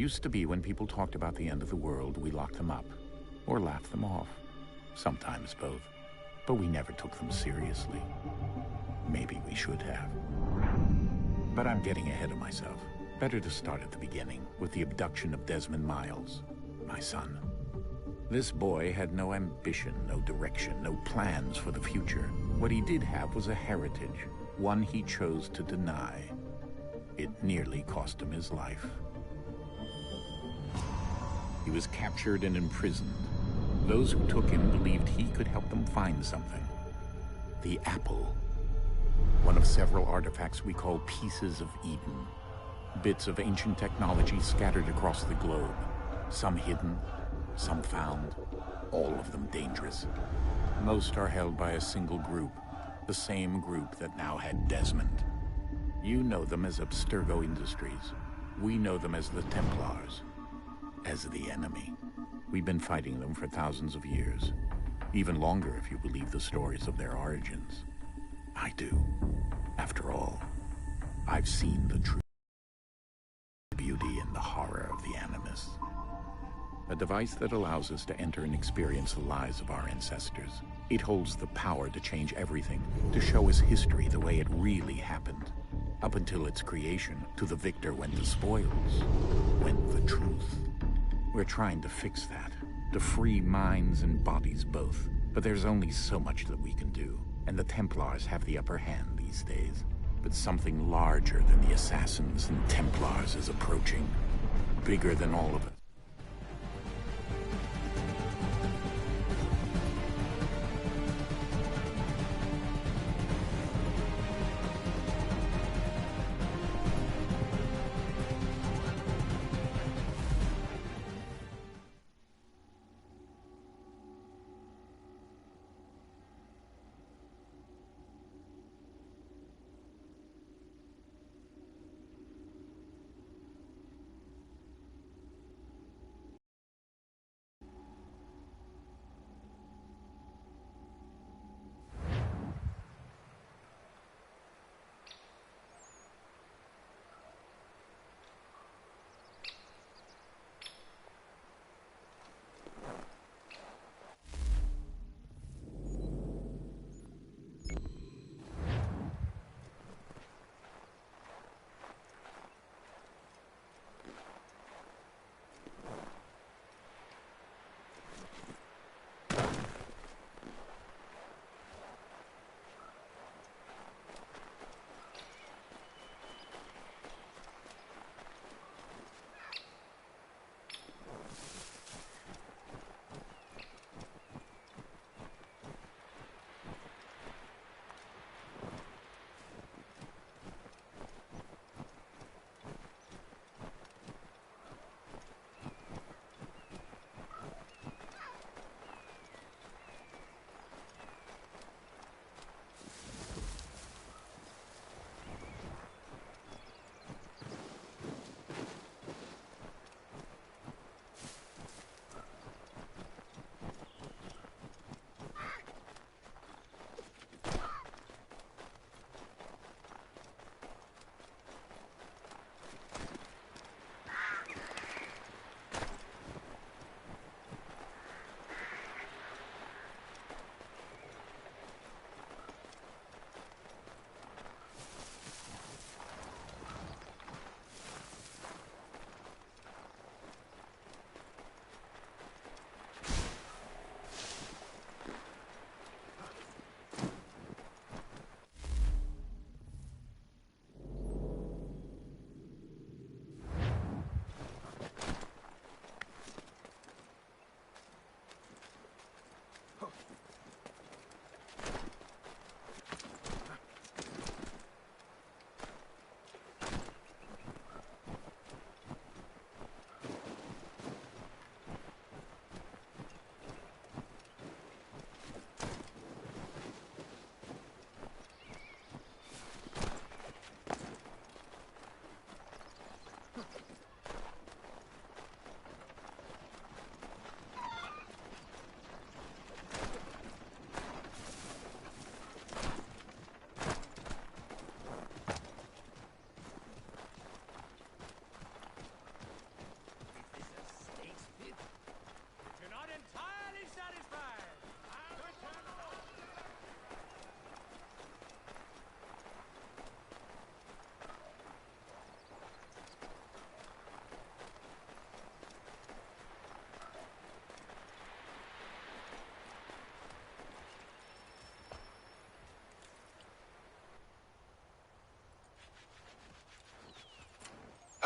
Used to be when people talked about the end of the world, we locked them up or laughed them off. Sometimes both. But we never took them seriously. Maybe we should have. But I'm getting ahead of myself. Better to start at the beginning, with the abduction of Desmond Miles, my son. This boy had no ambition, no direction, no plans for the future. What he did have was a heritage, one he chose to deny. It nearly cost him his life. He was captured and imprisoned. Those who took him believed he could help them find something. The apple. One of several artifacts we call pieces of Eden. Bits of ancient technology scattered across the globe. Some hidden, some found, all of them dangerous. Most are held by a single group, the same group that now had Desmond. You know them as Abstergo Industries. We know them as the Templars, as the enemy. We've been fighting them for thousands of years, even longer if you believe the stories of their origins. I do. After all, I've seen the truth, the beauty and the horror of the Animus. A device that allows us to enter and experience the lives of our ancestors. It holds the power to change everything, to show us history the way it really happened. Up until its creation, to the victor went the spoils, went the truth. We're trying to fix that, to free minds and bodies both. But there's only so much that we can do, and the Templars have the upper hand these days. But something larger than the Assassins and Templars is approaching, bigger than all of us.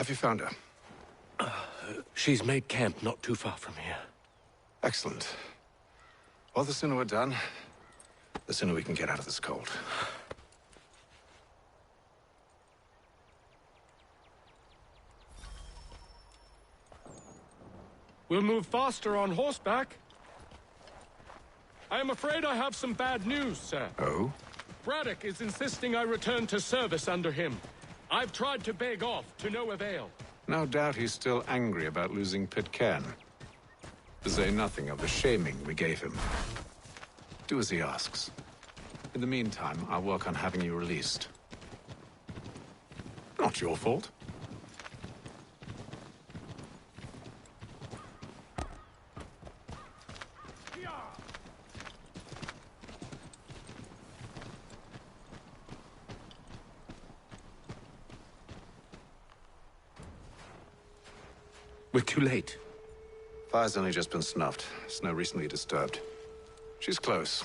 Have you found her? She's made camp not too far from here. Excellent. Well, the sooner we're done, the sooner we can get out of this cold. We'll move faster on horseback. I am afraid I have some bad news, sir. Oh? Braddock is insisting I return to service under him. I've tried to beg off, to no avail. No doubt he's still angry about losing Pitcairn. To say nothing of the shaming we gave him. Do as he asks. In the meantime, I'll work on having you released. Not your fault. We're too late. Fire's only just been snuffed. Snow recently disturbed. She's close.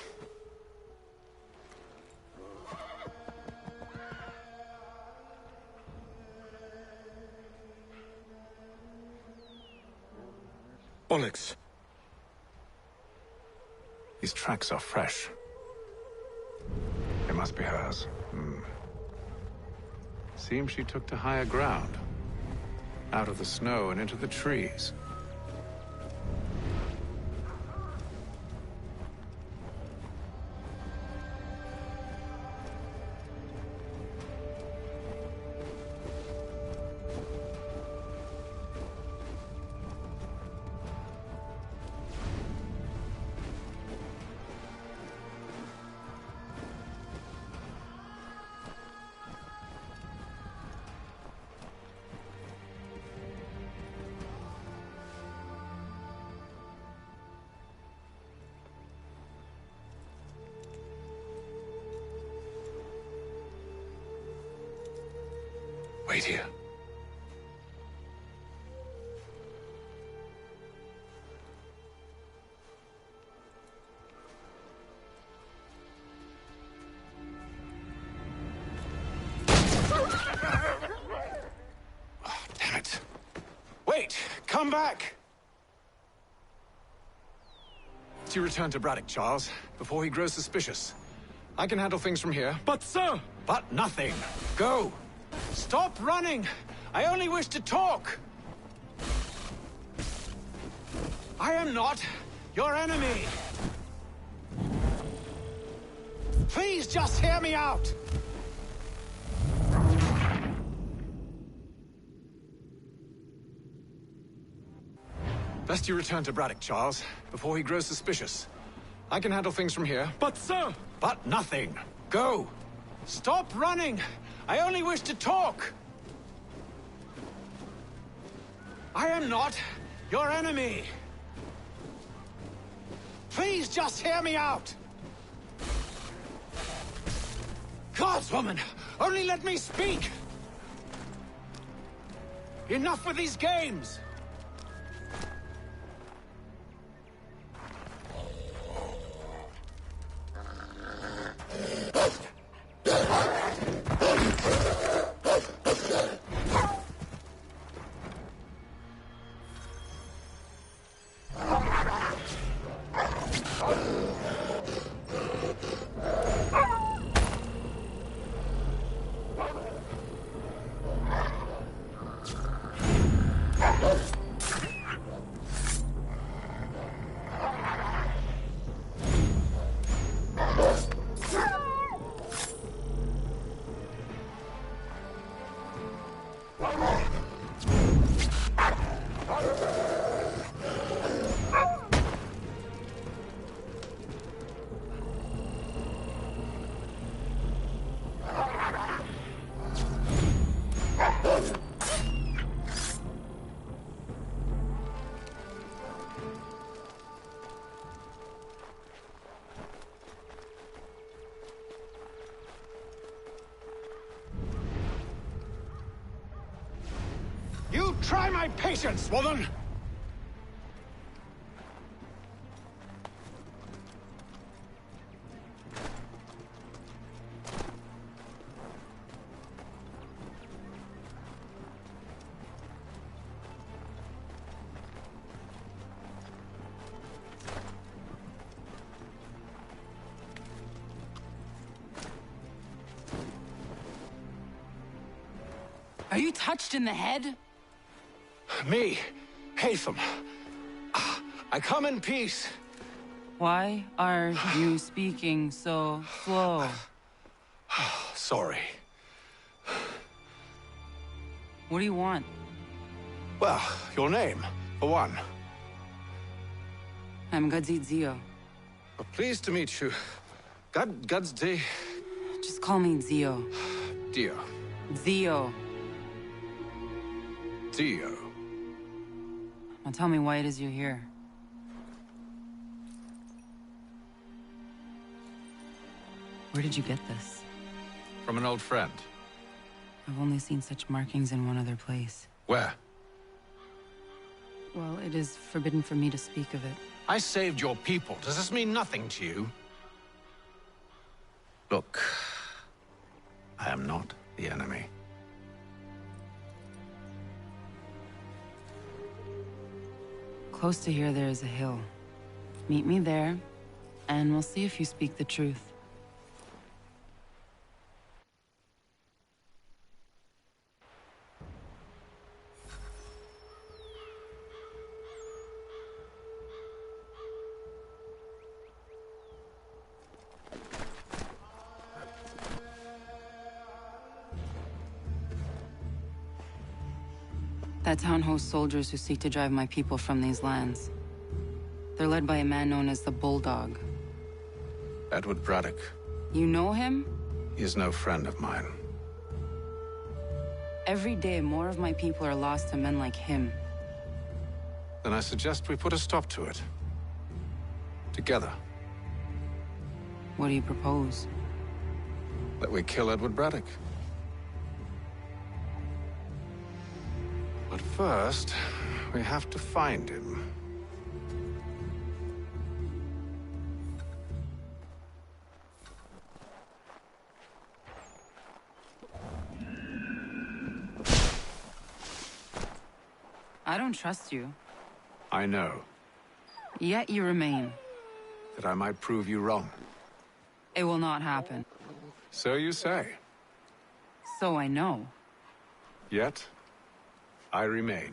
Bollocks. These tracks are fresh. They must be hers. Seems she took to higher ground. Out of the snow and into the trees. Wait here. Oh, damn it. Wait! Come back! You return to Braddock, Charles, before he grows suspicious. I can handle things from here. But, sir! But nothing. Go! Stop running! I only wish to talk! I am not your enemy! Please just hear me out! Best you return to Braddock, Charles, before he grows suspicious. I can handle things from here. But, sir! But nothing. Go! Stop running! I only wish to talk! I am not your enemy! Please just hear me out! Gods, woman! Only let me speak! Enough with these games! You try my patience, woman! Are you touched in the head? Me, Haytham. I come in peace. Why are you speaking so slow? Sorry. What do you want? Well, your name, for one. I'm Gadzit Zio. Well, pleased to meet you. Gadsday. Just call me Zio. Dio. Zio. Dio. Now tell me why it is you're here. Where did you get this? From an old friend. I've only seen such markings in one other place. Where? Well, it is forbidden for me to speak of it. I saved your people. Does this mean nothing to you? Look, I am not the enemy. Close to here, there is a hill. Meet me there, and we'll see if you speak the truth. That town hosts soldiers who seek to drive my people from these lands. They're led by a man known as the Bulldog. Edward Braddock. You know him? He is no friend of mine. Every day, more of my people are lost to men like him. Then I suggest we put a stop to it. Together. What do you propose? That we kill Edward Braddock. But first, we have to find him. I don't trust you. I know. Yet you remain. That I might prove you wrong. It will not happen. So you say. So I know. Yet, I remain.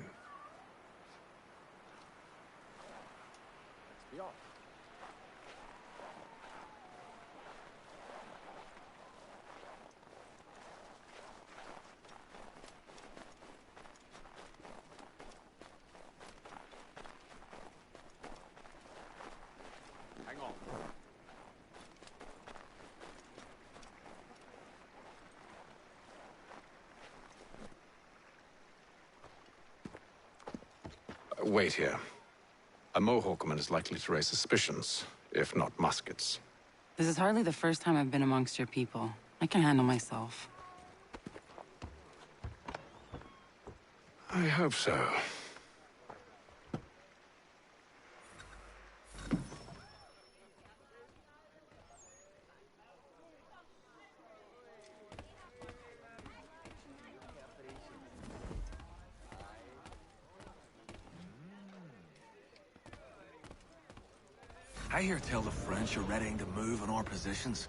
Hang on. Wait here. A Mohawkman is likely to raise suspicions, if not muskets. This is hardly the first time I've been amongst your people. I can handle myself. I hope so. I hear tell the French are readying to move on our positions.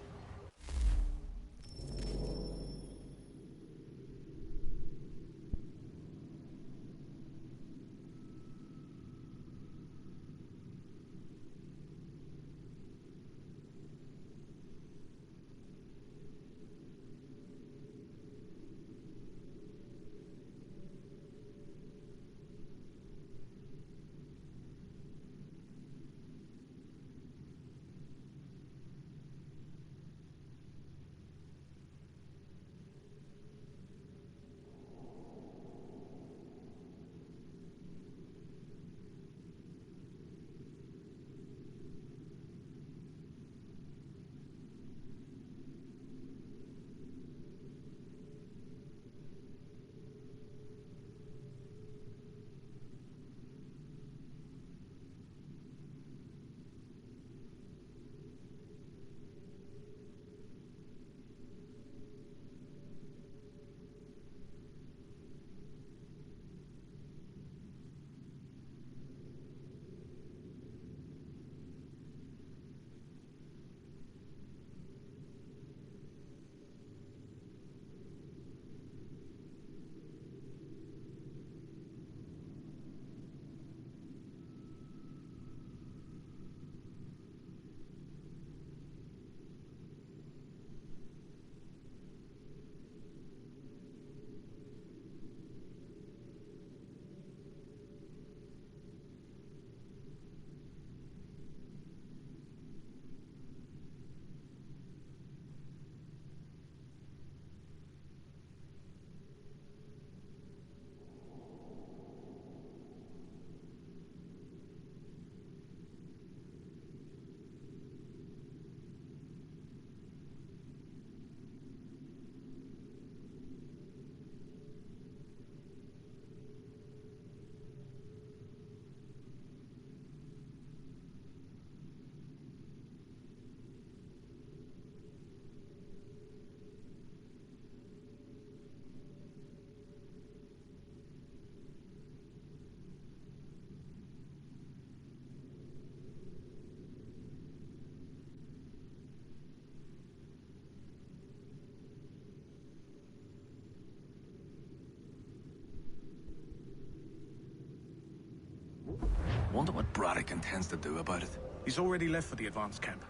Braddock intends to do about it. He's already left for the advanced camp.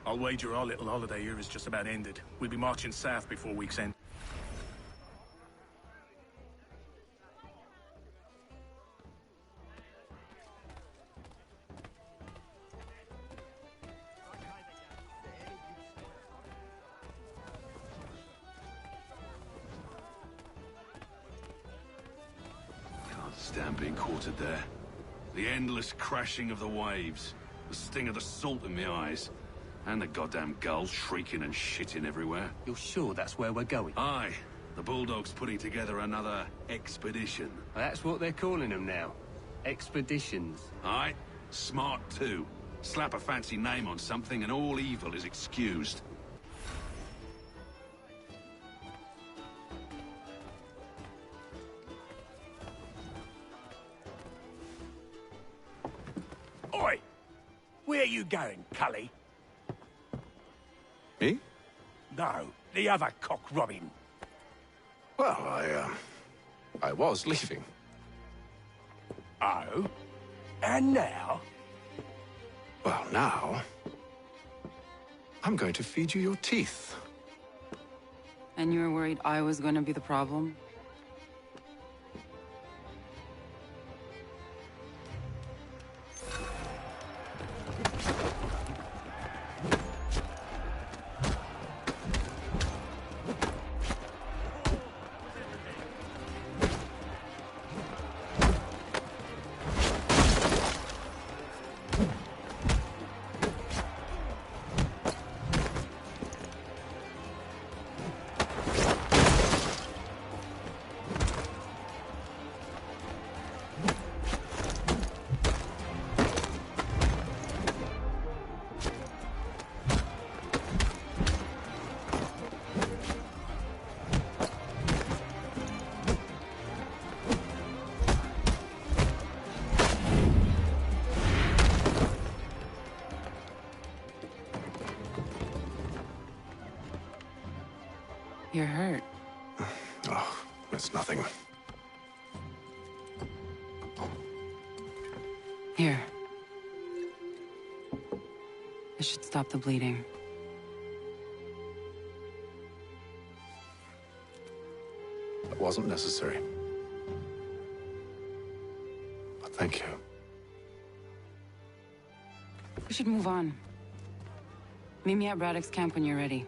I'll wager our little holiday here is just about ended. We'll be marching south before week's end. Can't stand being quartered there. The endless crashing of the waves, the sting of the salt in my eyes, and the goddamn gulls shrieking and shitting everywhere. You're sure that's where we're going? Aye, the Bulldog's putting together another expedition. That's what they're calling them now. Expeditions. Aye, smart too. Slap a fancy name on something and all evil is excused. Oi! Where you going, Cully? Me? No, the other cock Robin. Well, I was leaving. Oh? And now? Well, now... I'm going to feed you your teeth. And you were worried I was going to be the problem? You're hurt. Oh, it's nothing. Here. This should stop the bleeding. It wasn't necessary. But thank you. We should move on. Meet me at Braddock's camp when you're ready.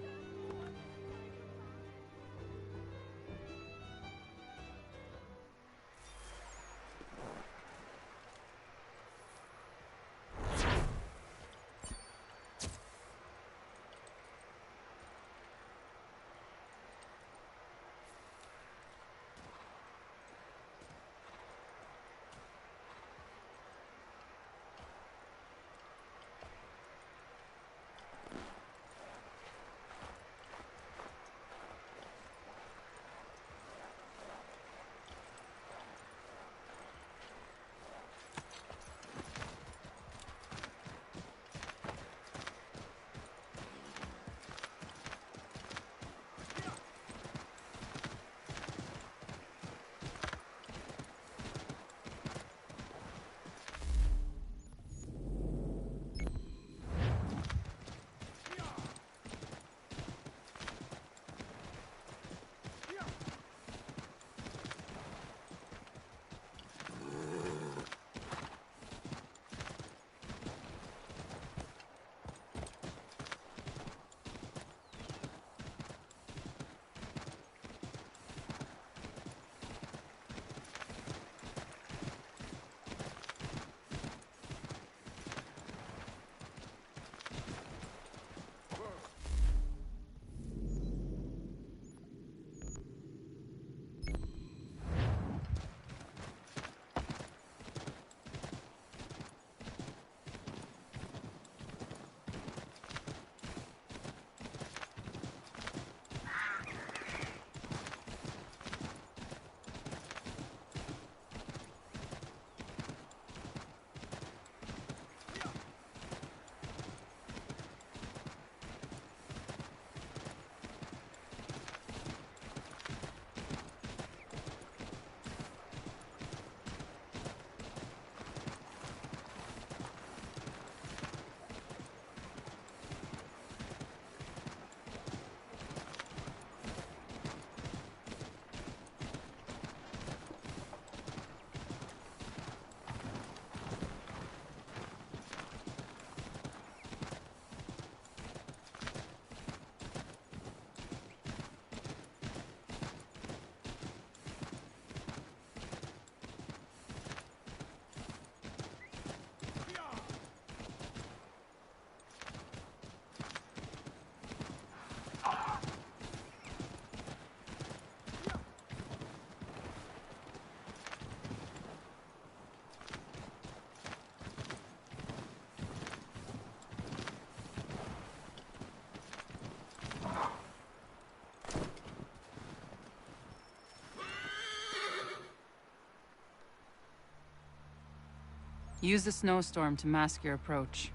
Use the snowstorm to mask your approach.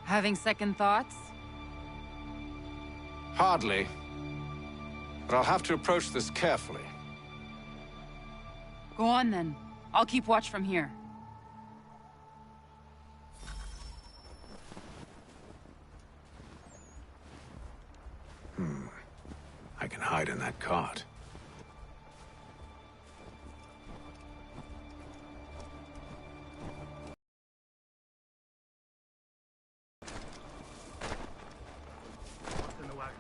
Having second thoughts? Hardly. But I'll have to approach this carefully. Go on then. I'll keep watch from here. I can hide in that cart. What's in the wagon?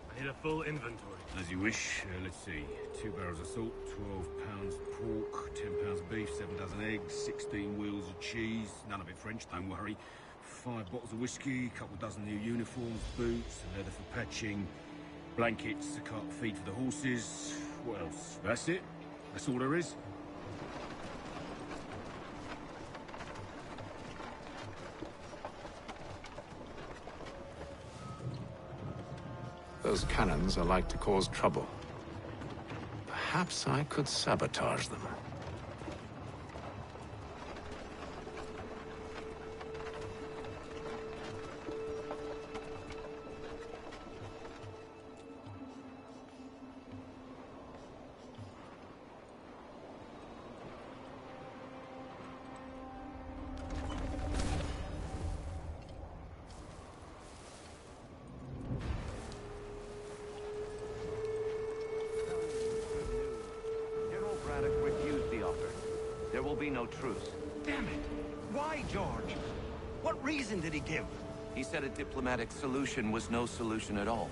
I need a full inventory. As you wish. Let's see. 2 barrels of salt, 12 pounds pork, 10 pounds beef, 7 dozen eggs, 16 wheels of cheese. None of it French, don't worry. 5 bottles of whiskey, couple dozen new uniforms, boots, leather for patching, blankets, a cart feed for the horses. What else? That's it. That's all there is. Those cannons are like to cause trouble. Perhaps I could sabotage them. General Braddock refused the offer. There will be no truce. Damn it! Why, George? What reason did he give? He said a diplomatic solution was no solution at all.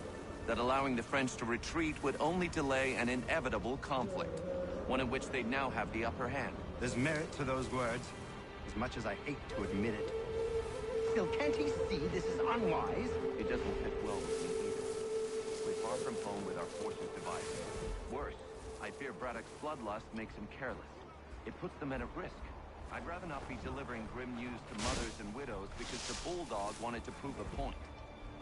That allowing the French to retreat would only delay an inevitable conflict. One in which they'd now have the upper hand. There's merit to those words, as much as I hate to admit it. Still, can't he see this is unwise? It doesn't fit well with me either. We're far from home with our forces divided. Worse, I fear Braddock's bloodlust makes him careless. It puts the men at risk. I'd rather not be delivering grim news to mothers and widows because the Bulldog wanted to prove a point.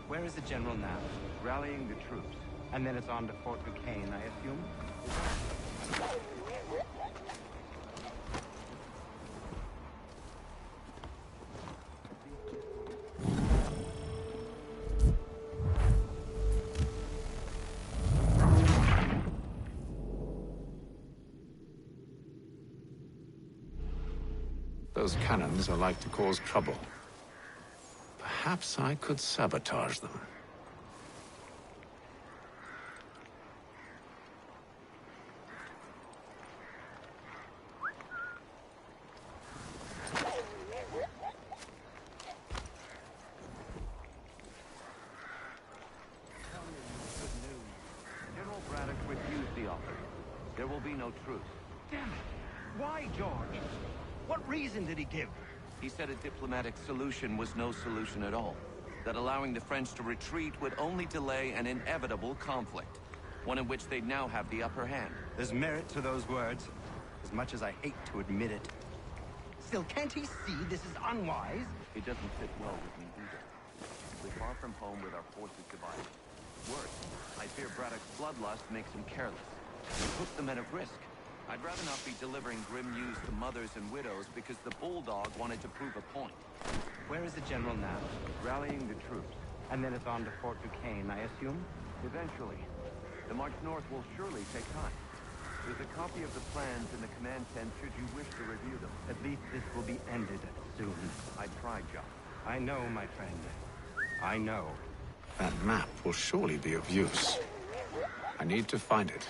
Where is the general now? Rallying the troops. And then it's on to Fort Duquesne, I assume? Those cannons are like to cause trouble. Perhaps I could sabotage them. General Braddock refused the offer. There will be no truce. Damn it! Why, George? What reason did he give? He said a diplomatic solution was no solution at all. That allowing the French to retreat would only delay an inevitable conflict. One in which they'd now have the upper hand. There's merit to those words, as much as I hate to admit it. Still, can't he see this is unwise? It doesn't fit well with me either. We're far from home with our forces divided. Worse, I fear Braddock's bloodlust makes him careless. It puts the men at risk. I'd rather not be delivering grim news to mothers and widows because the Bulldog wanted to prove a point. Where is the general now? Rallying the troops. And then it's on to Fort Duquesne, I assume? Eventually. The march north will surely take time. There's a copy of the plans in the command tent should you wish to review them. At least this will be ended soon. I tried, John. I know, my friend. I know. That map will surely be of use. I need to find it.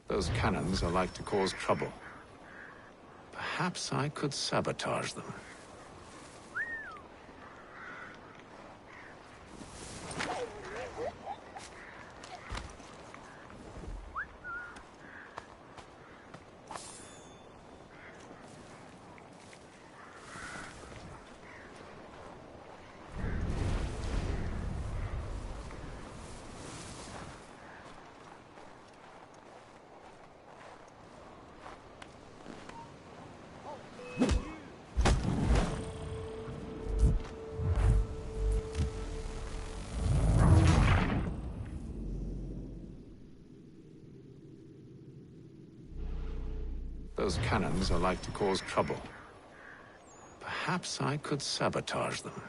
Those cannons are like to cause trouble. Perhaps I could sabotage them. Those cannons are like to cause trouble. Perhaps I could sabotage them.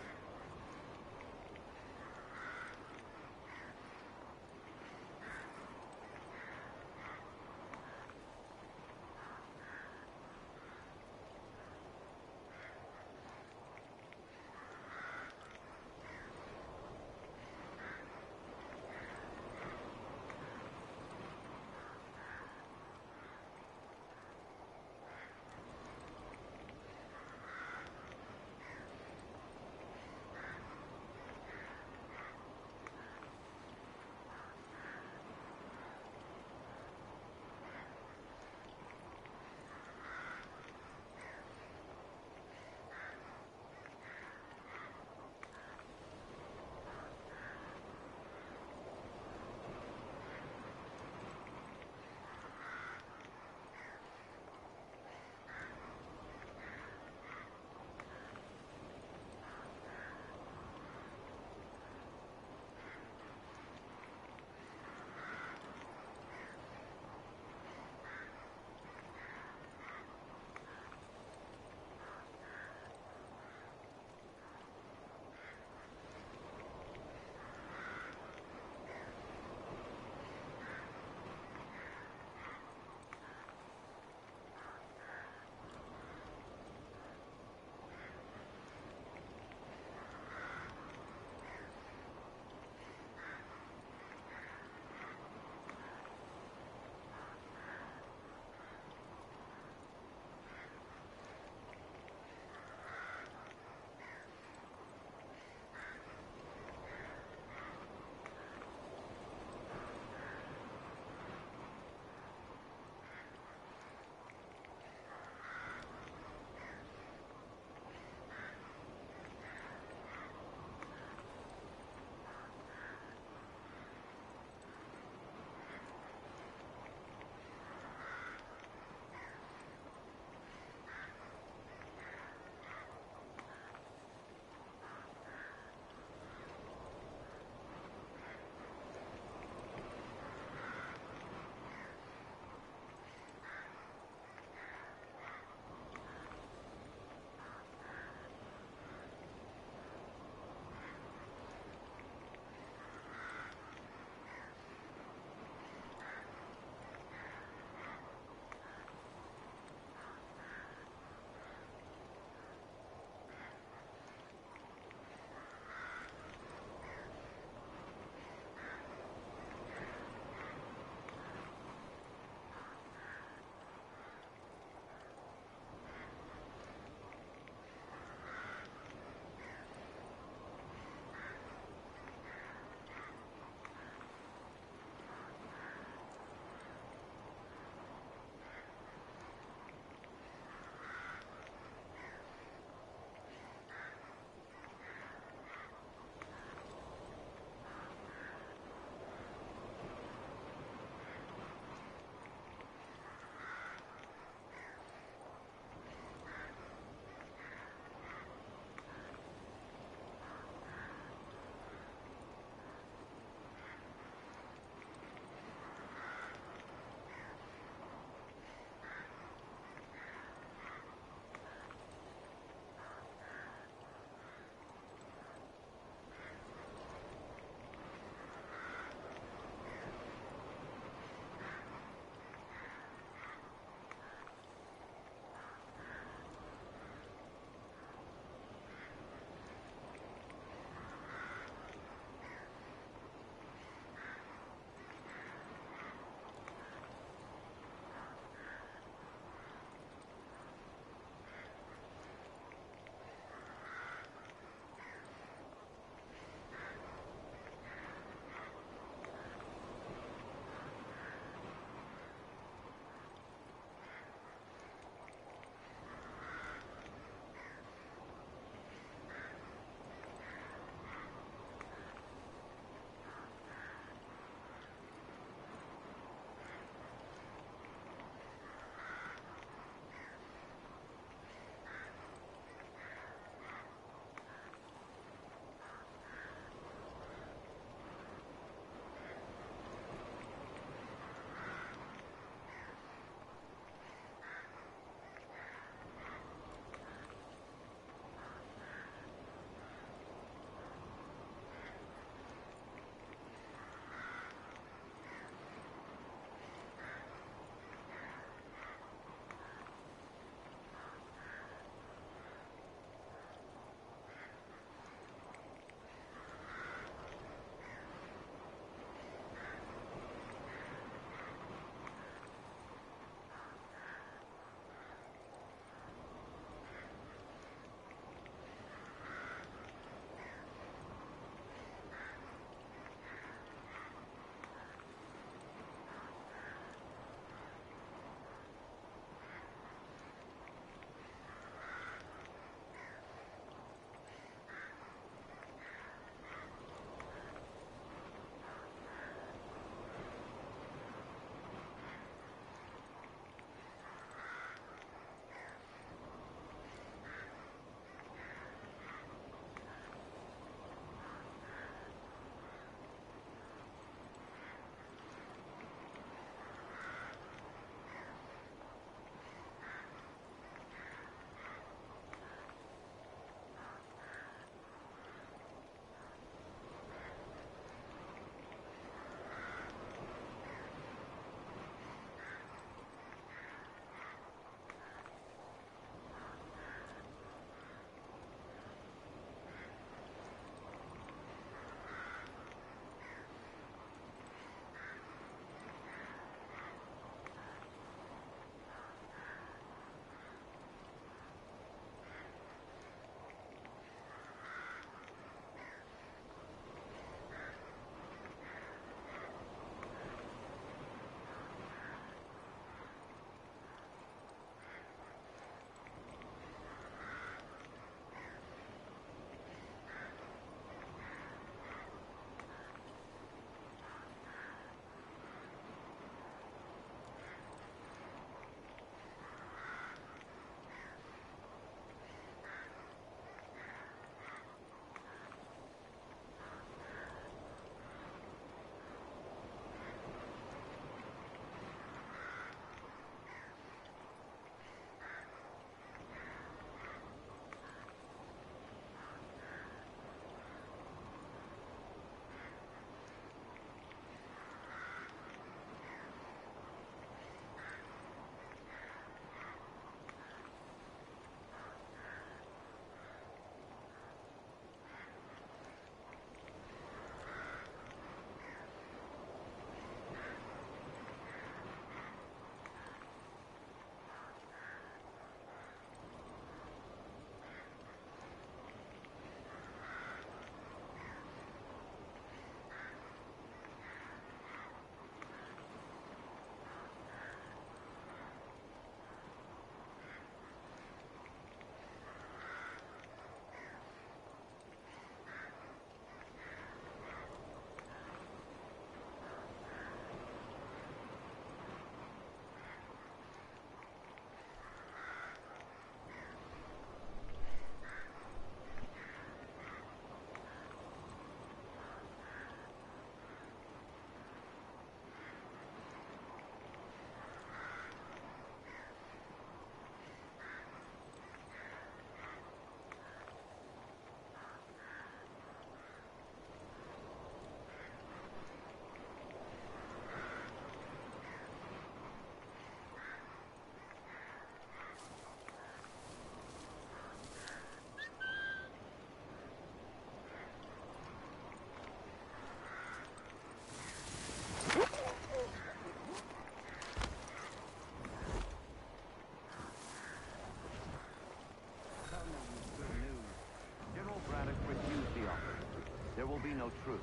truce.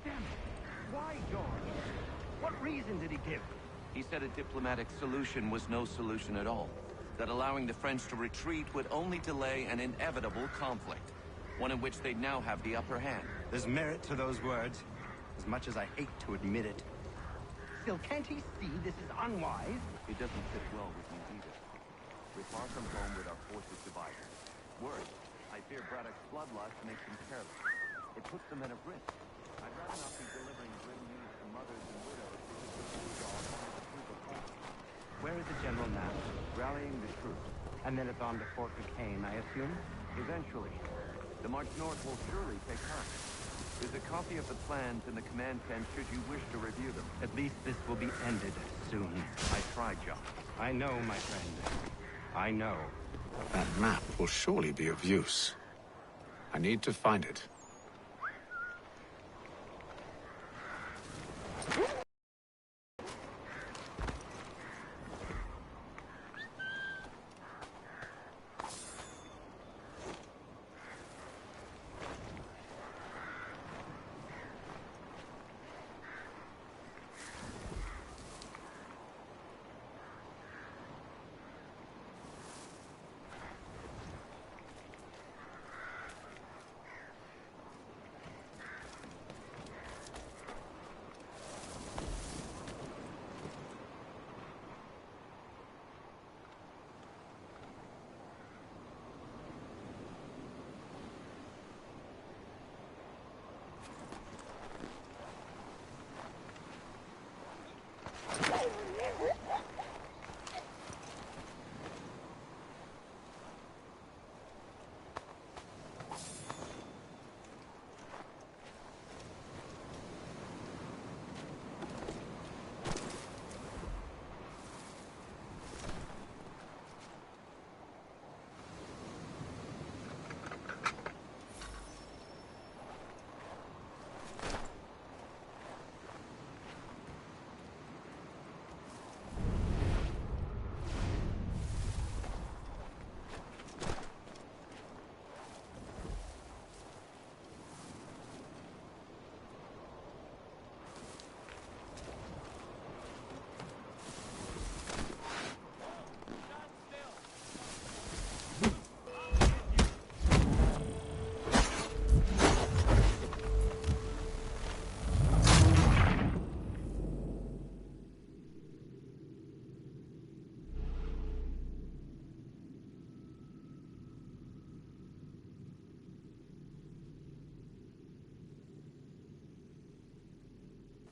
Damn it! Why, George? What reason did he give? He said a diplomatic solution was no solution at all. That allowing the French to retreat would only delay an inevitable conflict. One in which they'd now have the upper hand. There's merit to those words, as much as I hate to admit it. Still, can't he see this is unwise? It doesn't fit well with me either. We're far from home with our forces divided. Worse, I fear Braddock's bloodlust makes him careless. It puts the men at risk. I'd rather not be delivering grim news to mothers and widows because the bulldog wanted to prove a point. Where is the general now? Rallying the troops. And then it's on to Fort Duquesne, I assume? Eventually. The march north will surely take time. There's a copy of the plans in the command tent should you wish to review them. At least this will be ended soon. I tried, John. I know, my friend. I know. That map will surely be of use. I need to find it.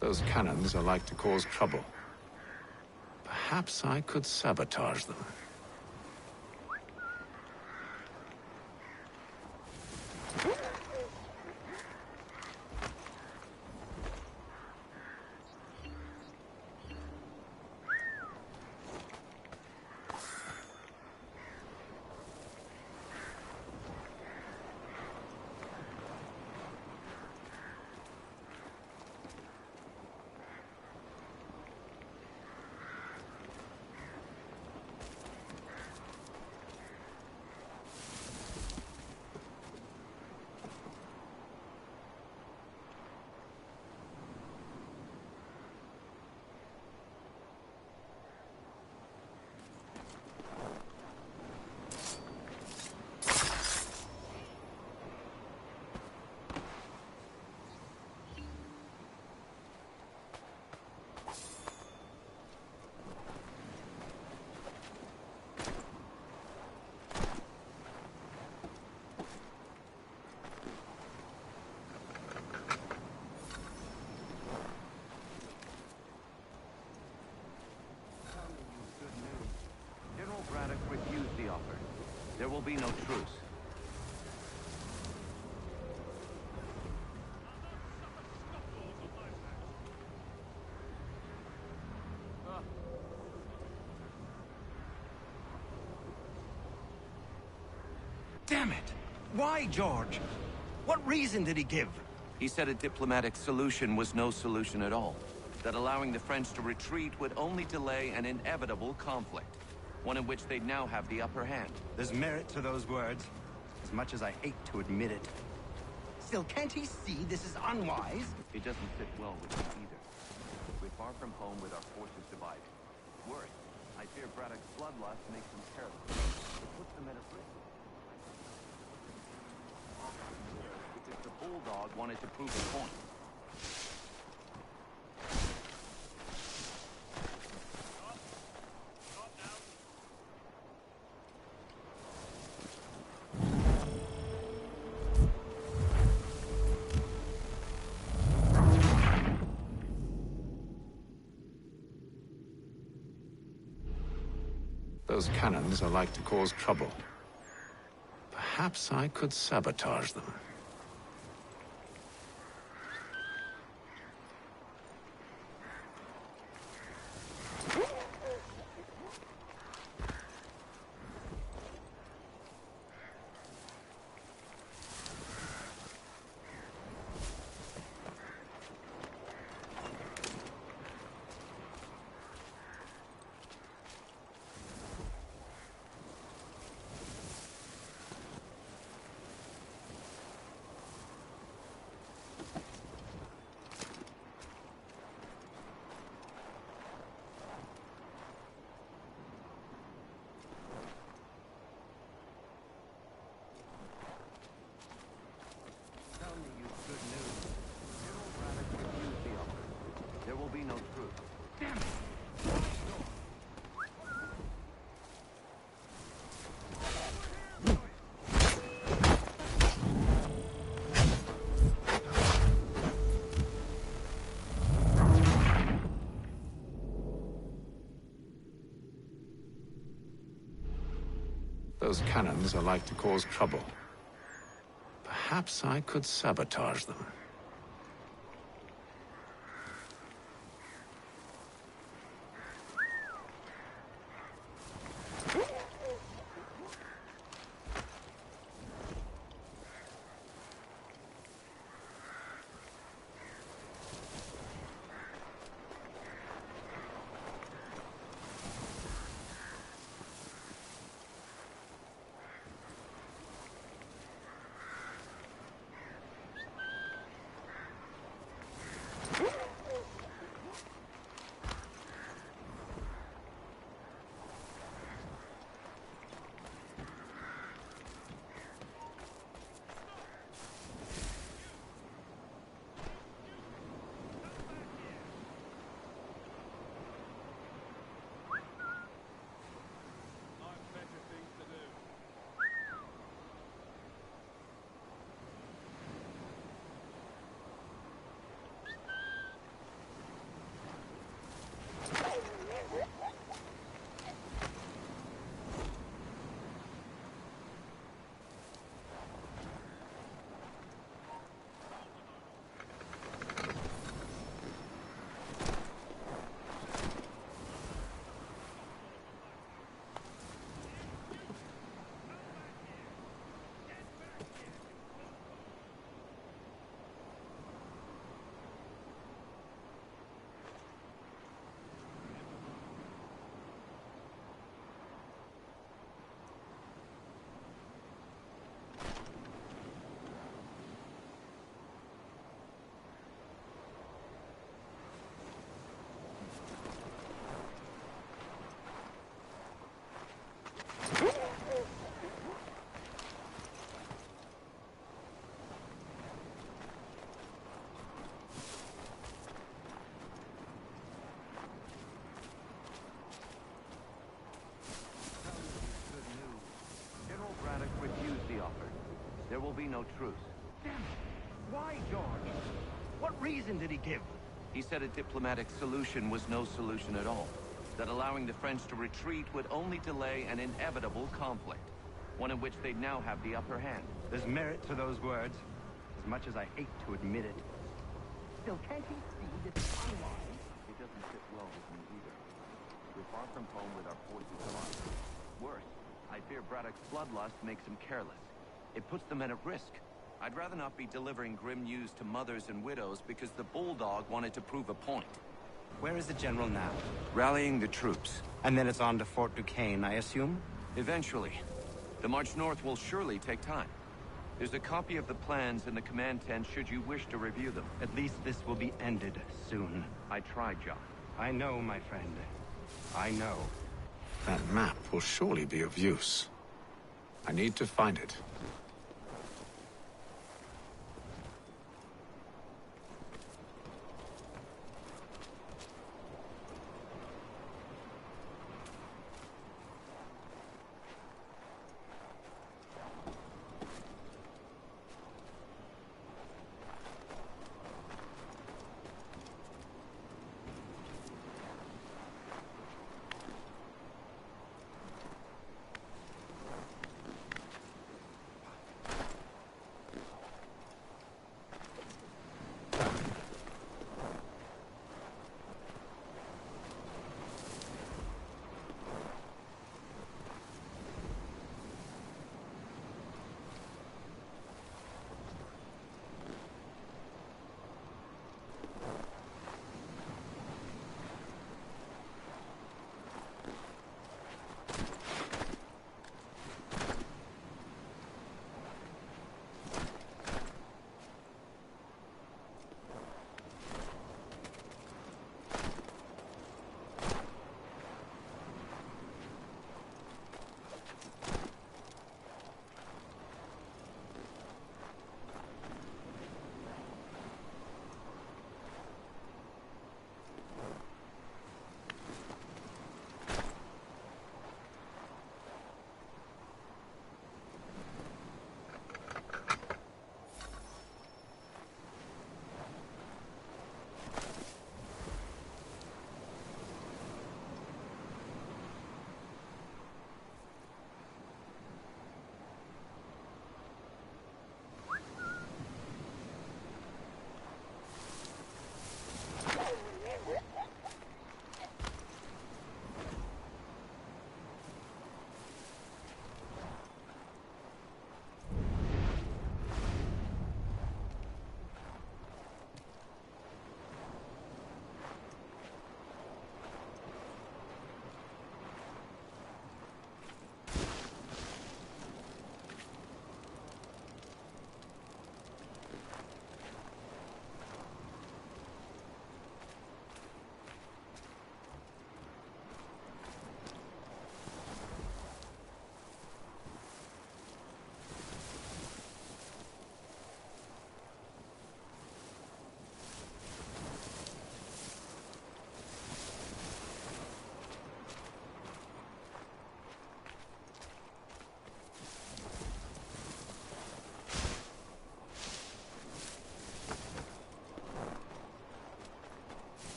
Those cannons are like to cause trouble. Perhaps I could sabotage them. Braddock refused the offer. There will be no truce. Damn it! Why, George? What reason did he give? He said a diplomatic solution was no solution at all. That allowing the French to retreat would only delay an inevitable conflict. One in which they'd now have the upper hand. There's merit to those words, as much as I hate to admit it. Still, can't he see this is unwise? It doesn't sit well with me either. We're far from home with our forces divided. Worse, I fear Braddock's bloodlust makes them careless. It puts them at a risk. Because the Bulldog wanted to prove a point. Those cannons are like to cause trouble. Perhaps I could sabotage them. Those cannons are like to cause trouble. Perhaps I could sabotage them. There will be no truce. Damn it. Why, George? What reason did he give? He said a diplomatic solution was no solution at all. That allowing the French to retreat would only delay an inevitable conflict. One in which they'd now have the upper hand. There's merit to those words, as much as I hate to admit it. Still, can't he see this is unwise? It doesn't sit well with me either. We're far from home with our forces divided. Worse, I fear Braddock's bloodlust makes him careless. It puts the men at risk. I'd rather not be delivering grim news to mothers and widows because the Bulldog wanted to prove a point. Where is the general now? Rallying the troops. And then it's on to Fort Duquesne, I assume? Eventually. The march north will surely take time. There's a copy of the plans in the command tent should you wish to review them. At least this will be ended soon. I tried, John. I know, my friend. I know. That map will surely be of use. I need to find it.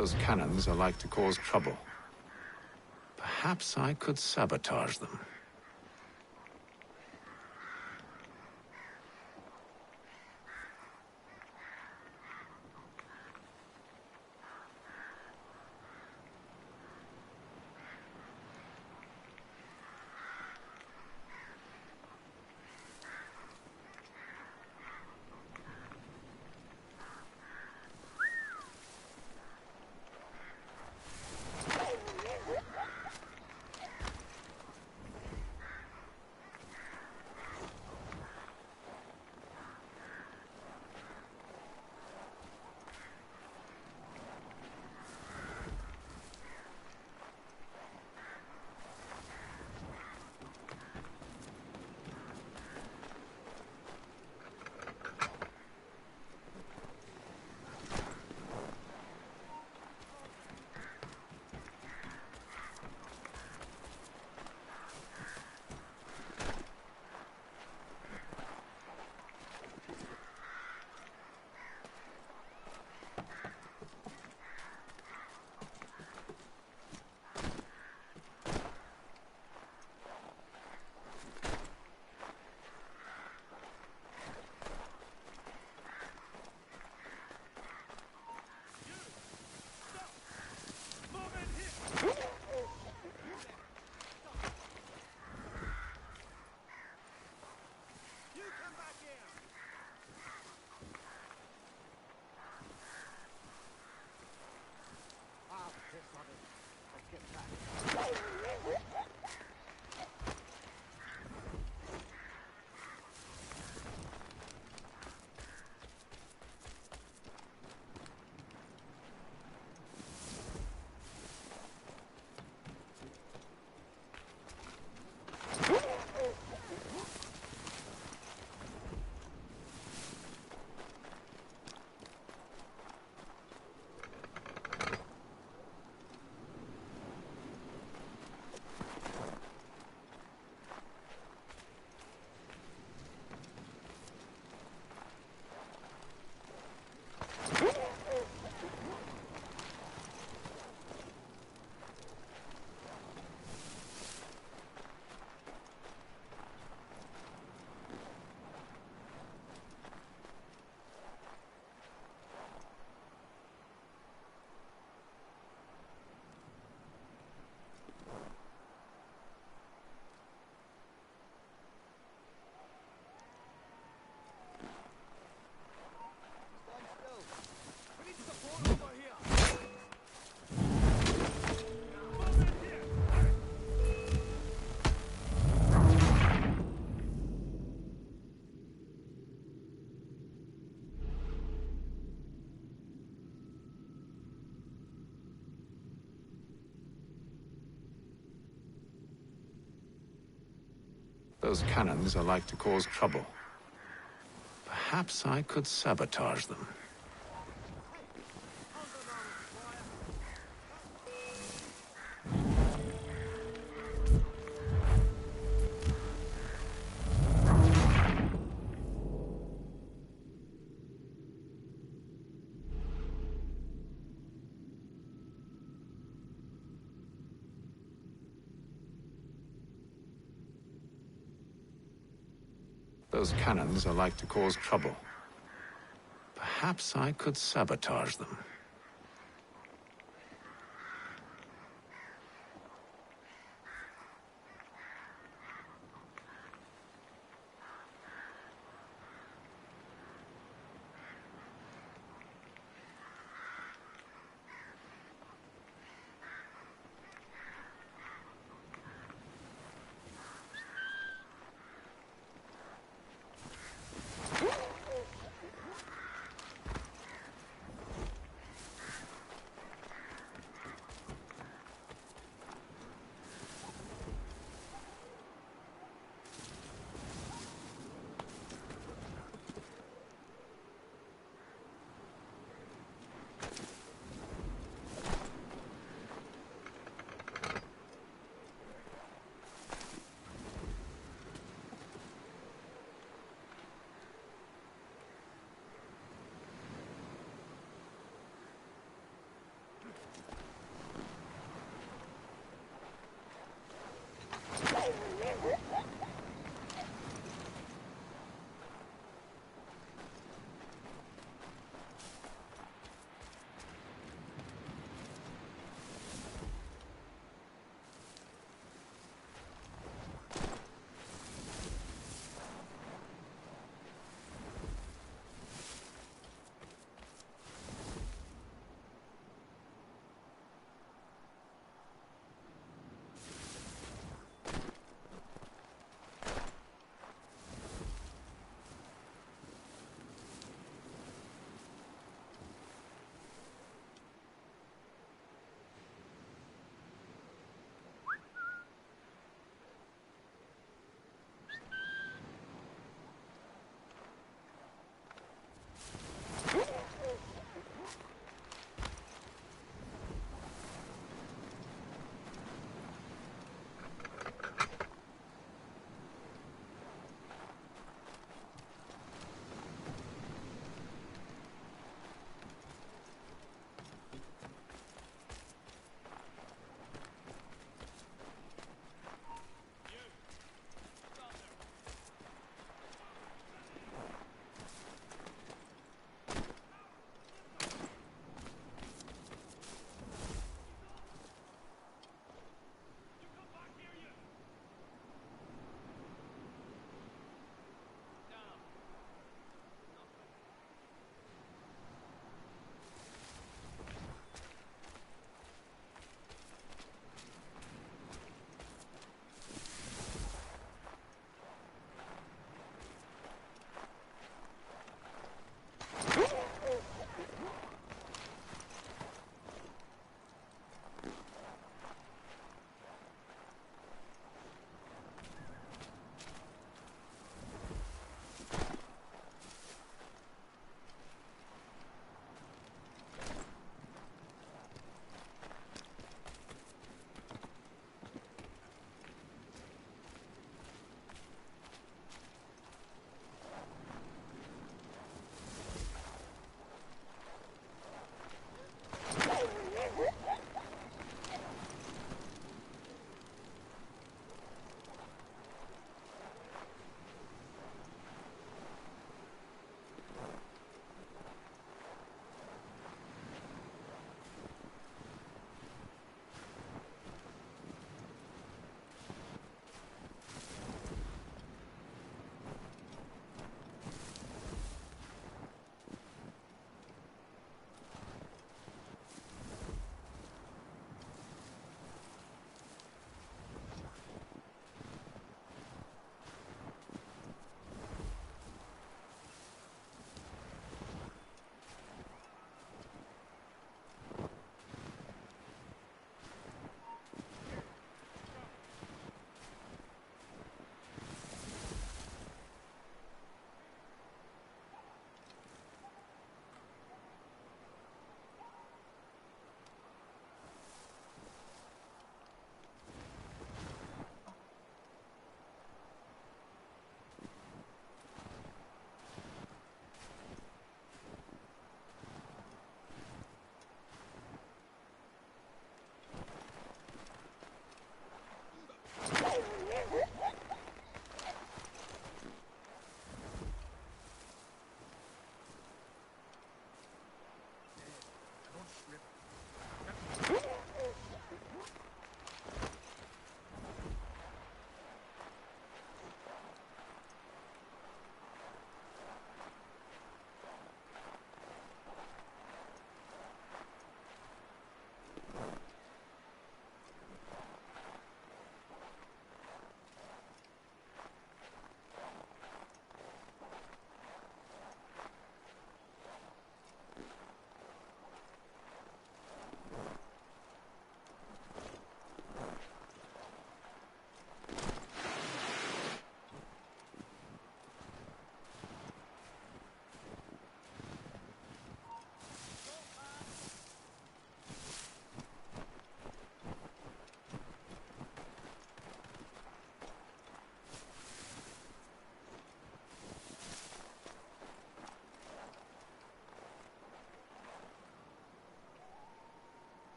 Those cannons are like to cause trouble. Perhaps I could sabotage them. Those cannons are like to cause trouble. Perhaps I could sabotage them. Those cannons are like to cause trouble. Perhaps I could sabotage them.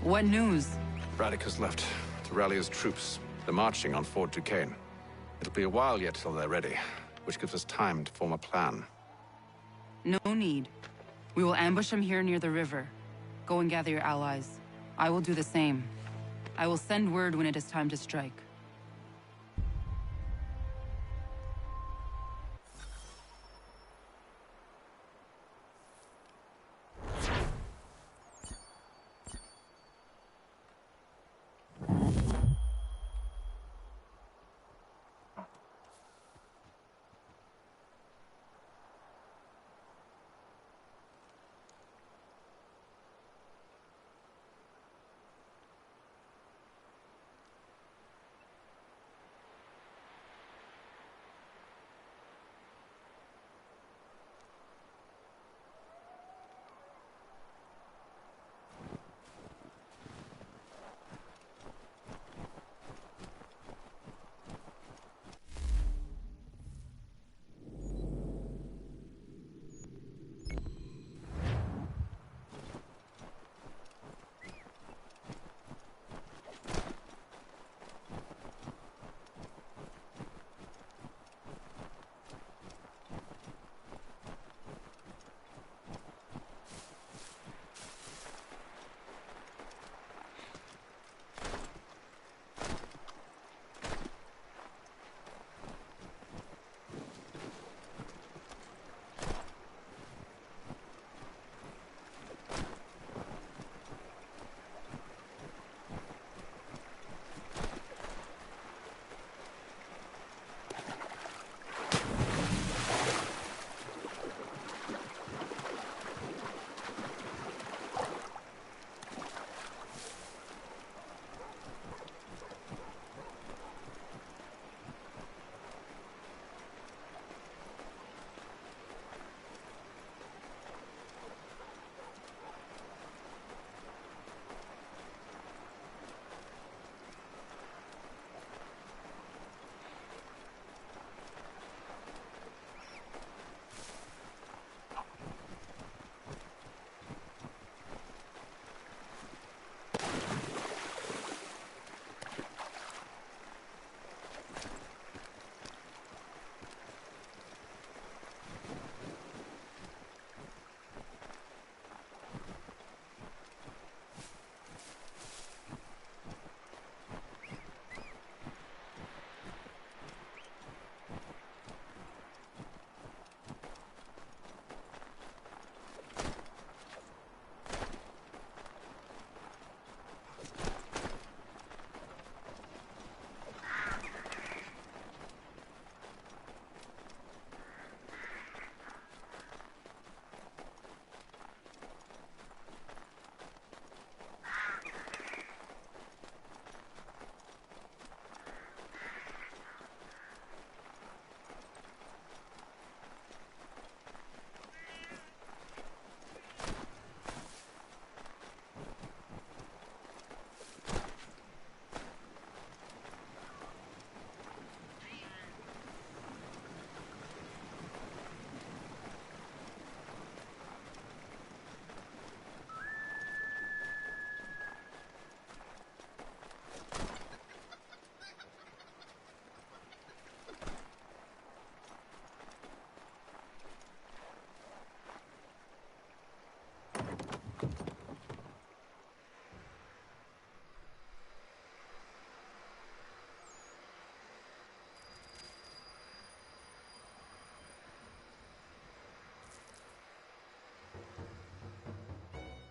What news? Braddock has left to rally his troops. They're marching on Fort Duquesne. It'll be a while yet till they're ready, which gives us time to form a plan. No need. We will ambush them here near the river. Go and gather your allies. I will do the same. I will send word when it is time to strike.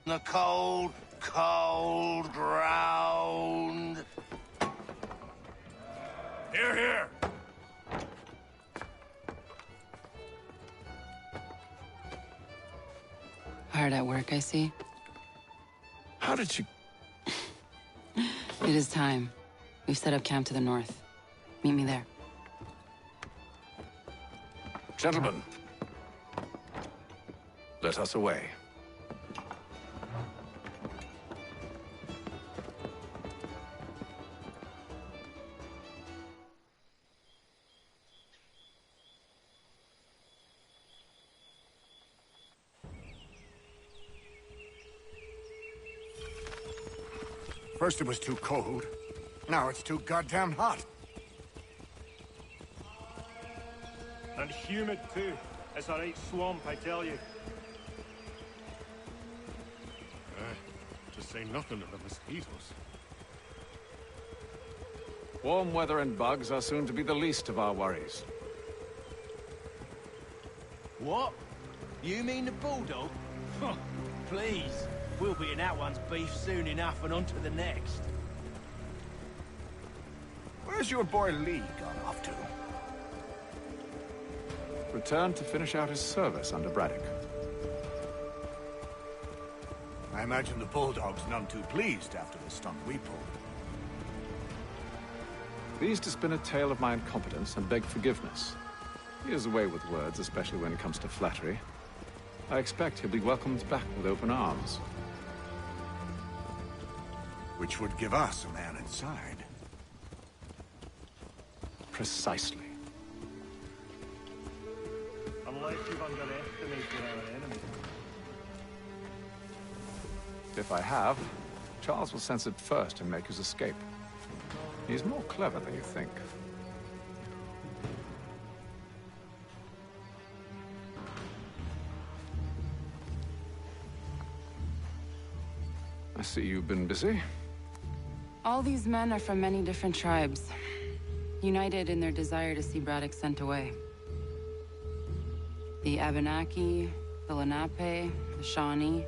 The cold, cold ground. Here, here! Hard at work, I see. How did you... It is time. We've set up camp to the north. Meet me there. Gentlemen, let us away. First it was too cold. Now it's too goddamn hot. And humid too. It's a right swamp, I tell you. To say nothing of the mosquitoes. Warm weather and bugs are soon to be the least of our worries. What? You mean the bulldog? Huh, please. We'll be in that one's beef soon enough and on to the next. Where's your boy Lee gone off to? Returned to finish out his service under Braddock. I imagine the bulldog's none too pleased after the stunt we pulled. Pleased to spin a tale of my incompetence and beg forgiveness. He is away with words, especially when it comes to flattery. I expect he'll be welcomed back with open arms. Which would give us a man inside. Precisely. Unless you've underestimated our enemy. If I have, Charles will sense it first and make his escape. He's more clever than you think. I see you've been busy. All these men are from many different tribes, united in their desire to see Braddock sent away. The Abenaki, the Lenape, the Shawnee.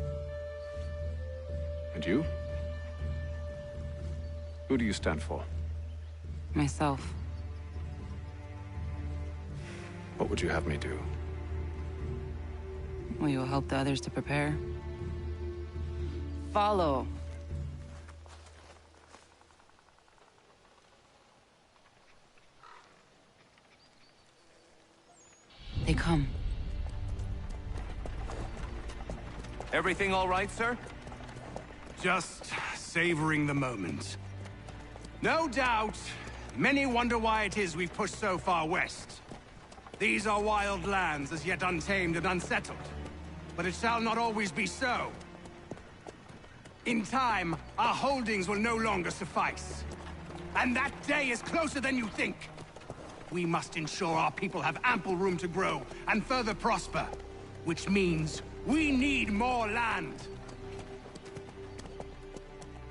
And you? Who do you stand for? Myself. What would you have me do? Will you help the others to prepare? Follow. They come. Everything all right, sir? Just savoring the moment. No doubt, many wonder why it is we've pushed so far west. These are wild lands, as yet untamed and unsettled. But it shall not always be so. In time, our holdings will no longer suffice. And that day is closer than you think. We must ensure our people have ample room to grow and further prosper. Which means we need more land.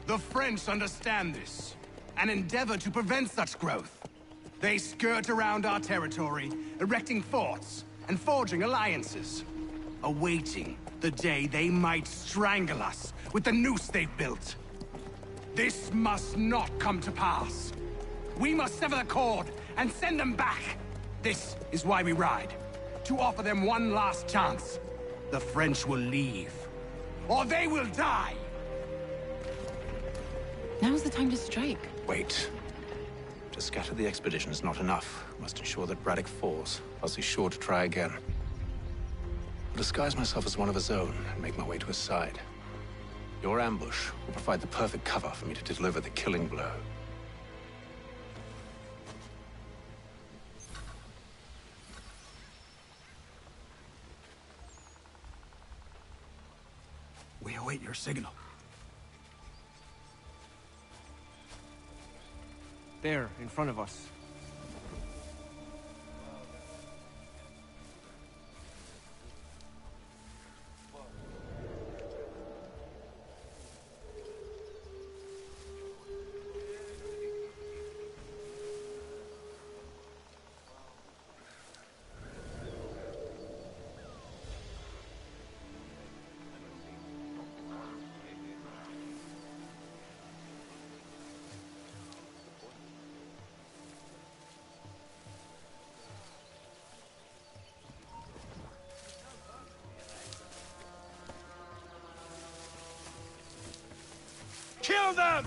The French understand this, and endeavor to prevent such growth. They skirt around our territory, erecting forts and forging alliances, awaiting the day they might strangle us with the noose they've built. This must not come to pass. We must sever the cord and send them back. This is why we ride, to offer them one last chance. The French will leave, or they will die. Now's the time to strike. Wait. To scatter the expedition is not enough. Must ensure that Braddock falls, else he's sure to try again. I'll disguise myself as one of his own and make my way to his side. Your ambush will provide the perfect cover for me to deliver the killing blow. We await your signal. There, in front of us. Kill them!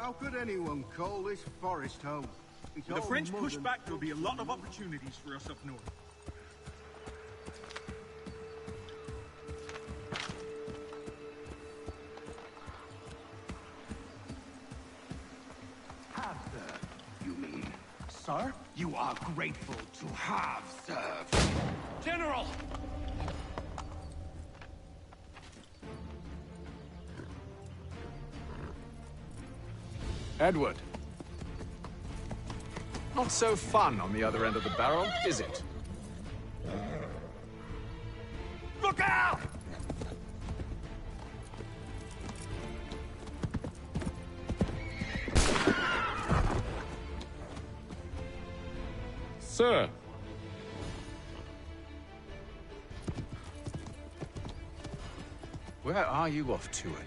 How could anyone call this forest home? It's With the all French mud push and- back, there'll be a lot of opportunities for us up north. Have served, you mean? Sir? You are grateful to have served. General! Edward. Not so fun on the other end of the barrel, is it? Look out! Sir! Where are you off to, Edward?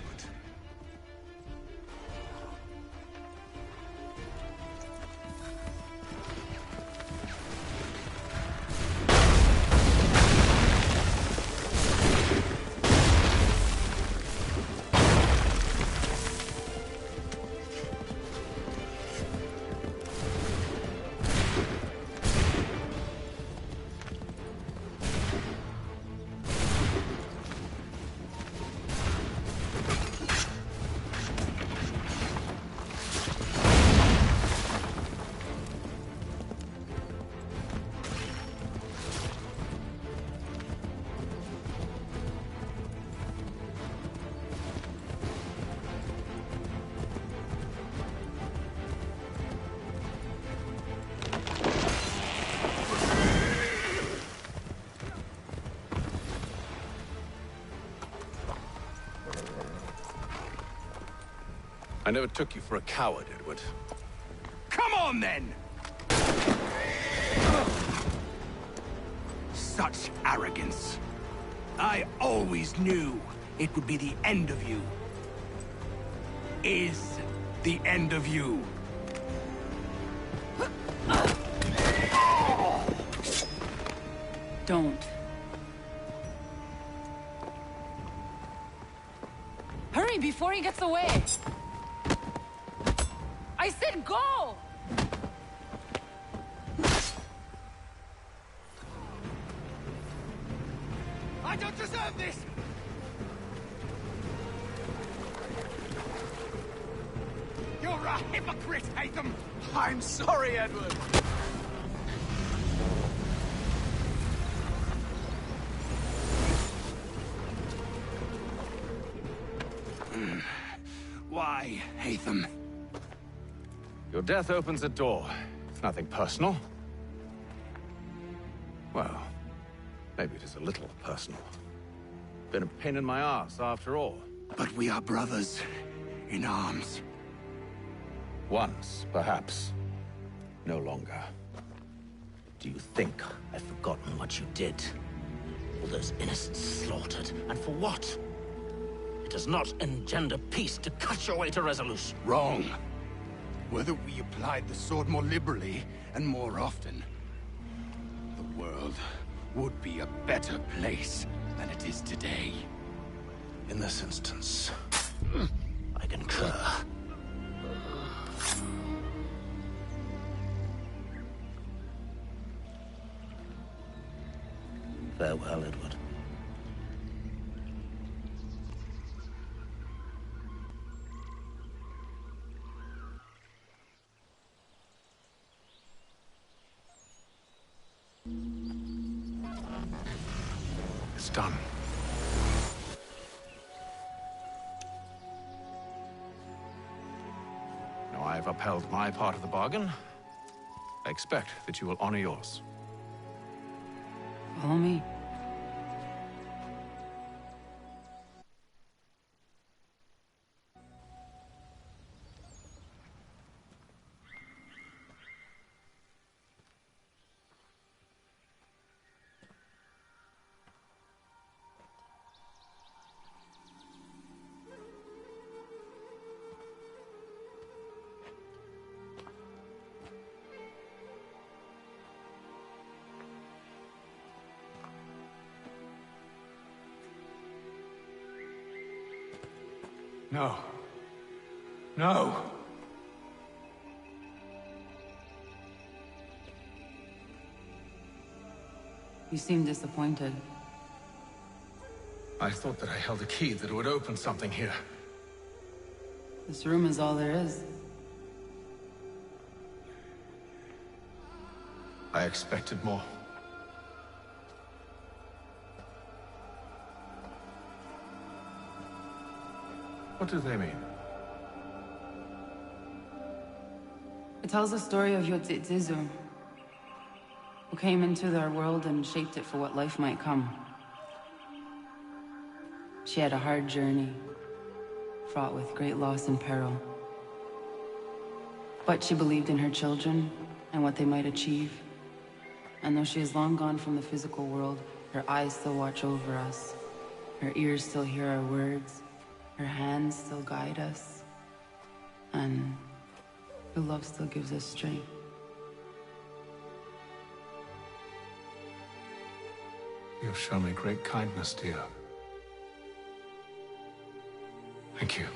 I never took you for a coward, Edward. Come on, then! Such arrogance. I always knew it would be the end of you. Is the end of you. Don't. Hurry before he gets away! I said go! I don't deserve this! You're a hypocrite, Haytham! I'm sorry, Edward! Why, Haytham? Your death opens a door. It's nothing personal. Well, maybe it is a little personal. Been a pain in my ass, after all. But we are brothers in arms. Once, perhaps. No longer. Do you think I've forgotten what you did? All those innocents slaughtered, and for what? It does not engender peace to cut your way to resolution. Wrong. Whether we applied the sword more liberally and more often, the world would be a better place than it is today. In this instance, I concur. Farewell, Edward. It's done. Now I've upheld my part of the bargain. I expect that you will honor yours. Follow me. No. No! You seem disappointed. I thought that I held a key that would open something here. This room is all there is. I expected more. What do they mean? It tells the story of Yotzitzizu, who came into their world and shaped it for what life might come. She had a hard journey, fraught with great loss and peril. But she believed in her children and what they might achieve. And though she is long gone from the physical world, her eyes still watch over us. Her ears still hear our words. Her hands still guide us. And her love still gives us strength. You have shown me great kindness, dear. Thank you.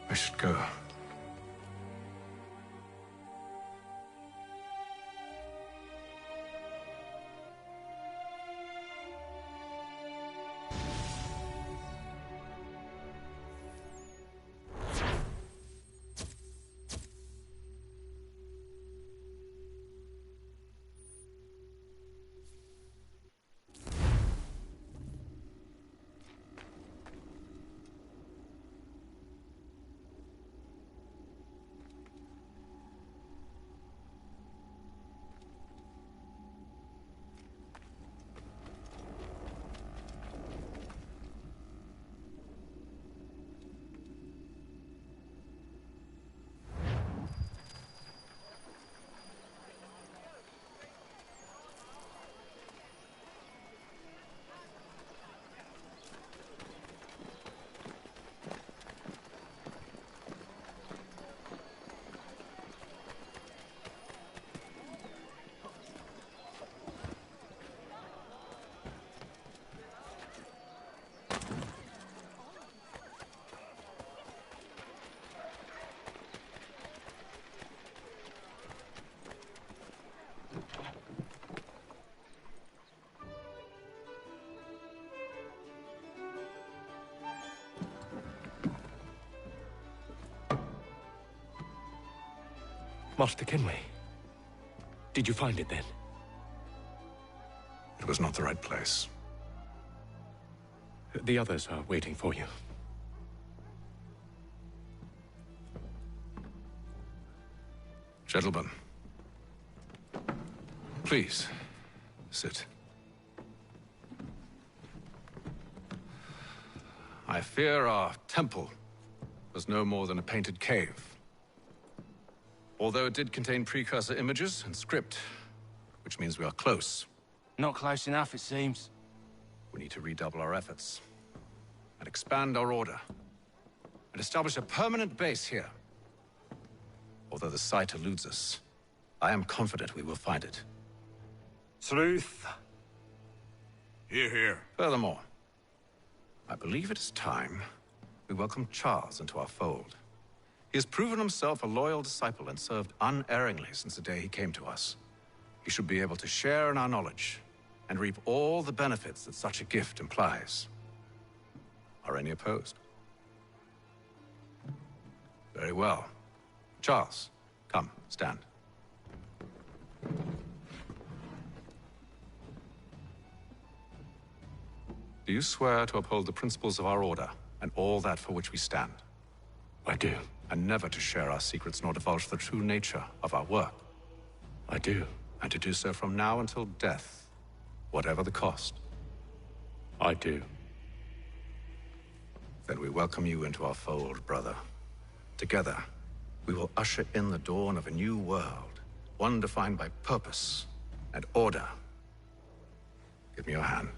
I should go. Master Kenway, did you find it then? It was not the right place. The others are waiting for you. Gentlemen, please, sit. I fear our temple was no more than a painted cave. Although it did contain precursor images and script, which means we are close. Not close enough, it seems. We need to redouble our efforts and expand our order and establish a permanent base here. Although the site eludes us, I am confident we will find it. Truth. Hear, hear. Furthermore, I believe it is time we welcome Charles into our fold. He has proven himself a loyal disciple and served unerringly since the day he came to us. He should be able to share in our knowledge and reap all the benefits that such a gift implies. Are any opposed? Very well. Charles, come, stand. Do you swear to uphold the principles of our order and all that for which we stand? I do. And never to share our secrets nor divulge the true nature of our work? I do. And to do so from now until death, whatever the cost? I do. Then we welcome you into our fold, brother. Together, we will usher in the dawn of a new world, one defined by purpose and order. Give me your hand.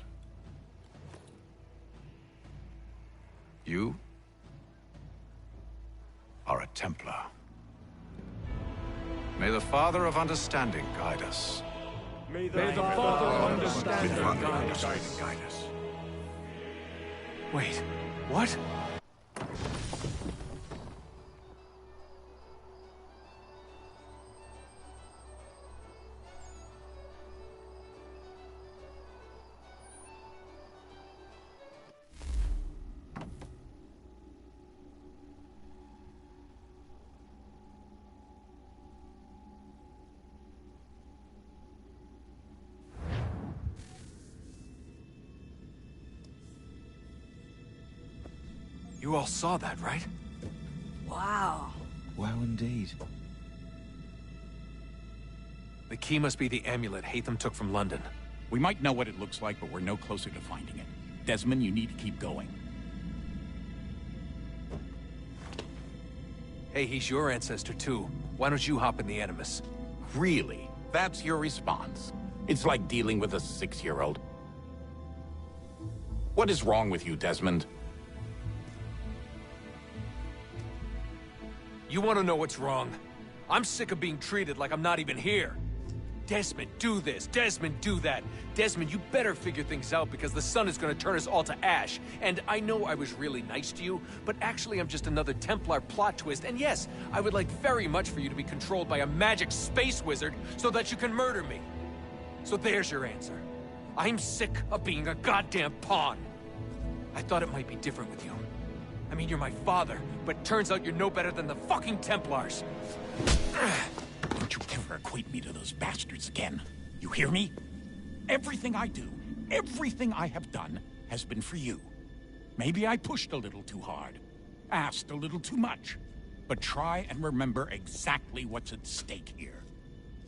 You are a Templar. May the Father of Understanding guide us. May the Father of Understanding guide us. Wait, what? You all saw that, right? Wow. Wow, indeed. The key must be the amulet Hatham took from London. We might know what it looks like, but we're no closer to finding it. Desmond, you need to keep going. Hey, he's your ancestor too. Why don't you hop in the Animus? Really? That's your response? It's like dealing with a 6-year-old. What is wrong with you, Desmond? You want to know what's wrong? I'm sick of being treated like I'm not even here. Desmond, do this. Desmond, do that. Desmond, you better figure things out because the sun is going to turn us all to ash. And I know I was really nice to you, but actually I'm just another Templar plot twist. And yes, I would like very much for you to be controlled by a magic space wizard so that you can murder me. So there's your answer. I'm sick of being a goddamn pawn. I thought it might be different with you. I mean, you're my father, but turns out you're no better than the fucking Templars. Don't you ever equate me to those bastards again. You hear me? Everything I do, everything I have done, has been for you. Maybe I pushed a little too hard, asked a little too much, but try and remember exactly what's at stake here.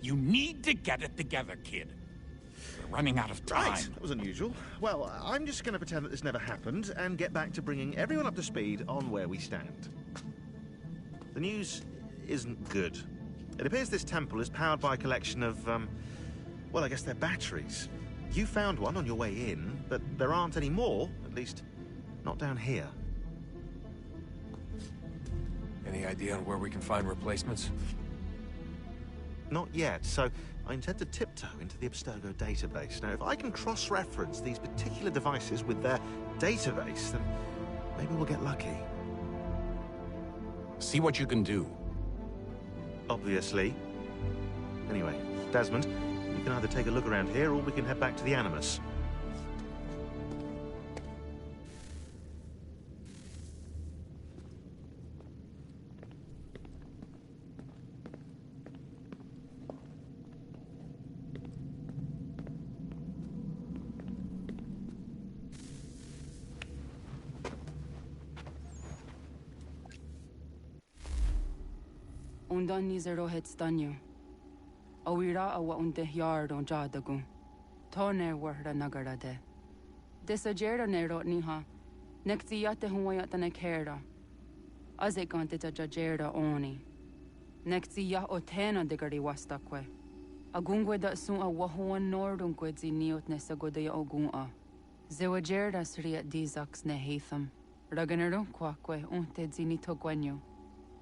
You need to get it together, kid. We're running out of time. Right, that was unusual. Well, I'm just going to pretend that this never happened and get back to bringing everyone up to speed on where we stand. The news isn't good. It appears this temple is powered by a collection of, well, I guess they're batteries. You found one on your way in, but there aren't any more, at least not down here. Any idea on where we can find replacements? Not yet, so I intend to tiptoe into the Abstergo database. Now, if I can cross-reference these particular devices with their database, then maybe we'll get lucky. See what you can do. Obviously. Anyway, Desmond, you can either take a look around here or we can head back to the Animus. Undan nizero het stanyo. Awira awa unde yard on jadagu. Tone warda nagarade. Desajera nero niha. Nekti yate huwayata nekera. Azekante jajera oni. Nekti ya otena degari wastakwe. Agungwe da sun a wahuan nordungwe ziniot nesagodaya ogun. Zewajera sriat dizax ne Hatham. Raganero kwakwe unte zinito gwenyo.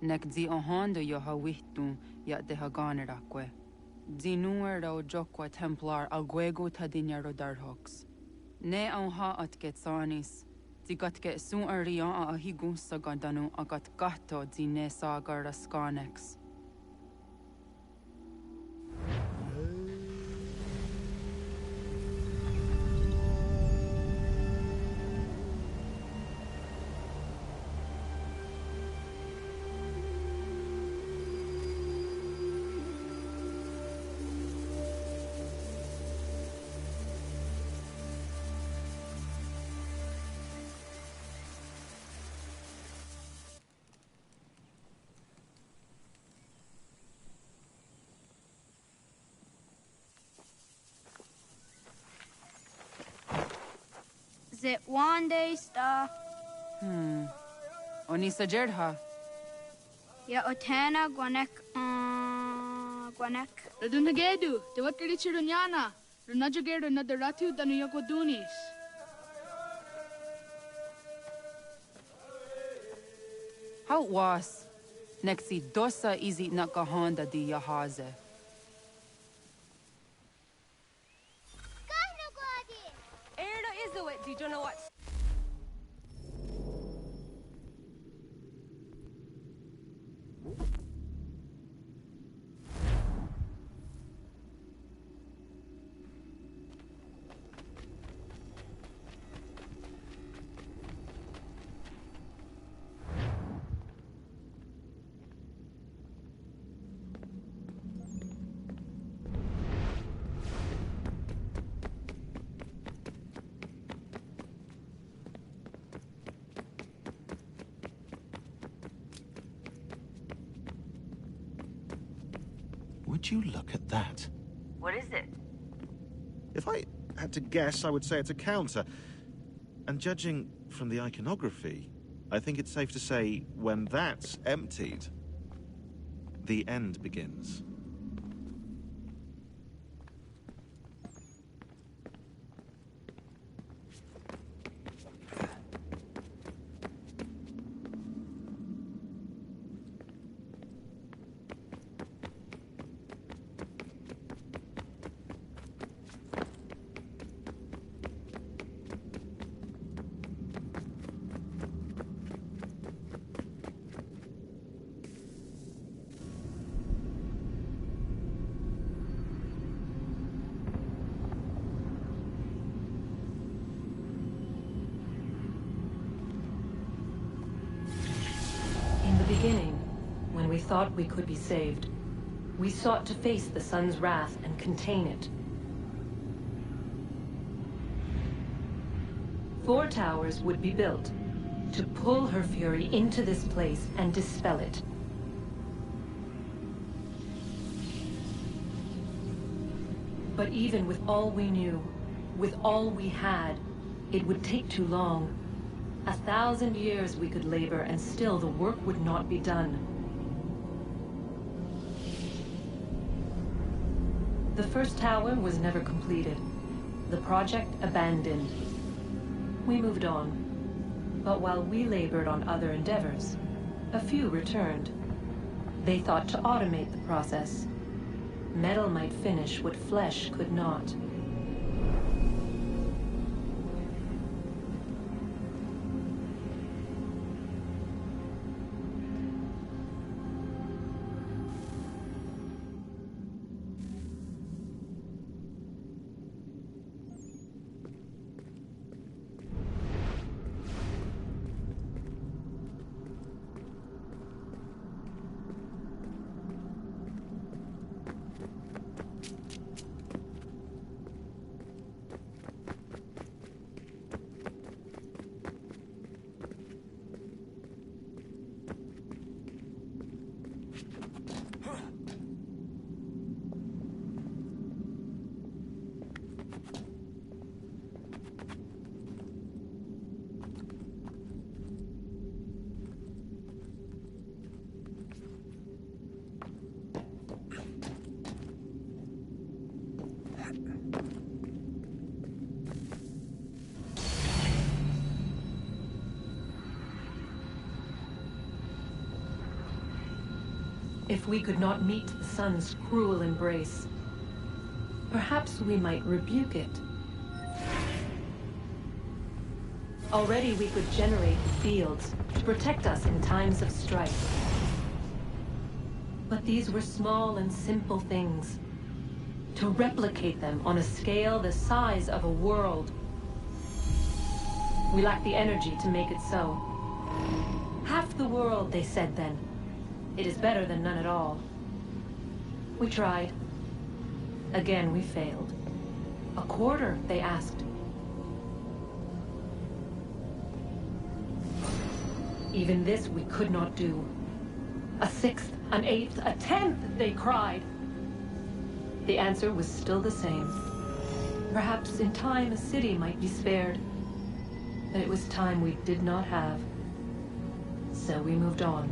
Nek zi ohando yo hawitu ya de haganerakwe. Zinuero jokwa Templar alguego tadinyaro darhox. Ne ha at getsanis. Zigatke sun arian a higun sagandanu agat gato zine sagar skanex. It one day stuff. Onisa Jerdha. Ya otena guanek guanek. Radunagedu, te wateri chirunyana. Runajagedu nadaratu danu yakodunis. How was? Nexi dosa izi nakahanda di yahaze. Do you know what? Would you look at that? What is it? If I had to guess, I would say it's a counter. And judging from the iconography, I think it's safe to say when that's emptied, the end begins. Beginning, when we thought we could be saved, we sought to face the sun's wrath and contain it. 4 towers would be built to pull her fury into this place and dispel it. But even with all we knew, with all we had, it would take too long. 1,000 years we could labor, and still the work would not be done. The first tower was never completed. The project abandoned. We moved on. But while we labored on other endeavors, a few returned. They thought to automate the process. Metal might finish what flesh could not. If we could not meet the sun's cruel embrace, perhaps we might rebuke it. Already we could generate fields to protect us in times of strife. But these were small and simple things. To replicate them on a scale the size of a world, we lacked the energy to make it so. Half the world, they said then. It is better than none at all. We tried. Again, we failed. A quarter, they asked. Even this we could not do. A 1/6, an 1/8, a 1/10, they cried. The answer was still the same. Perhaps in time a city might be spared. But it was time we did not have. So we moved on.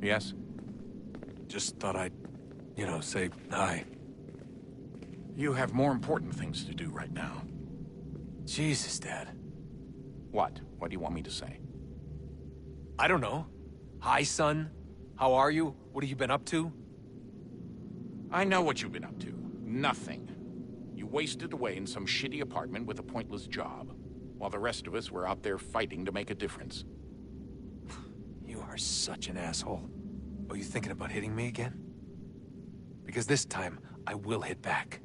Yes? Just thought I'd, you know, say hi. You have more important things to do right now. Jesus, Dad. What? What do you want me to say? I don't know. Hi, son. How are you? What have you been up to? I know what you've been up to. Nothing. You wasted away in some shitty apartment with a pointless job, while the rest of us were out there fighting to make a difference. You are such an asshole. Are you thinking about hitting me again? Because this time, I will hit back.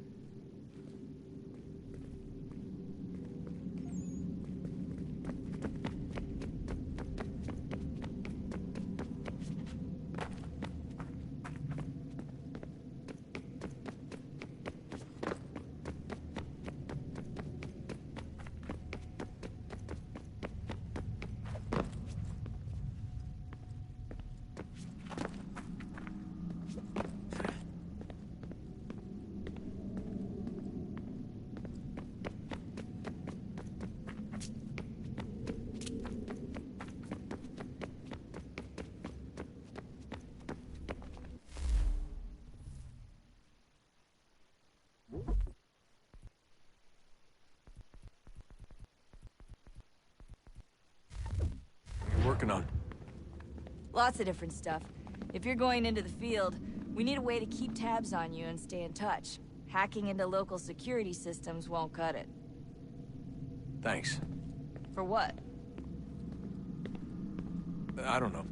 On? Lots of different stuff. If you're going into the field, we need a way to keep tabs on you and stay in touch. Hacking into local security systems won't cut it. Thanks. For what? I don't know.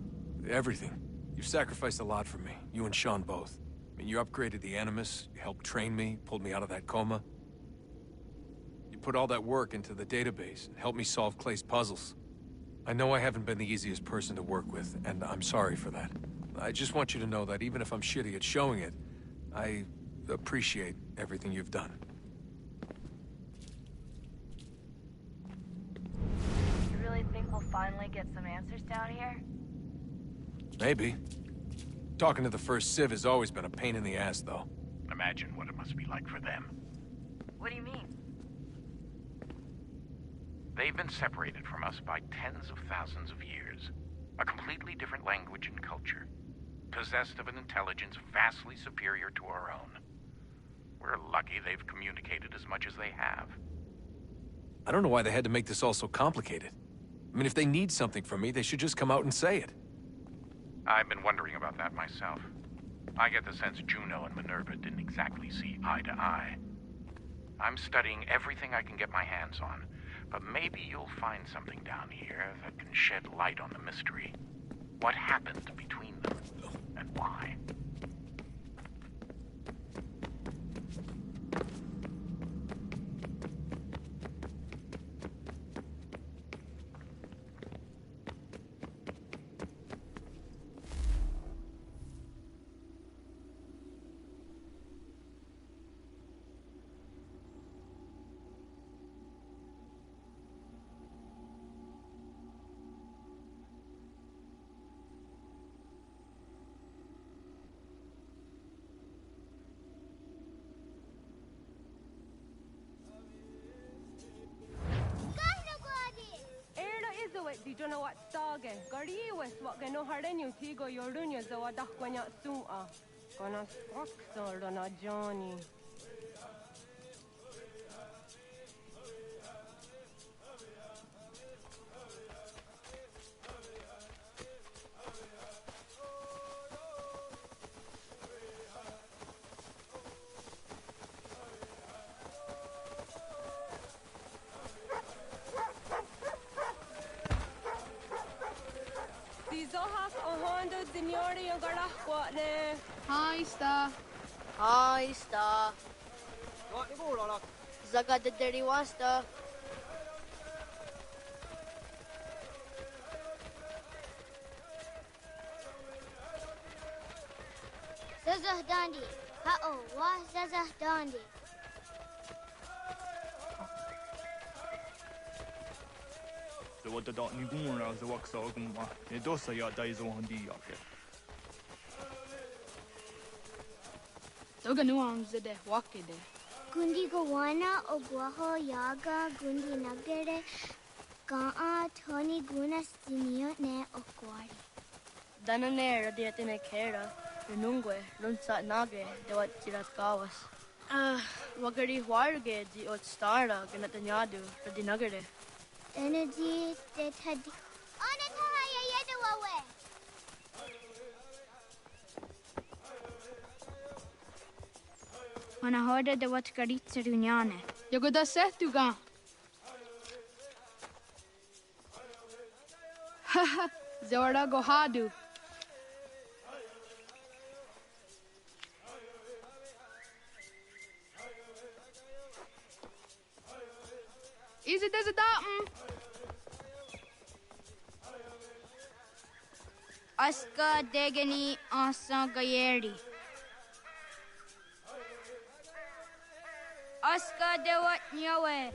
Everything. You've sacrificed a lot for me. You and Sean both. I mean, you upgraded the Animus, you helped train me, pulled me out of that coma. You put all that work into the database and helped me solve Clay's puzzles. I know I haven't been the easiest person to work with, and I'm sorry for that. I just want you to know that even if I'm shitty at showing it, I appreciate everything you've done. You really think we'll finally get some answers down here? Maybe. Talking to the First Civ has always been a pain in the ass, though. Imagine what it must be like for them. What do you mean? They've been separated from us by tens of thousands of years. A completely different language and culture. Possessed of an intelligence vastly superior to our own. We're lucky they've communicated as much as they have. I don't know why they had to make this all so complicated. I mean, if they need something from me, they should just come out and say it. I've been wondering about that myself. I get the sense Juno and Minerva didn't exactly see eye to eye. I'm studying everything I can get my hands on. But maybe you'll find something down here that can shed light on the mystery. What happened between them, and why? Di Jonah wat stage, Gari was what Gano Hardenyu Tigo Yorunya Zawadakwana Sua. Gonna struck on a Johnny. Hi, Star. Hi, Star. Zaga the Dirty Wasta. Zazah Dandi. Ha-oh, wa Zazah Dandi. The what the dot ni gumra the wax ogumma. E dosa ya daizo handi yake. Toga nuam zede wakide. Gundi Gawana Ogwaho Yaga Gundi Nagere Gaa Tony Guna Stimio Ne Okwari. Dananera dietine kera, renungue, lunsat nage, de what tirat gawas. Wagari warge di ot stara, ganatanyadu, for the nugger. Energy that had. Onatahaya Yedawawe! When I heard de wat karitsa dunyane. Jag går där sett du ga. Haha, Zora go hadu. Is it as a datum? Aska degani asa gayeri. Aska de wat nyawe.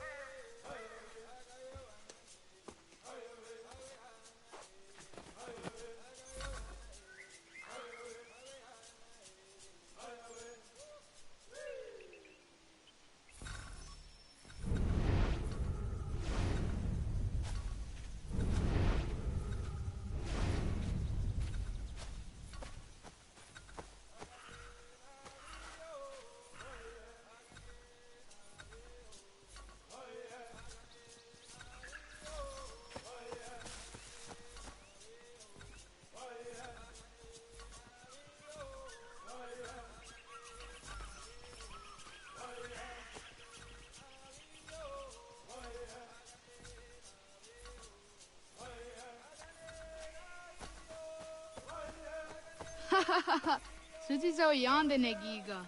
Suti zo yande negiga.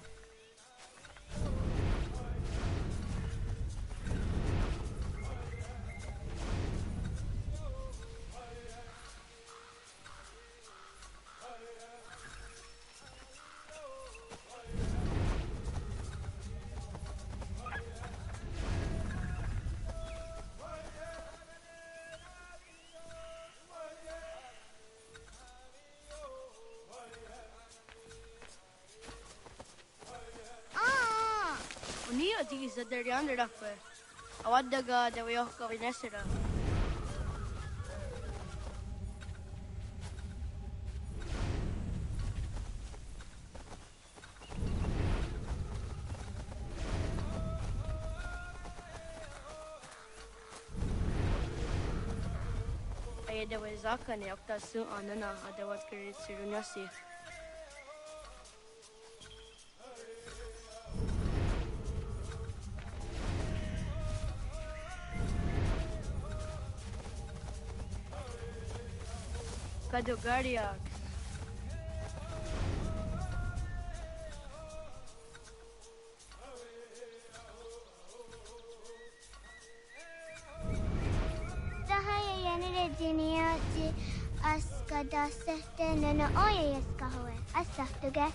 These are the under up. I want the god that we all go in Esra. I had the way Zakani up that soon on and I was created to Runasi. Kadogariak. Tahaya yanire jiniyachi askada sehte nana oya yaskahoe. Asaftuge.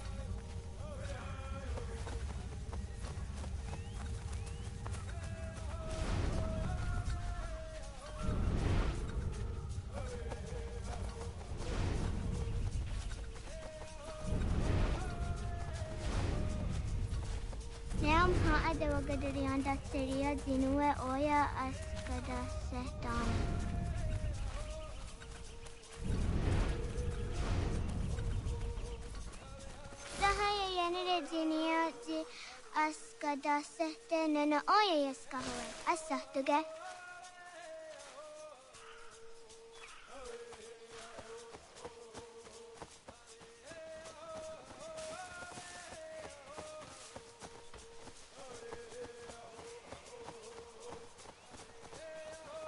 Gadarianda Seria Dinue Oya Askada Sehtana. Sahaya Yanire Jinia Ji Askada Sehte Nana Oya Yaskahoe. Asahtuge.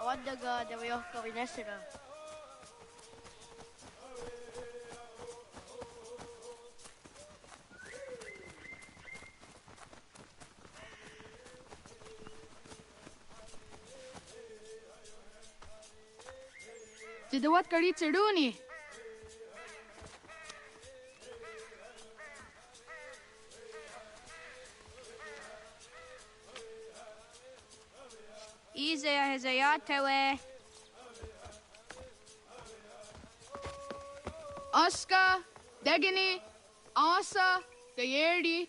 What the god that we all go in Esra? Did what karitsa duni? Isaiah Hezayatewe. Aska, Degani, Asa, Gayerdi,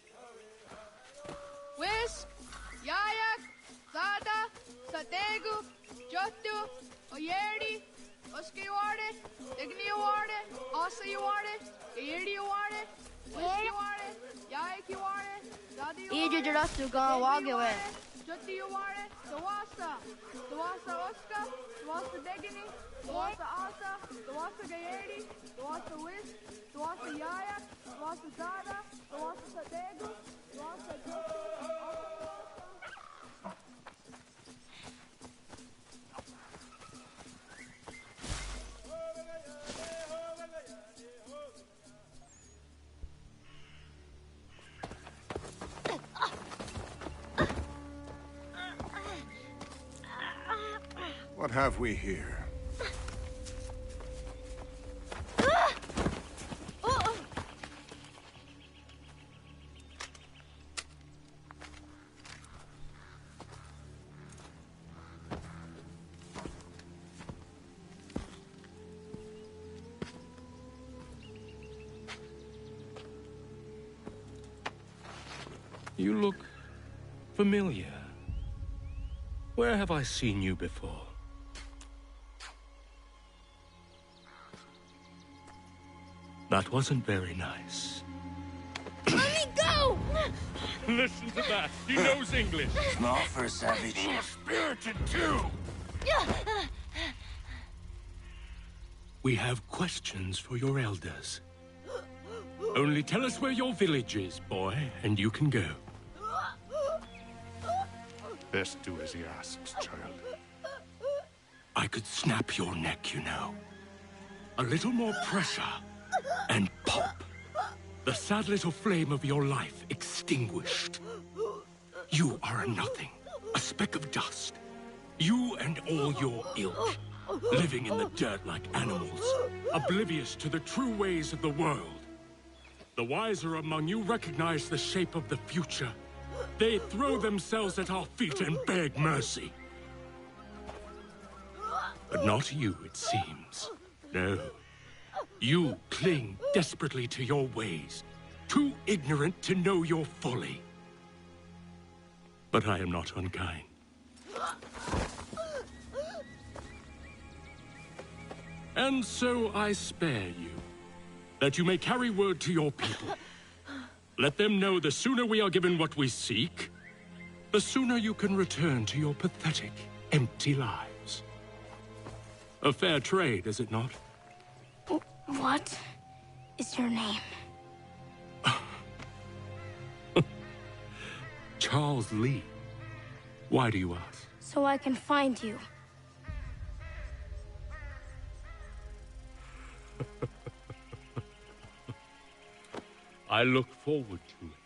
Whisk, Yayak, Zada, Sategu, Jotu, Oyerdi, Oski Warde, Degni Warde, Dawasa you are it? Yeri you are it? Wish you are it? Yaik you are it? Dadi you are it? Jurastu gone walk away. Jati you are it? Dawasa. Dawasa Oscar. Dawasa Degini. Dawasa Asa. Dawasa Gayeri. Dawasa Wish. Dawasa Yayak. Dawasa Zada. Dawasa Sadegu. Dawasa What have we here? You look familiar. Where have I seen you before? That wasn't very nice. Let me go! Listen to that. He knows English. Small for a savage. Spirited too. We have questions for your elders. Only tell us where your village is, boy, and you can go. Best do as he asks, child. I could snap your neck, you know. A little more pressure, and pop. The sad little flame of your life extinguished. You are a nothing, a speck of dust. You and all your ilk, living in the dirt like animals, oblivious to the true ways of the world. The wiser among you recognize the shape of the future. They throw themselves at our feet and beg mercy. But not you, it seems. No. You cling desperately to your ways, too ignorant to know your folly. But I am not unkind. And so I spare you, that you may carry word to your people. Let them know the sooner we are given what we seek, the sooner you can return to your pathetic, empty lives. A fair trade, is it not? What is your name? Charles Lee. Why do you ask? So I can find you. I look forward to it.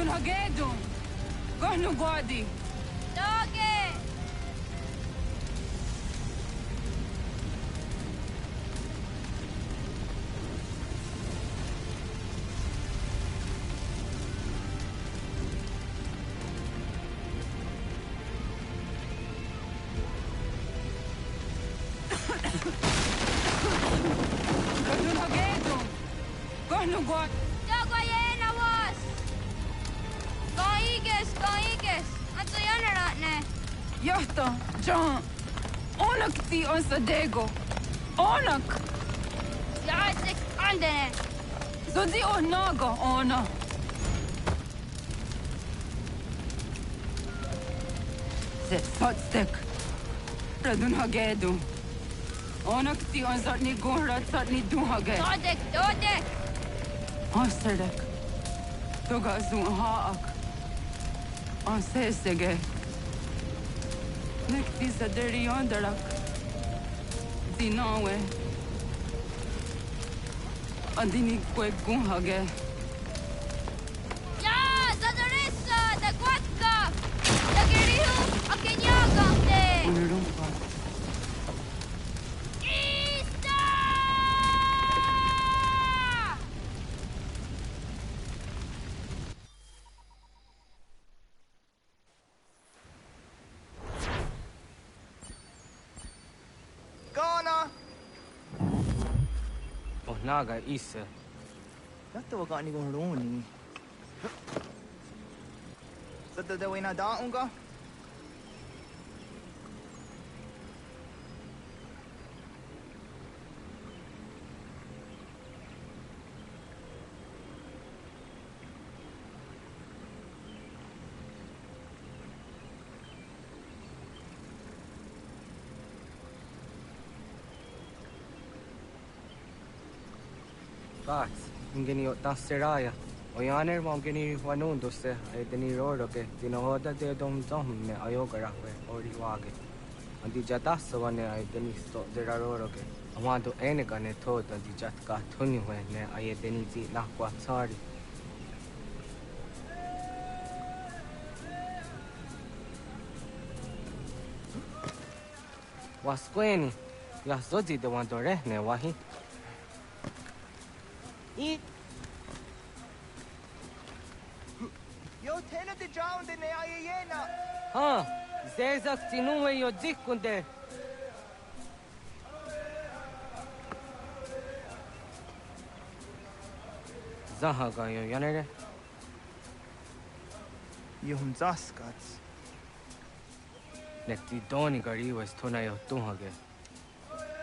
Radun Hagedun. Gonu Gwadi. Doge! Radun Hagedun. Gonu Gwadi. Dogoyena was! Goiges! Anto jäneratne! Johto, John. Onak ti on Sadego. Onak. Jaitsek andene! Zodi on nago ona. Se sotstek. Radun Hagedun. Onak ti on zatni gunrat zatni duhage. Dodek! Amsterdek. Toga zun haak. On sesege. Nekti zaderi onderak. Dinawe. Adini kwe gunhage. Ja, zadarissa! Da quatka! Da gerihu! Akenyagante! Unrumpa. Ghana! Oh, naga isa. Yatta waga ni gon roni. Sadda da wena da unga? Bats, ingeni tasseraya. Oyaner mongeni wanundo se edeni roro ke dinohoda de dom me ayoga rakwe ori wage. Andi jatas wane edeni sto zera roro ke. Amado enega ne toda di jatka tuni we ne ayedeni zi nakwa sorry. Wasqueni, ya zozi de wandore ne wahi. Yo tena de jaunde ne ayena. Ha, zezak tinuwe yo dikunde. Zahaga yo yanere. Yum zaskats. Nekti doni gari was tona yo tuhage.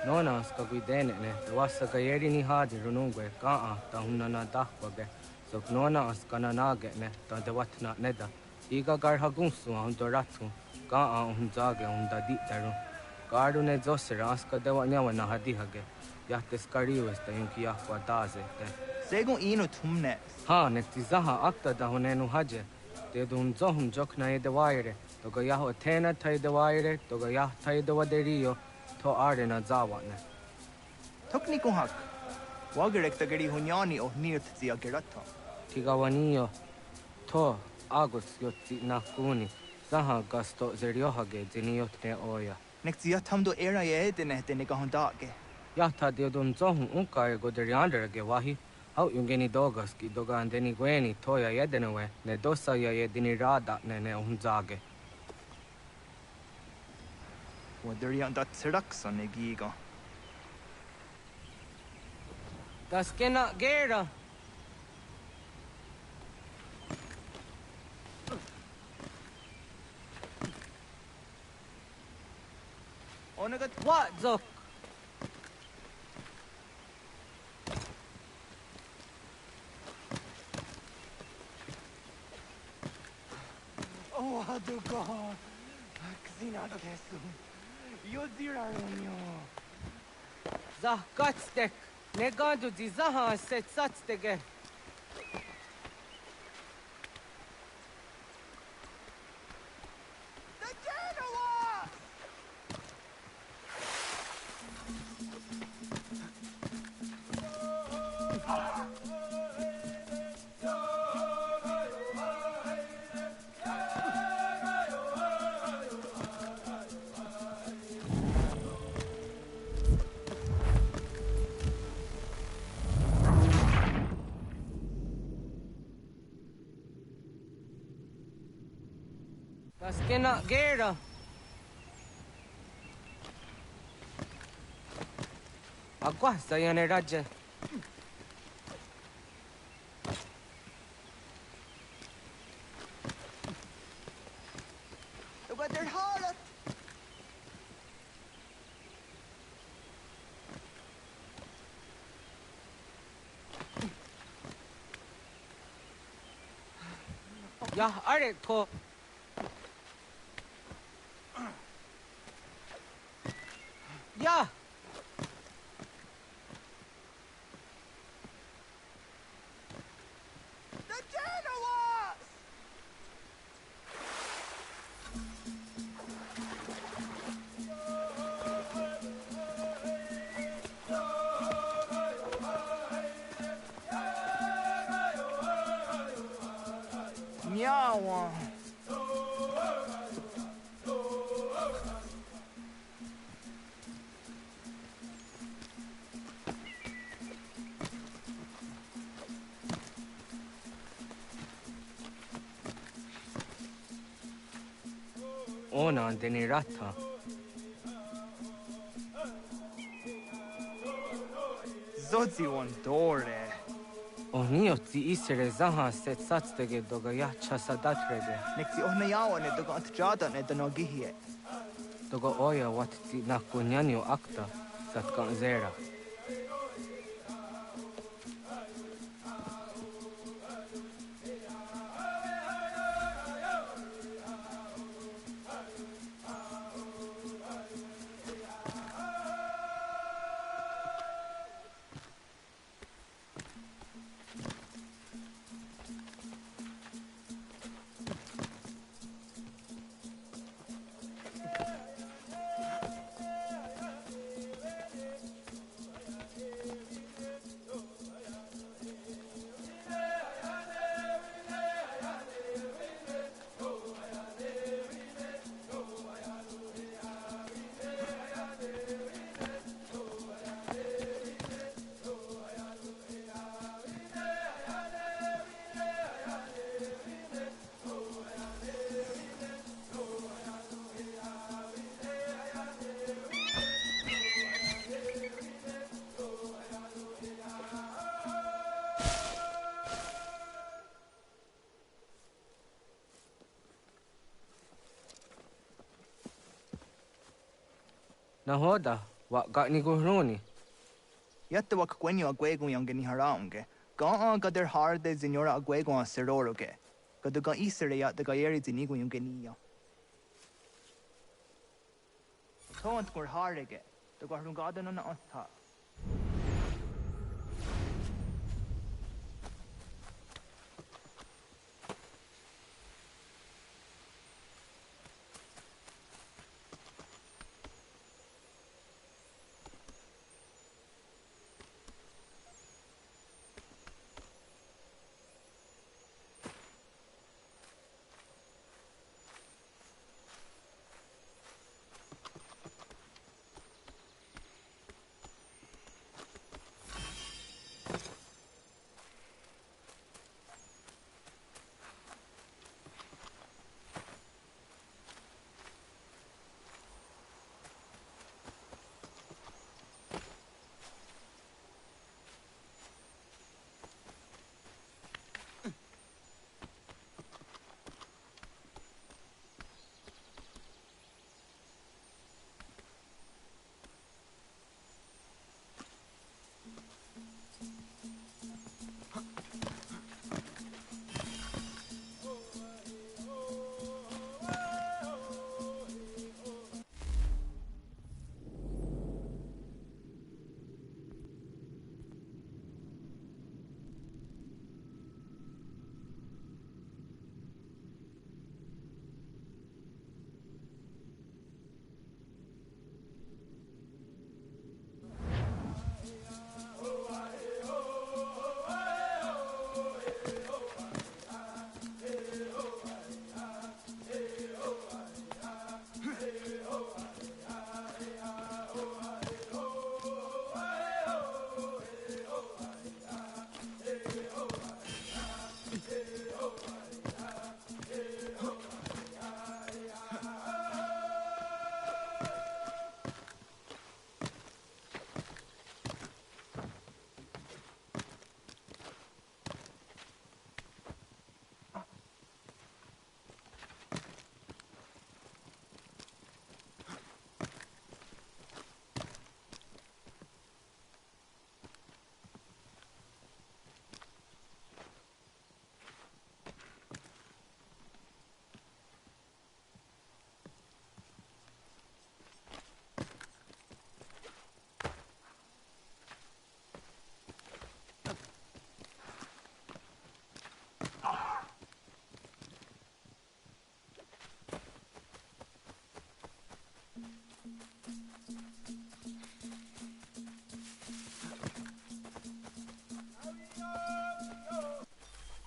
Nona ska guidene ne, wasa gayeri ni hadi runungwe kaa ta hunana dahwage. So nona askana nage ne, ta dewatna neda. Iga gar hagunsu hundoratu, kaa hunzage hundaditaru. Garu ne zosera aska dewa nyawa na hadihage. Yahtes kariwes ta yunki yahwa daze te. Segun ino tumne. Ha, nekti zaha akta da hunenu haje. Te dun zohum jokna ede waire. Toga yaho tena taide waire, toga yah taide waderio. To arena zawane. Tokni kuhak. Wagerek ta geri hunyani o nirt zia gerata. Tigawanio. To agus yotti nakuni. Zaha gasto zeriohage ziniotne oya. Nekzia tamdo era ye edene dene gahondage. Yahta de dun zohun unkae goderianderage wahi. Hau yungeni dogaski doga andeni gweni toya yedenewe. Ne dosa ya yedini rada ne unzage. Waderian dat seraksa ne giga. Das kena gera. Onagat what zok? Oh, aduka. Kzina kesu. Zah katstek. Negadu di zaha set satstege. Das kena gera. Agua saya ne raja. Look at their harlot. Ya, are ko. Ya. The Genoas! Miawa. Ona deni rata. Zodzi one dore. Oni oti isere zaha set satstege doga ya chasadatrege. Nekti ohna yawa ne doga antjada ne danogihie. Doga oya wat ti nakunyanyo akta satkan zera. Nahoda, wa ga ni guruni. Yatta wak gwenyo agwego yang geni haraunge. Ga ga der harde signora agwego a seroroge. Ga de ga isere ya de ga yeri zinigo yung genia. Tont gur harege. De ga rum gada na otta.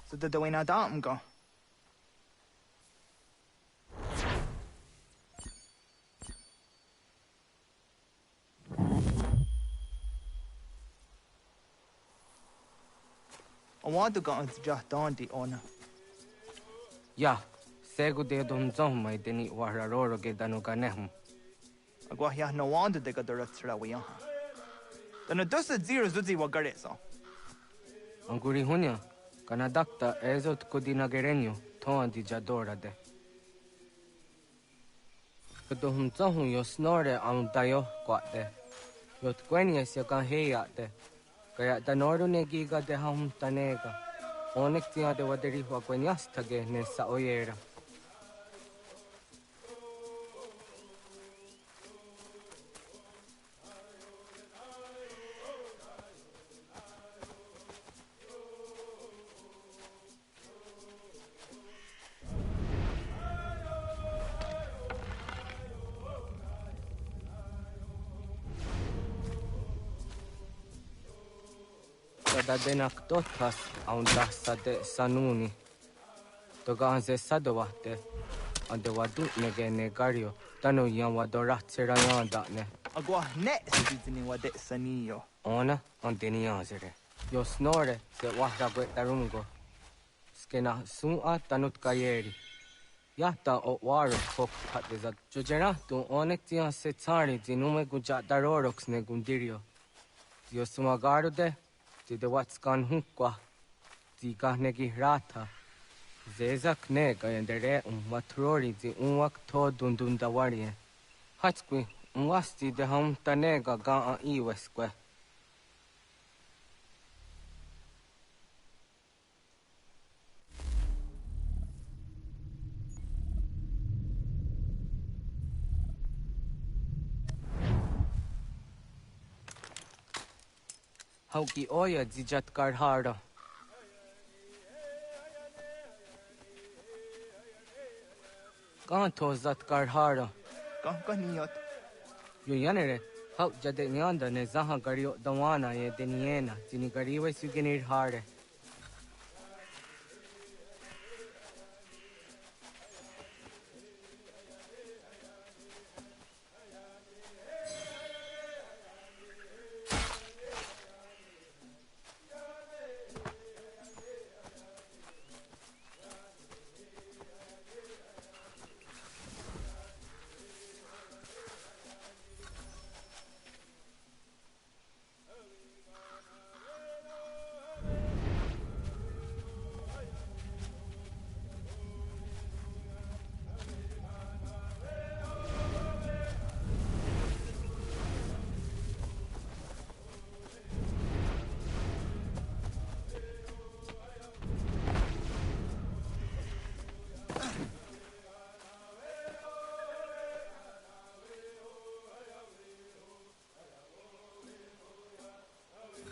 So the way na dam go. I want to go on just Dante on. Yeah, segu de dum zom mai deni wararo ge danu ganem. Agwa ya no want to take a direct way on. Then it does the zero zuzi wagareso. Anguri hunya, kanadakta ezot kudina gerenyo, toan di jadora de. Kadum zahun yo snore am dayo quate. Yot quenies ya kan heyate. Kaya danoru ne giga de ham tanega. Onek tia de waderi wa quenias tage ne sa oyera. Da denak totas aunda sade sanuni. Toga se sadovate. Ande wadu nege negario. Tano yan wadora tserayan da ne. Agwa ne sizini wade sanio. Ona anteni yazere. Yo snore se wahra guetarungo. Skena sun a tanut kayeri. Yata o waro kok patezat. Jojera tu onek tia se tsari zinume gujatarorox ne gundirio. Yo sumagaru de. Ti de what's gone hunkwa. Ti kahnegi rata. Zezak nega yendere matrori zi unwak to dundundawarie. Hatskwi unwasti de ham tanega ga a iweskwe. Hauki oya zijat karhara. Kanto zat karhara. Kankaniot. Yo yanere, hau jade nyanda ne zaha gario dawana ye deniena, zini gariwe sugenir hare.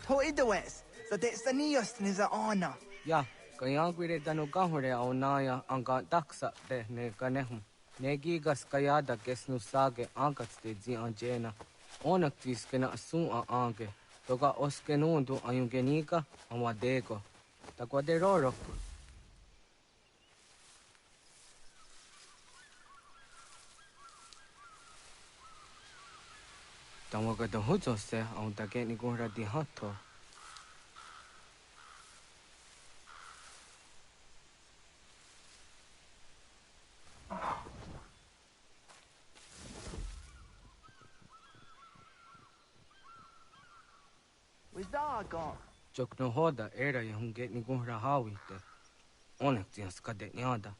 To idawes, so de sanios niza ona. Ya, kaya gwire danu gahure au naya anga daksa de ne ganehum. Negi gas kaya da gesnu sage angats de zi anjena. Onak tis kena asun a ange. Toga oskenundu ayungenika amadego. Takwa de rorok. Tamaga da huzo se au da geni gura di hatto. Wizaga. Jokno hoda era ya hunget ni gura hawite. Onak tias kade nyada.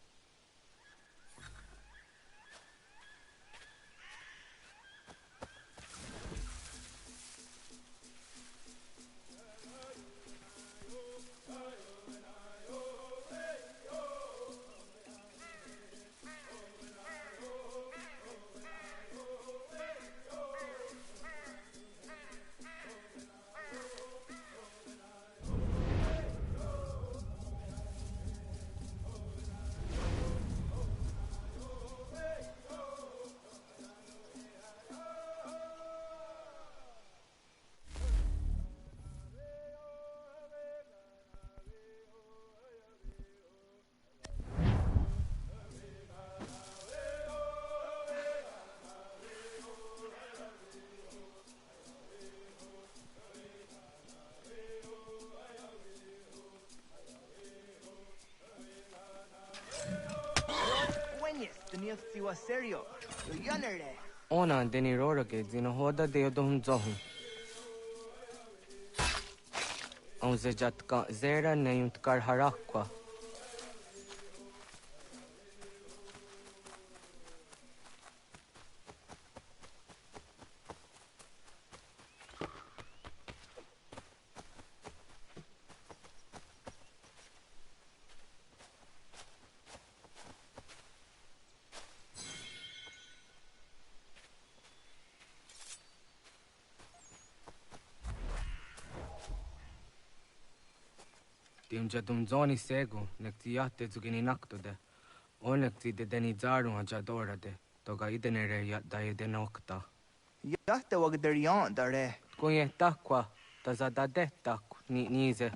Yak siwa serio. Yanere. Ona deni rorage zino hoda de dom zohun. On ze jatka zera neyunt kar harakwa. Timja zoni segu, nekti jahte zugini naktude. Onekti de deni zaru ajadora de, toga idenere da idenokta. Jahte wag der yan dare. Kunye takwa, tazada de takw, nize.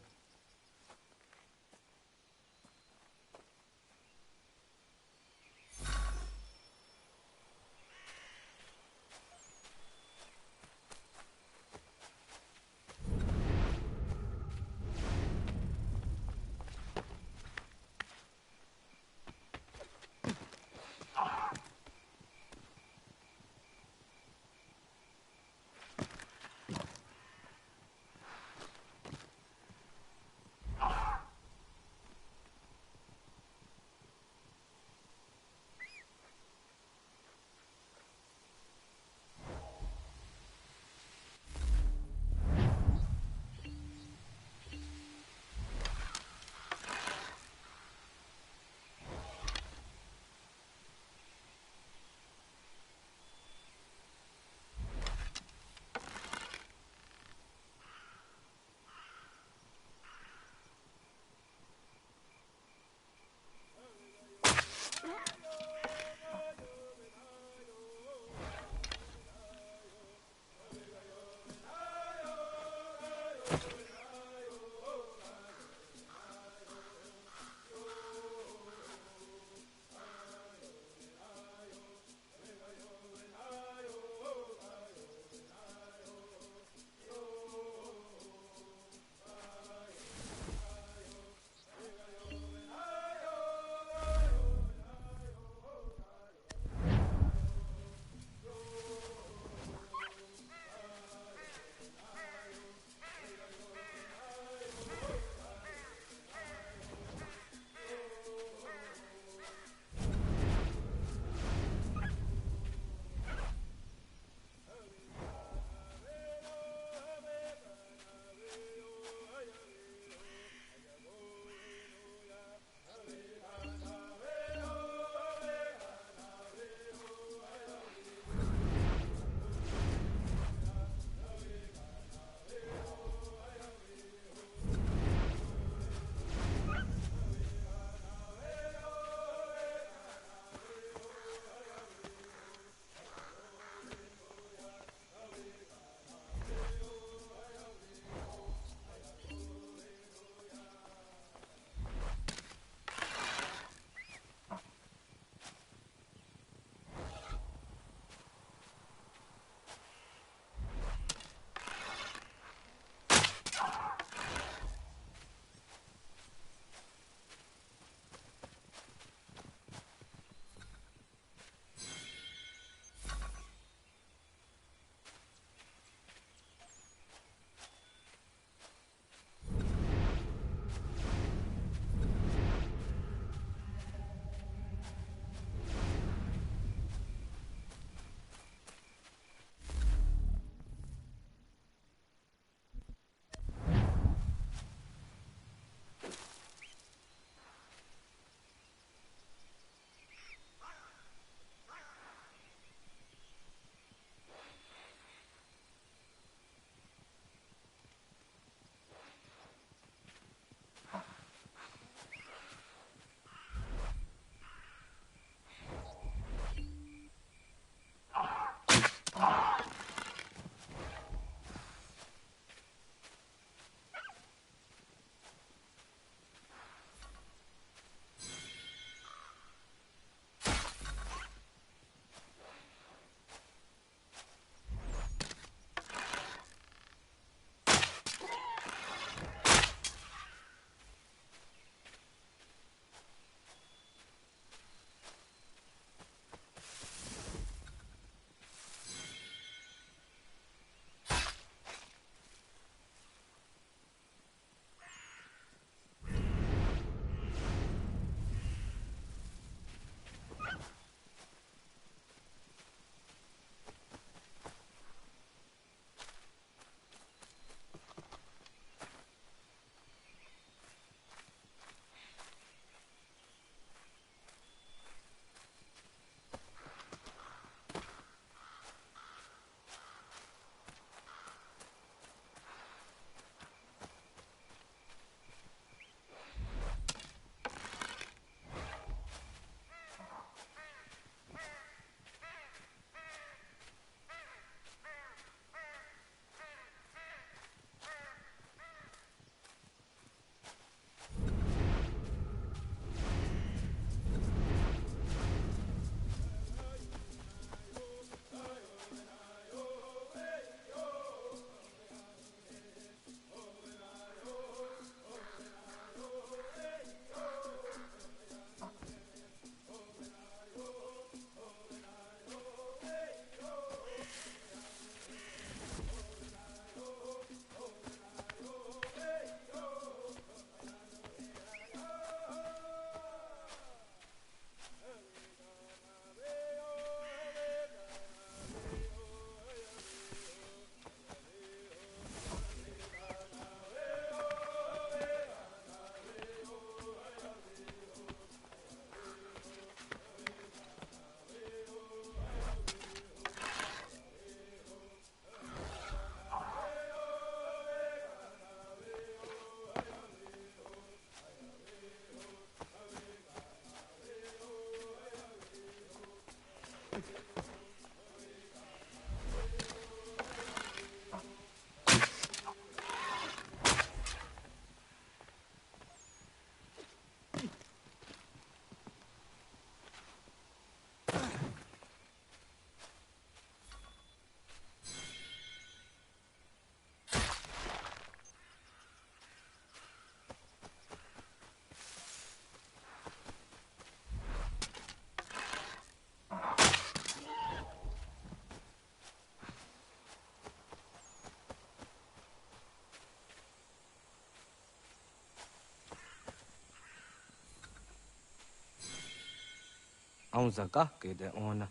Ông già các kể để ôn à.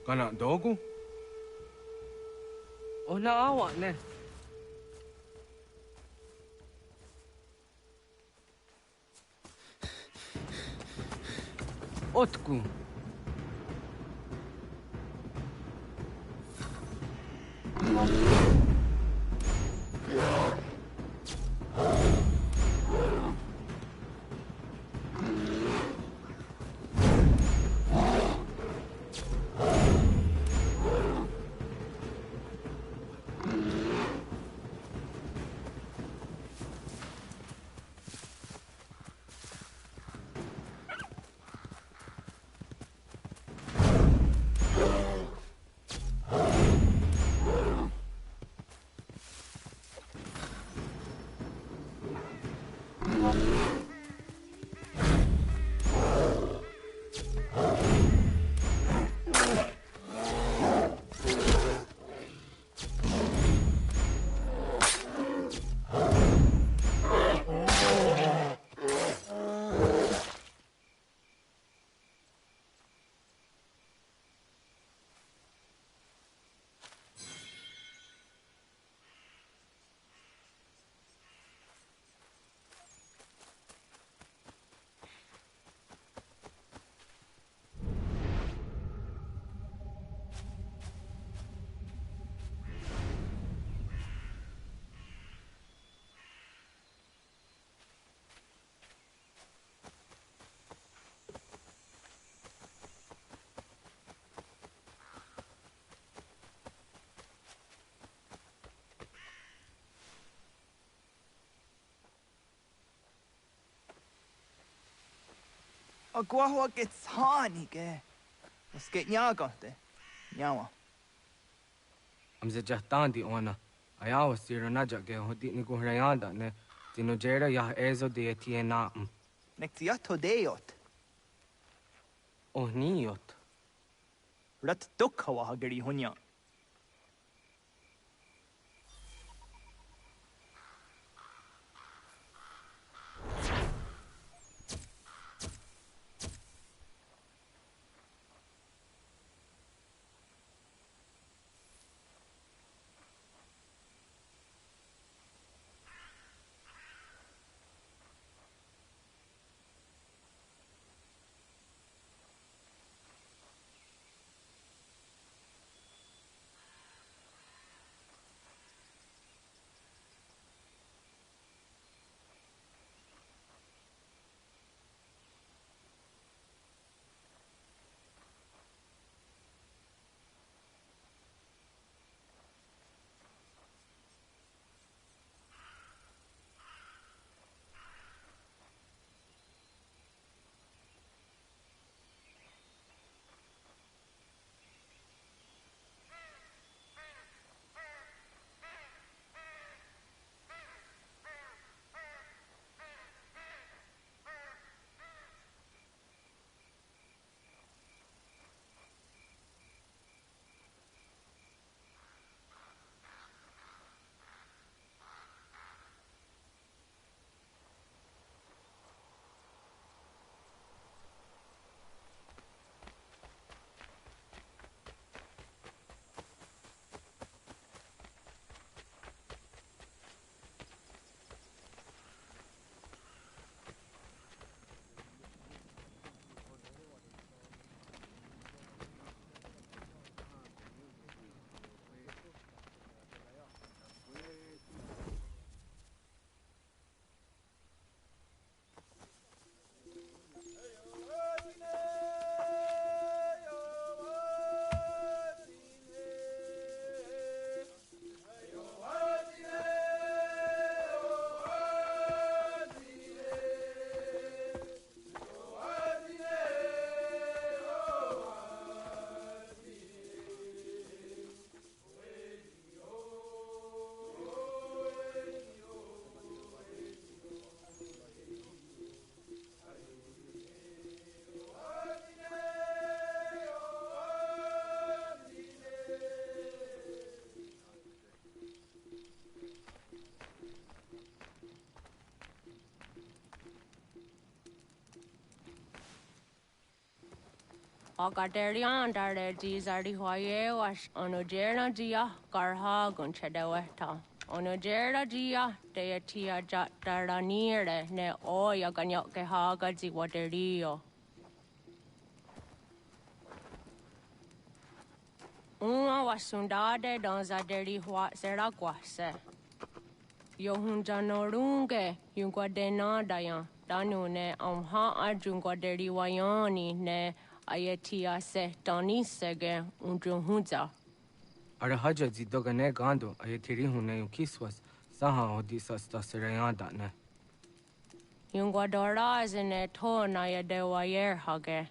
Kana dogu? Ona awak ne. Otku. Agua gets honey, ke. Let's get nyaga te. Nyawa. Am ze jahtan di ona. Ayawa siro na jage hodi ni ko hrayanda ne. Tino jera ya ezo de tiena. Nektiato deot. Oh niot. Rat dukhawa hagari hunya. Ogaderian dare Gizardi Hoye was Onogera Gia, Garha Gunchedeweta. Onogera Gia, Deatia Jataraniere, ne Oya Ganyoke Haga Ziwaterio. Uma was sundade dans a deri hua seraguase. Yohunja norunge, yunguadena dayan, danune amha ajunguaderi wayani ne ayetia se tanisege unjunhunza. Arahaja zidogane gando, ayetiri hune yukiswas, saha odisas taserayanda ne. Yunguadora is in a tone ayadewayer hage.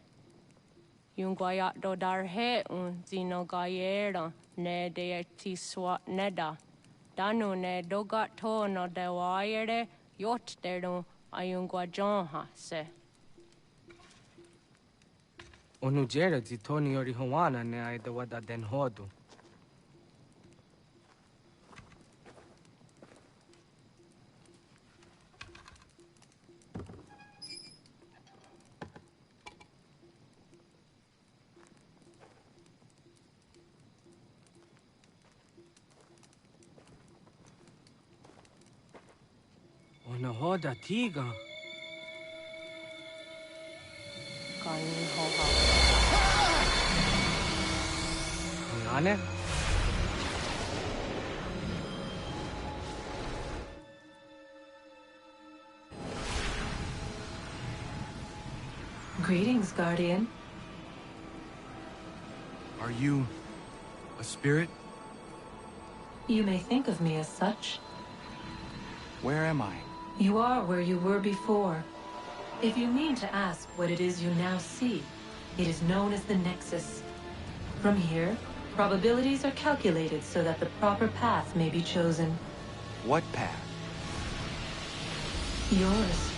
Yunguayat do darhe zino gayera ne de tiswa neda. Danu ne dogat to no de wayere yot deru ayunguajonha se. Onujera zitoni ori hawana ne aidawada den hodu. Ona hoda tiga. Kani hoha. Nane? Greetings, Guardian. Are you a spirit? You may think of me as such. Where am I? You are where you were before. If you mean to ask what it is you now see, it is known as the Nexus. From here, probabilities are calculated so that the proper path may be chosen. What path? Yours.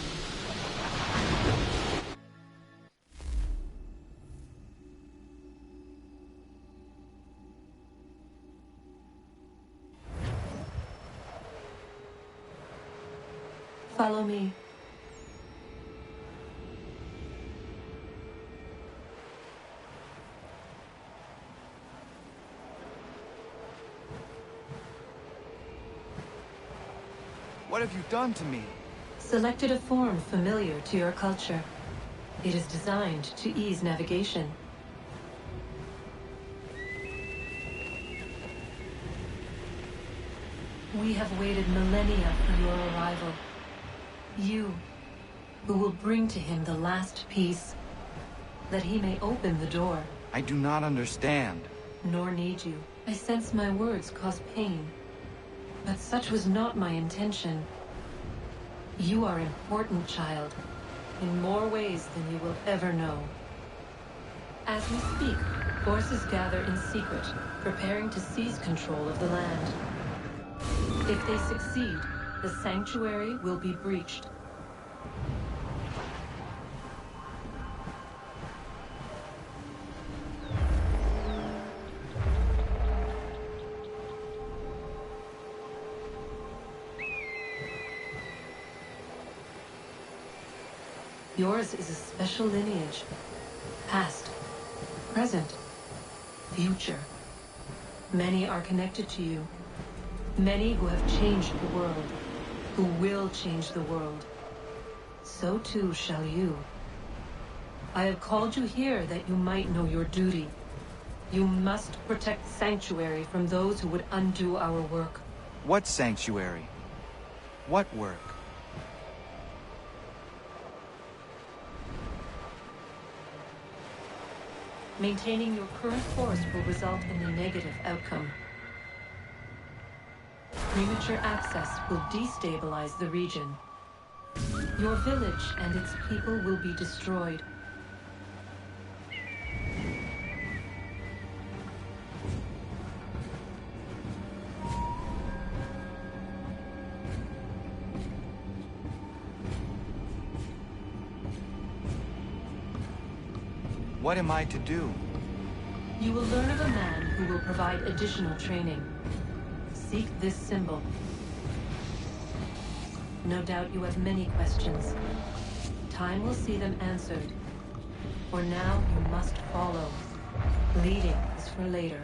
Follow me. What have you done to me? Selected a form familiar to your culture. It is designed to ease navigation. We have waited millennia for your arrival. You, who will bring to him the last piece, that he may open the door. I do not understand. Nor need you. I sense my words cause pain. But such was not my intention. You are important, child, in more ways than you will ever know. As we speak, forces gather in secret, preparing to seize control of the land. If they succeed, the sanctuary will be breached. Yours is a special lineage. Past, present, future. Many are connected to you. Many who have changed the world, who will change the world. So too shall you. I have called you here that you might know your duty. You must protect Sanctuary from those who would undo our work. What sanctuary? What work? Maintaining your current force will result in a negative outcome. Premature access will destabilize the region. Your village and its people will be destroyed. What am I to do? You will learn of a man who will provide additional training. Seek this symbol. No doubt you have many questions. Time will see them answered. For now, you must follow. Leading is for later.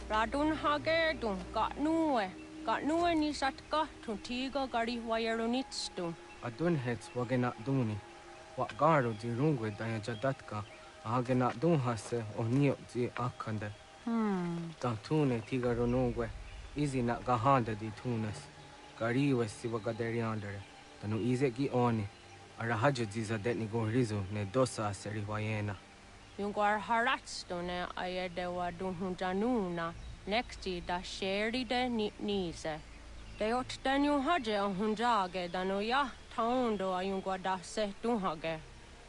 Radun hagerdun, got nuwe ni satka, tuntiga gari wayarunitstu. Adun hets wagena duni. Wat garu di rungwe daya jadatka, ahagena dun hase onio di akande. Tantune tiga runungwe, izi na gahanda di tunas. Gariwe si wagaderiandere, tanu ize gi oni. Arahaja di zadetni gorizu ne dosa aseri wayena. Yungwar haratstone ayedewa dunhunjanuna, nexti da sheri de nise. Deot danu haje hunjage danu ya taundo ayungwa da se dunhage.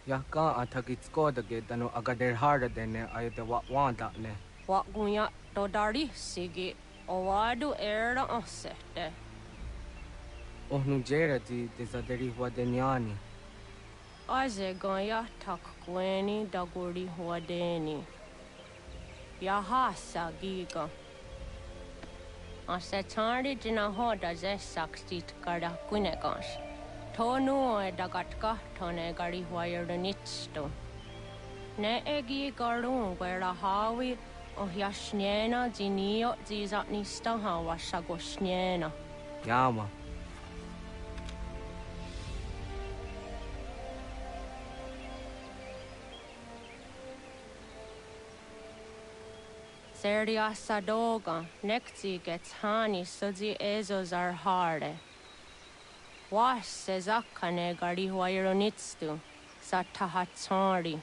Ya ka atakitskoda danu agaderhara dene ayedewa wanda ne. Wat gunya dodari sigi, owadu era osete. Ohnujera di dezaderi wadenyani. Aze gaya tak kweni daguri wadeni. Yahasa giga. Ase tari jina hoda ze sakstit kada kunegas. Tonu e dagatka tone gari wayernitsto. Ne egi garun gwera hawi o yashnena zinio zizatnista hawa shagoshnena. Yama. Seria sadoga, nekti gets hani sudzi ezos are harde. Was sezakane gari wayronitstu, satahatsari.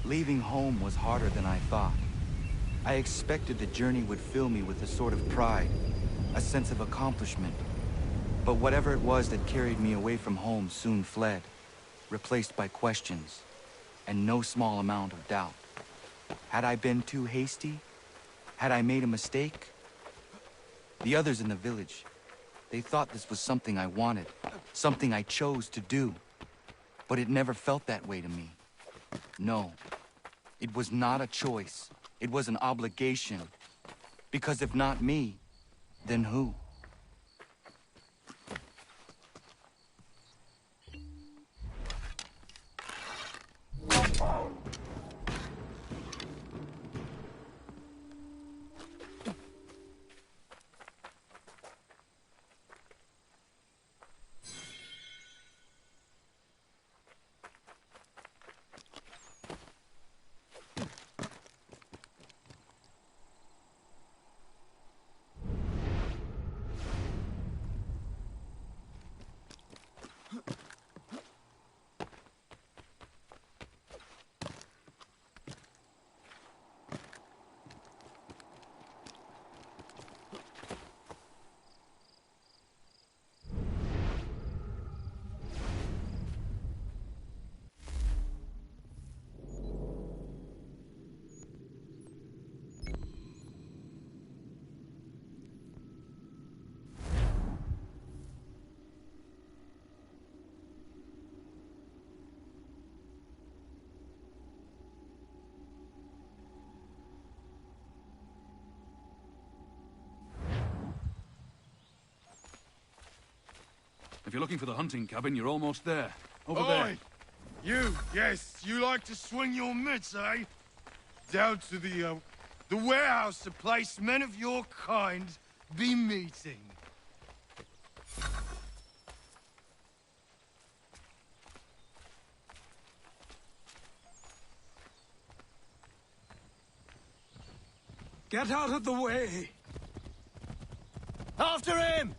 Leaving home was harder than I thought. I expected the journey would fill me with a sort of pride, a sense of accomplishment. But whatever it was that carried me away from home soon fled, replaced by questions, and no small amount of doubt. Had I been too hasty? Had I made a mistake? The others in the village, they thought this was something I wanted, something I chose to do. But it never felt that way to me. No, it was not a choice. It was an obligation. Because if not me, then who? If you're looking for the hunting cabin, you're almost there. Over Oi! there. You, yes, you like to swing your mitts, eh? Down to the warehouse, the place men of your kind be meeting. Get out of the way! After him!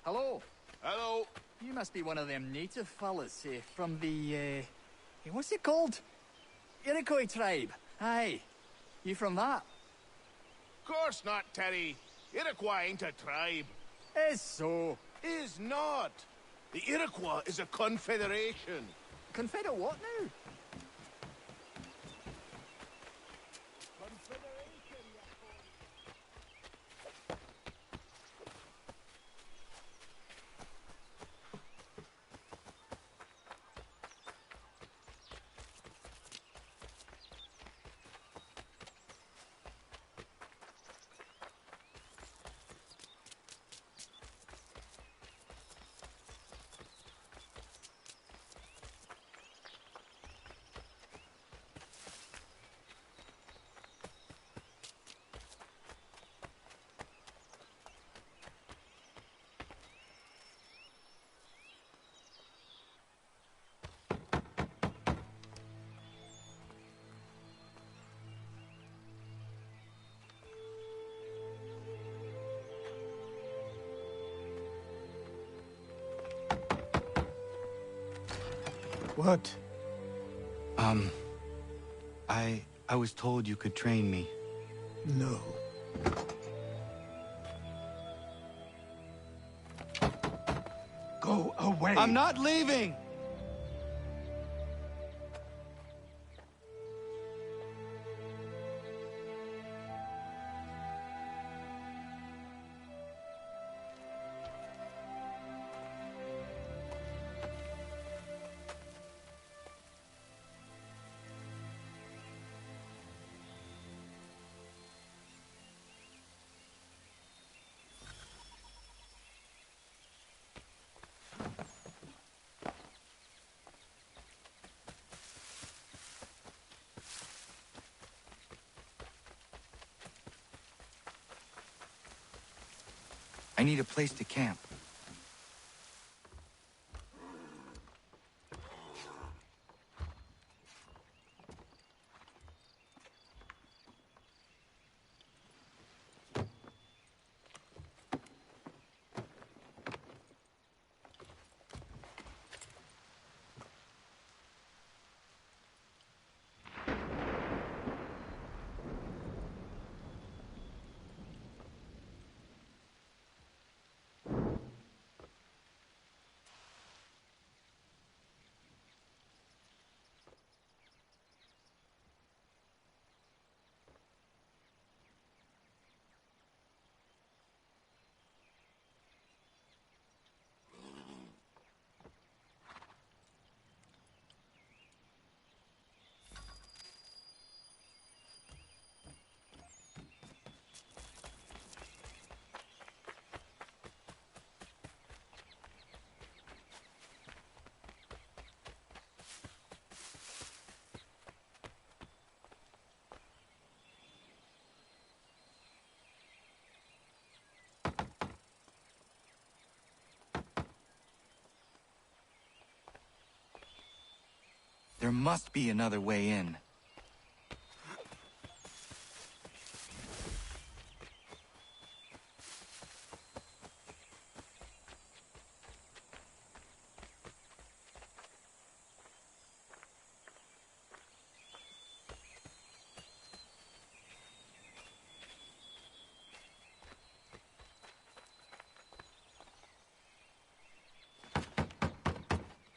Hello. Hello. You must be one of them native fellas from the, what's it called? Iroquois tribe. Aye. You from that? Course not, Terry. Iroquois ain't a tribe. Is so. Is not. The Iroquois is a confederation. Confederate what now? What? I was told you could train me. No. Go away. I'm not leaving! I need a place to camp. There must be another way in.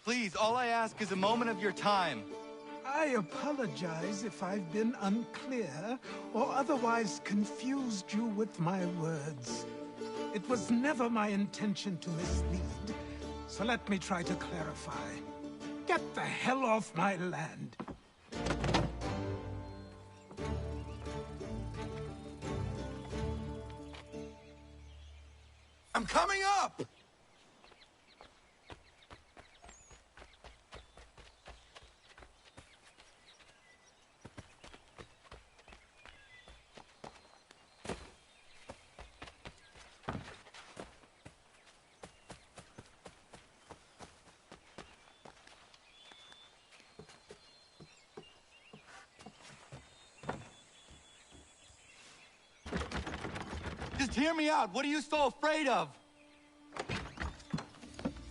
Please, all I ask is a moment of your time. I apologize if I've been unclear or otherwise confused you with my words. It was never my intention to mislead, so let me try to clarify. Get the hell off my land. I'm coming up! Just hear me out. What are you so afraid of?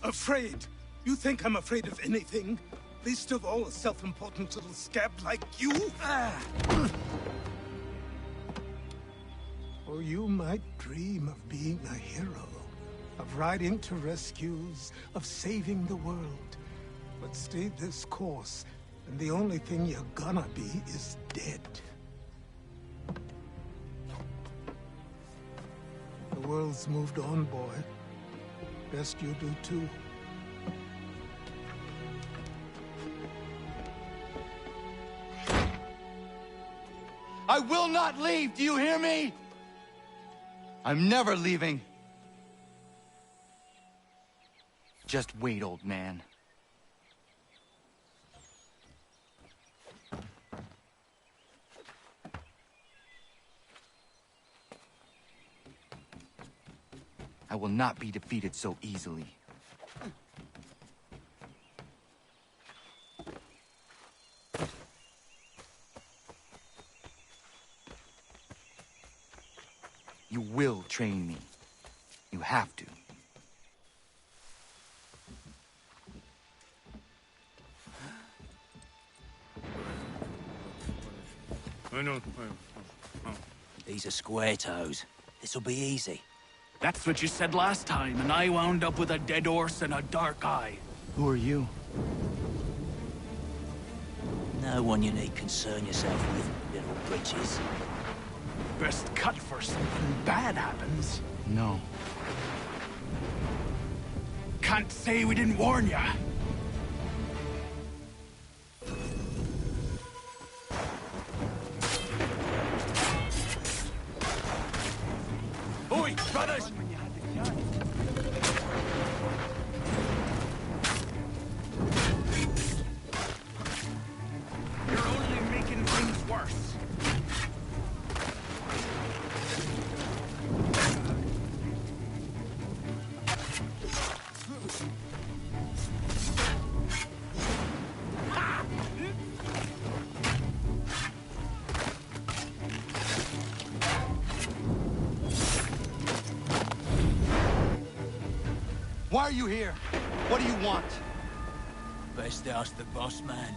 Afraid? You think I'm afraid of anything? Least of all a self-important little scab like you? Or you might dream of being a hero, of riding to rescues, of saving the world. But stay this course, and the only thing you're gonna be is dead. The world's moved on, boy. Best you do too. I will not leave, do you hear me? I'm never leaving. Just wait, old man. I will not be defeated so easily. You will train me. You have to. These are square toes. This'll be easy. That's what you said last time, and I wound up with a dead horse and a dark eye. Who are you? No one you need concern yourself with, little britches. Best cut for something bad happens. No. Can't say we didn't warn ya. Oi, brothers! You're only making things worse. Why are you here? What do you want? Best ask the boss man.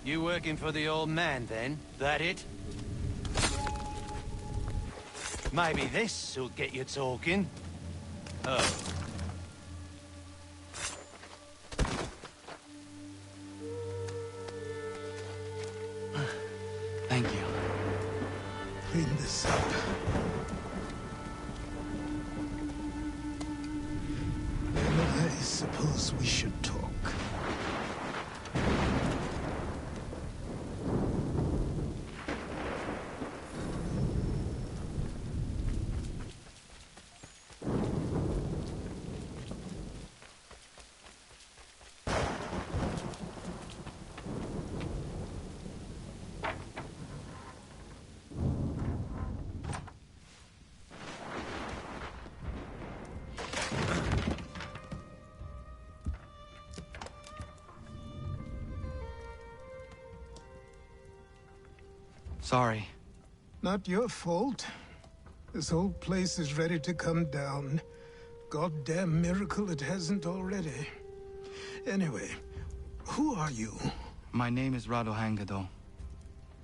You working for the old man, then? That it? Maybe this'll get you talking. Oh. Thank you. Clean this up. Then I suppose we should talk. Sorry. Not your fault. This whole place is ready to come down. Goddamn miracle it hasn't already. Anyway, who are you? My name is Radohangado.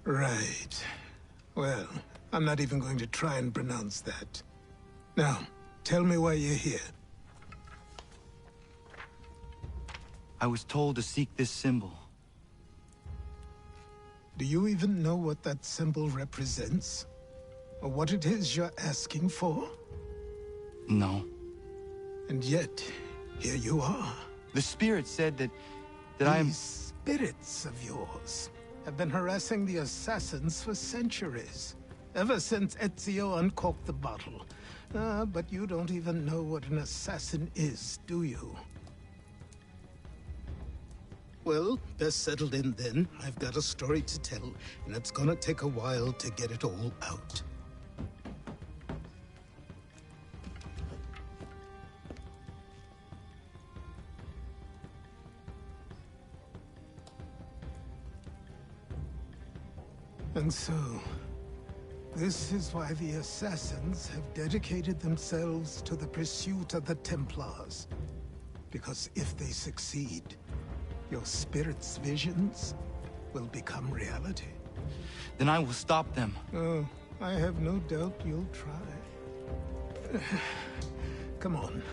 Right. Well, I'm not even going to try and pronounce that. Now, tell me why you're here. I was told to seek this symbol. Do you even know what that symbol represents? Or what it is you're asking for? No. And yet, here you are. The spirit said that These spirits of yours have been harassing the assassins for centuries. Ever since Ezio uncorked the bottle. But you don't even know what an assassin is, do you? Well, best settled in then. I've got a story to tell, and it's gonna take a while to get it all out. And so, this is why the Assassins have dedicated themselves to the pursuit of the Templars. Because if they succeed, your spirit's visions will become reality. Then I will stop them. Oh, I have no doubt you'll try. Come on,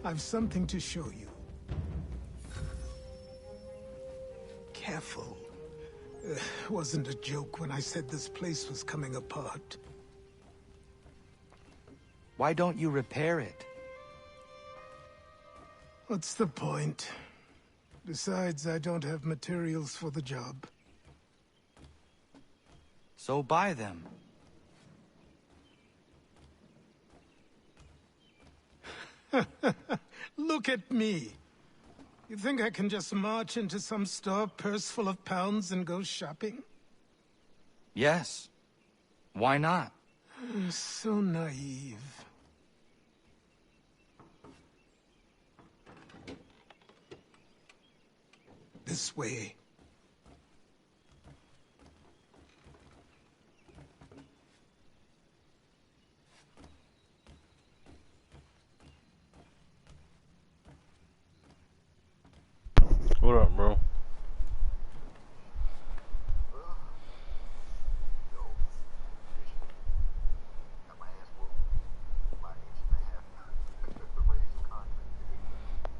I've something to show you. Careful. Wasn't a joke when I said this place was coming apart. Why don't you repair it? What's the point? Besides, I don't have materials for the job. So buy them. Look at me. You think I can just march into some store, purse full of pounds, and go shopping? Yes. Why not? So naive. This way. What up, bro?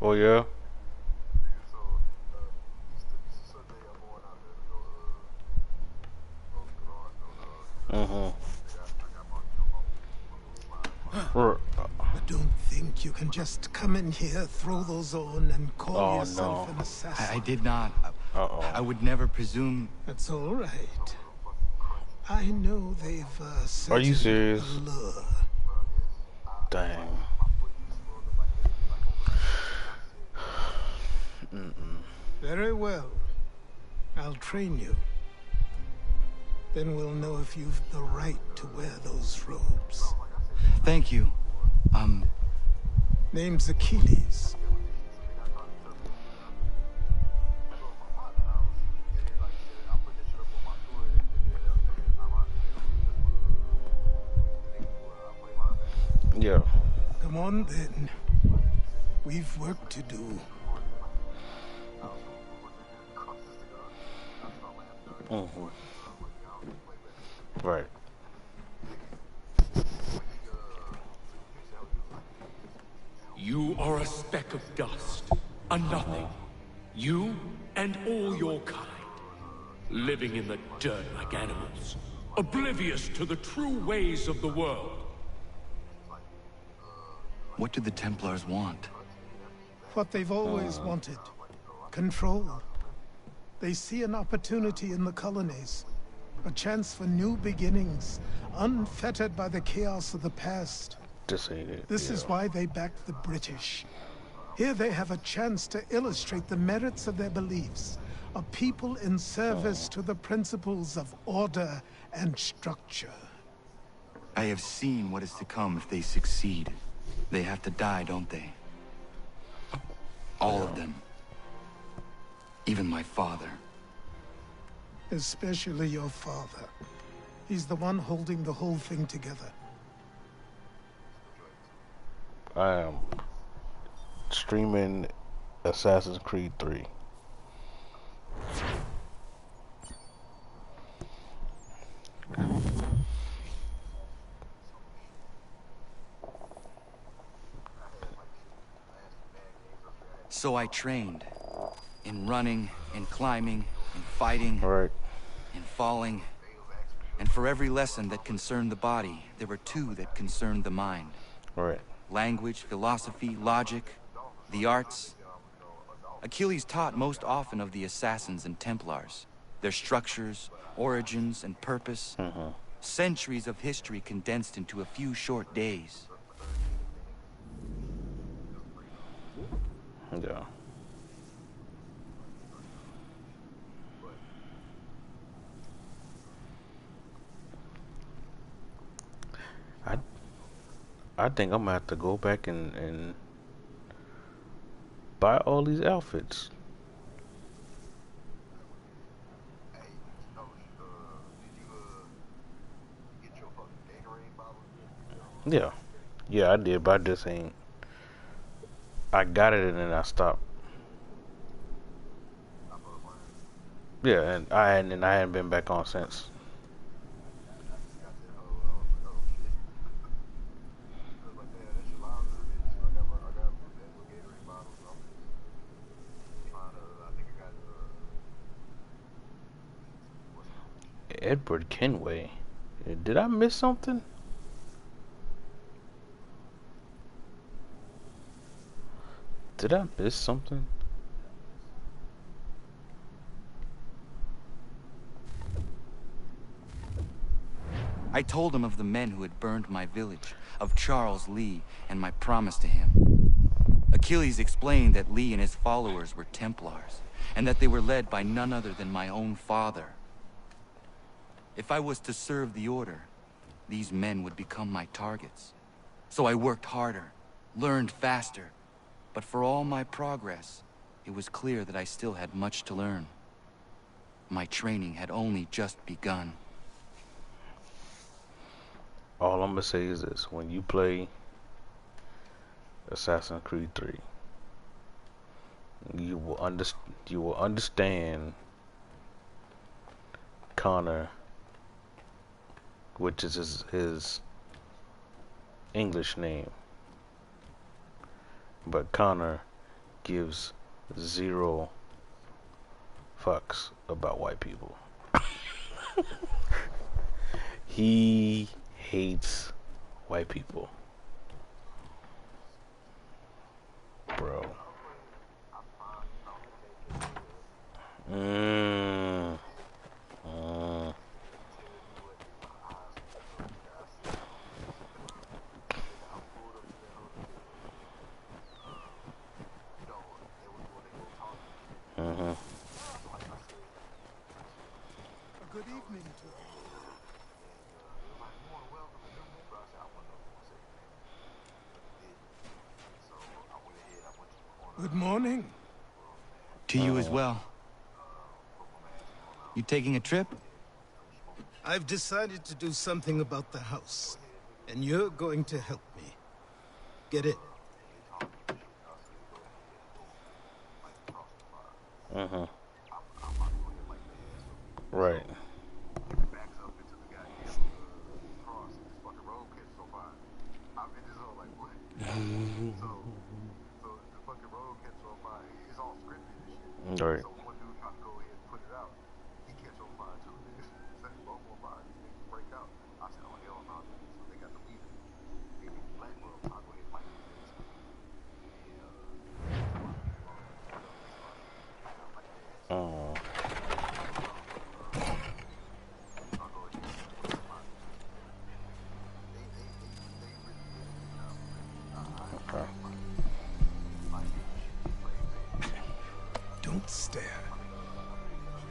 Oh, yeah? But don't think you can just come in here, throw those on, and call yourself an assassin. I did not. I would never presume. That's all right. I know they've Are you serious? allure. Dang. Very well. I'll train you. Then we'll know if you've the right to wear those robes. Thank you. Name's Achilles. Yeah. Come on, then. We've work to do. Right. You are a speck of dust, a nothing. You and all your kind, living in the dirt like animals, oblivious to the true ways of the world. What do the Templars want? What they've always wanted. Control. They see an opportunity in the colonies. A chance for new beginnings, unfettered by the chaos of the past. This ain't it. This is why they backed the British. Here they have a chance to illustrate the merits of their beliefs. A people in service to the principles of order and structure. I have seen what is to come if they succeed. They have to die, don't they? All of them. Even my father. Especially your father. He's the one holding the whole thing together. I am streaming Assassin's Creed 3. So I trained. In running, in climbing, in fighting, in falling. And for every lesson that concerned the body, there were two that concerned the mind. Language, philosophy, logic, the arts. Achilles taught most often of the Assassins and Templars, their structures, origins, and purpose. Centuries of history condensed into a few short days. Yeah. I think I'm gonna have to go back and buy all these outfits. Yeah. Yeah, I did, but I just ain't. I got it and then I stopped. Yeah, and I hadn't been back on since. Edward Kenway. Did I miss something? Did I miss something? I told him of the men who had burned my village, of Charles Lee, and my promise to him. Achilles explained that Lee and his followers were Templars, and that they were led by none other than my own father. If I was to serve the Order, these men would become my targets. So I worked harder, learned faster, but for all my progress, it was clear that I still had much to learn. My training had only just begun. All I'm gonna say is this: when you play Assassin's Creed 3, you will understand Connor, which is his English name, but Connor gives 0 fucks about white people. He hates white people, bro. Good evening to you. Good morning. To you as well. You taking a trip? I've decided to do something about the house, and you're going to help me. Get it? Mm-hmm. Right. Right. Oh. Okay. Don't stare.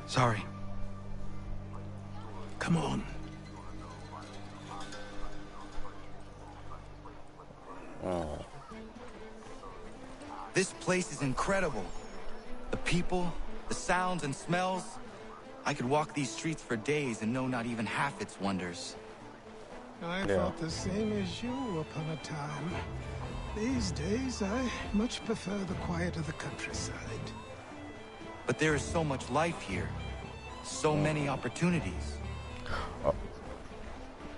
Sorry. Come on. Oh. This place is incredible. The people, the sounds and smells. I could walk these streets for days and know not even half its wonders. I thought the same as you upon a time. These days, I much prefer the quiet of the countryside. But there is so much life here. So many opportunities.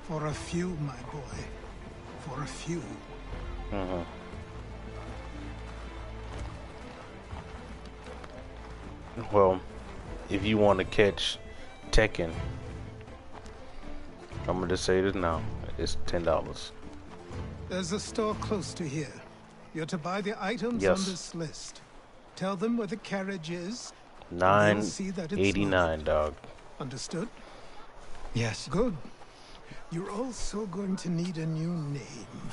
For a few, my boy. For a few. Mm-hmm. Well, if you want to catch Tekken, I'm gonna just say this now. It's $10. There's a store close to here. You're to buy the items on this list. Tell them where the carriage is. $9.89, dog. Understood? Yes. Good. You're also going to need a new name.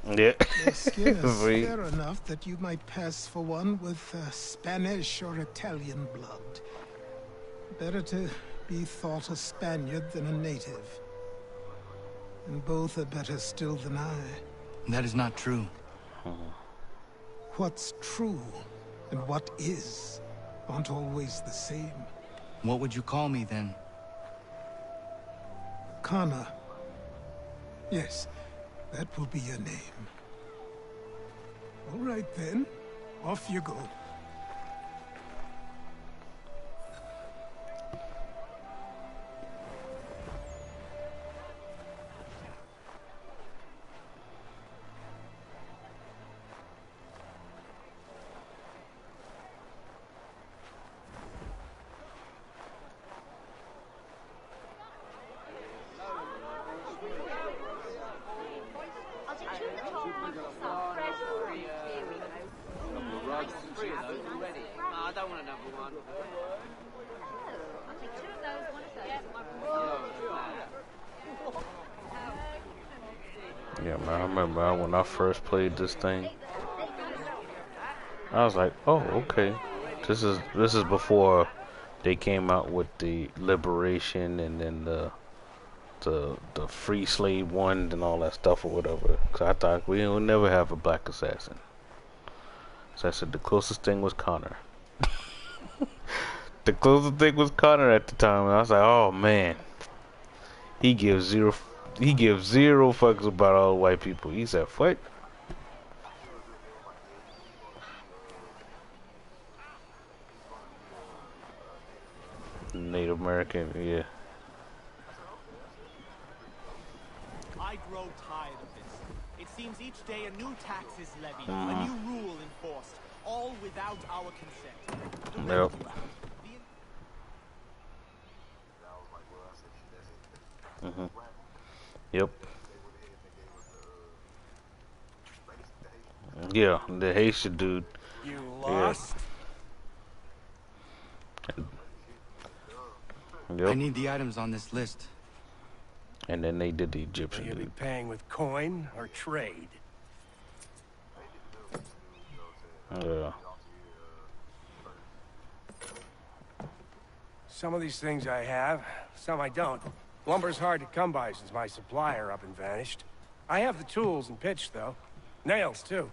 Yeah. Your skin is fair enough that you might pass for one with Spanish or Italian blood. Better to be thought a Spaniard than a native. And both are better still than I. That is not true. What's true and what is aren't always the same. What would you call me then? Kana. Yes, that will be your name. All right then, off you go. Yeah, man, I remember when I first played this thing, I was like, oh, okay. This is before they came out with the Liberation and then the free slave one and all that stuff or whatever. Cause I thought we would never have a black assassin. So I said the closest thing was Connor. The closest thing was Connor at the time, and I was like, oh man, he gives zero fucks about all white people. He said, what? Native American, yeah. I grow tired of this. It seems each day a new tax is levied, a new rule enforced, all without our consent. Yep. Mm-hmm. Yep. Yeah, the Haitian dude. You lost? Yep. I need the items on this list. And then they did the Egyptian Will you be dude. paying with coin or trade? Yeah. Some of these things I have, some I don't. Lumber's hard to come by since my supplier up and vanished. I have the tools and pitch, though. Nails, too.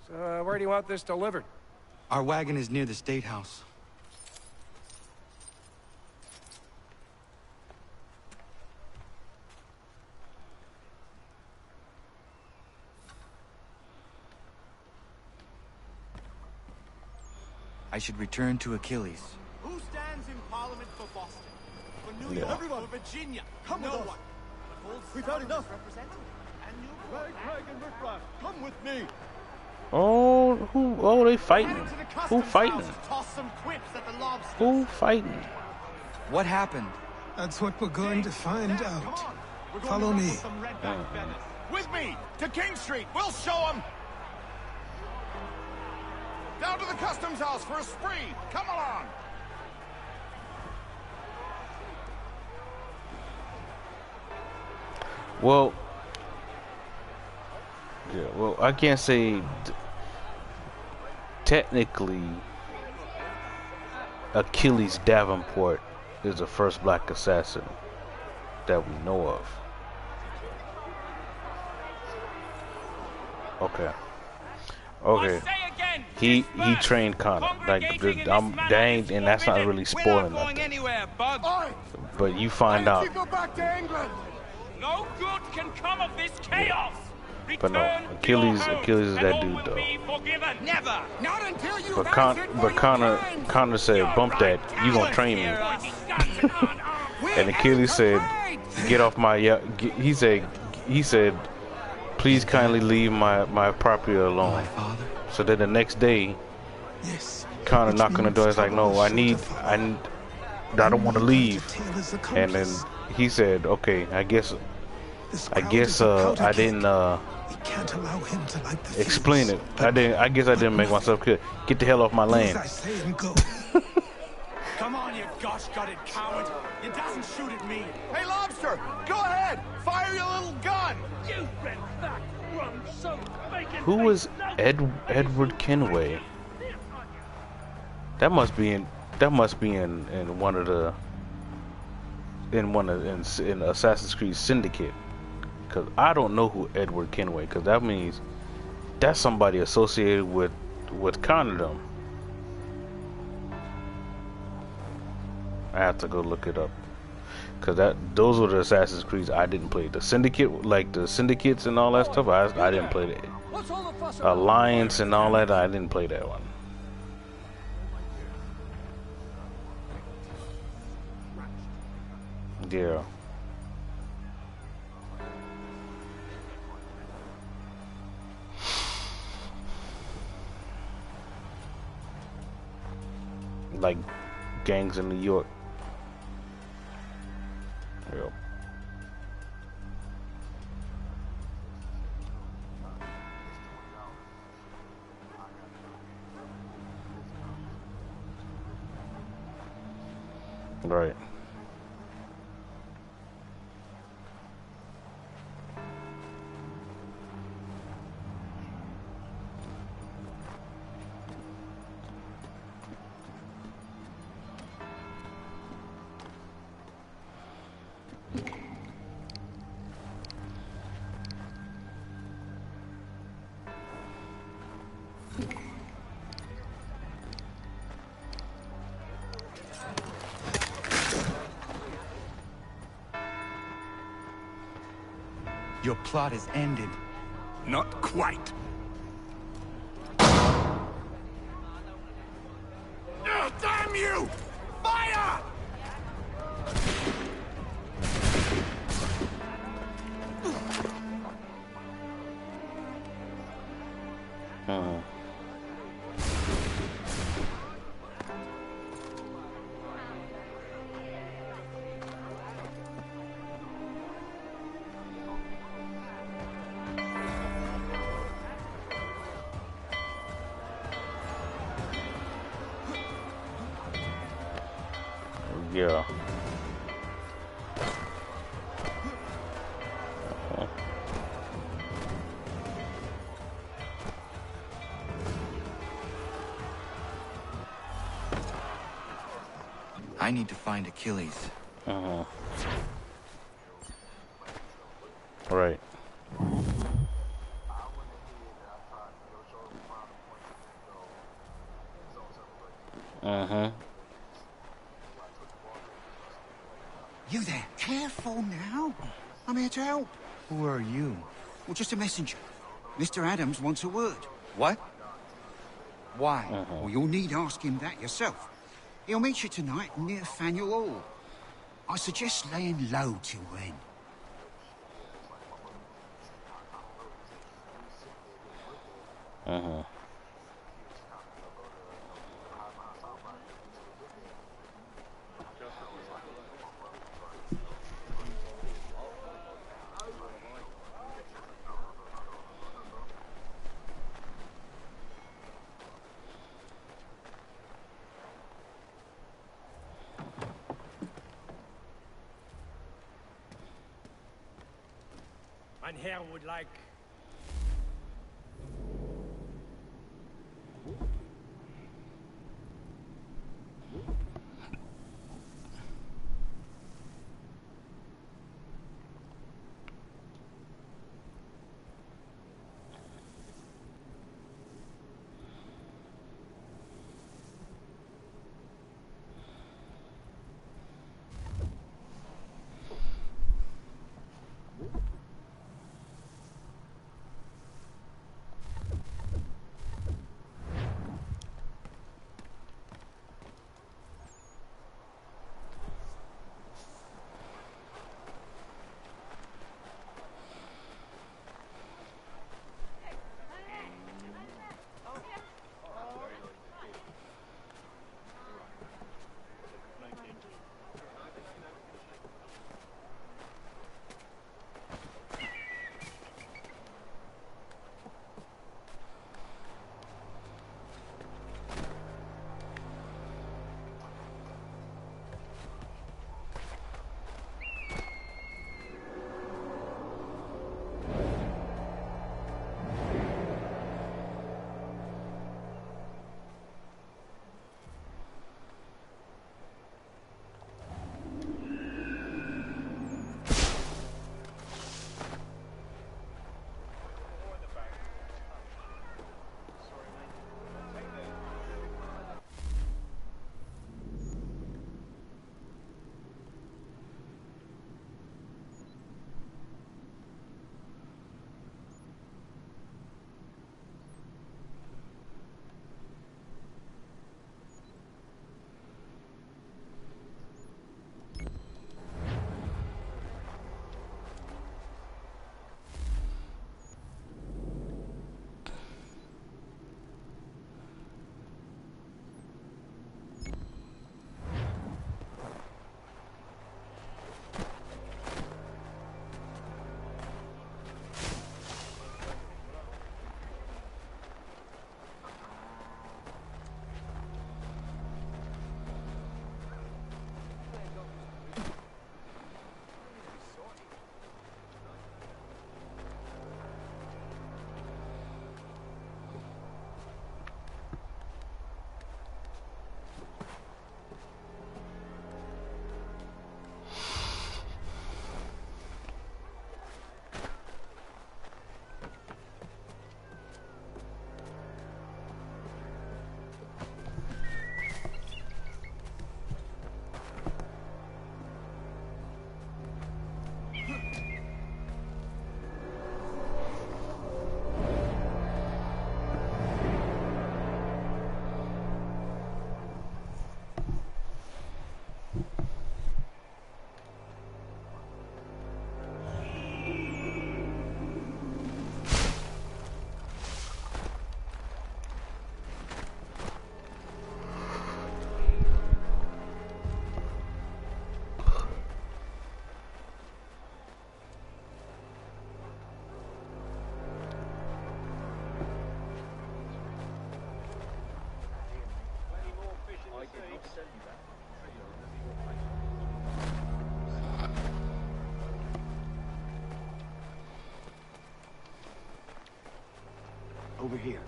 So, where do you want this delivered? Our wagon is near the State House. I should return to Achilles. Who stands in Parliament for Boston? For New Yeah. York? For Virginia? Come no with us. one. But holds We've had enough. represented. And New Rag, Rag, and Riffraff, come with me. Oh, who? Oh, they fighting. Headed to the Who customs fighting? house to toss some quips at the lobsters. Who fighting? What happened? That's what we're going to find out. We're going Follow to me. with some redback Venice. With me, to King Street. We'll show them. Down to the customs house for a spree. Come along. Well, yeah. Well, I can't say technically Achilles Davenport is the first black assassin that we know of. Okay. Okay. He trained Connor. Like dang, and that's not really spoiling nothing. Anywhere, Bug. But you find out. Go back to England. No good can come of this chaos. But no, Achilles is that dude though. Never. Not until you. But Connor said, "Bump that. You gonna train me?" And Achilles said, "Get off my." He said, "Please kindly leave my property alone." So then the next day, Connor knocked on the door. He's like, "No, I don't want to leave." And then he said, "Okay, I guess I didn't explain it. I guess I didn't make myself clear. Get the hell off my land." Come on, you gosh-gutted coward. You doesn't shoot at me. Hey, Lobster, go ahead. Fire your little gun. You red back, rum soaked bacon. Who was Edward Kenway? That must be in one of the in Assassin's Creed Syndicate. Cause I don't know who Edward Kenway. Cause that means that's somebody associated with Connor. I have to go look it up. Cause those were the Assassin's Creeds I didn't play. The Syndicate, like the Syndicates and all that stuff, I didn't play that. Alliance and all that, I didn't play that one. Yeah. Like gangs in New York. Yep. Right. Your plot is ended. Not quite. Oh, damn you! Fire! Yeah. I need to find Achilles. Right. You there? Careful now. I'm here to help. Who are you? Well, just a messenger. Mr. Adams wants a word. What? Why? Well, you'll need ask him that yourself. He'll meet you tonight near Faneuil Hall. I suggest laying low till then. Mein Herr would like... Over here.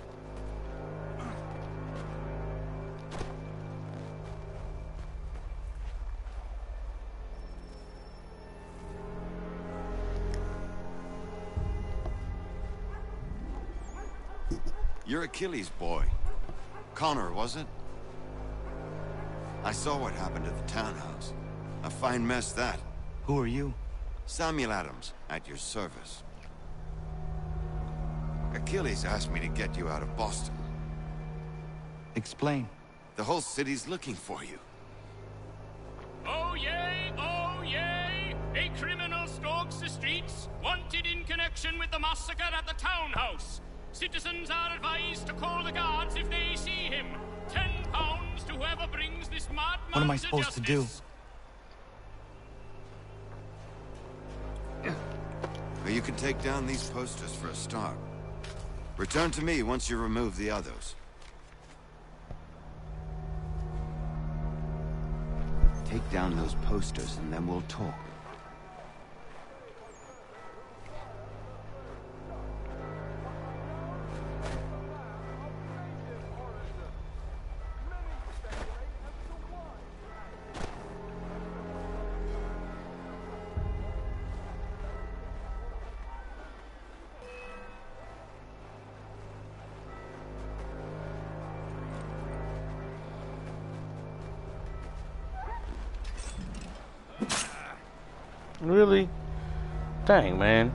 You're Achilles' boy. Connor, was it? I saw what happened at the townhouse. A fine mess, that. Who are you? Samuel Adams, at your service. Achilles asked me to get you out of Boston. Explain. The whole city's looking for you. Oh yay, oh yay! A criminal stalks the streets, wanted in connection with the massacre at the townhouse. Citizens are advised to call the guards if they see him. £10 to whoever brings this madman What am I supposed to do? Well, you can take down these posters for a start. Return to me once you remove the others. Take down those posters and then we'll talk. Really? Dang, man.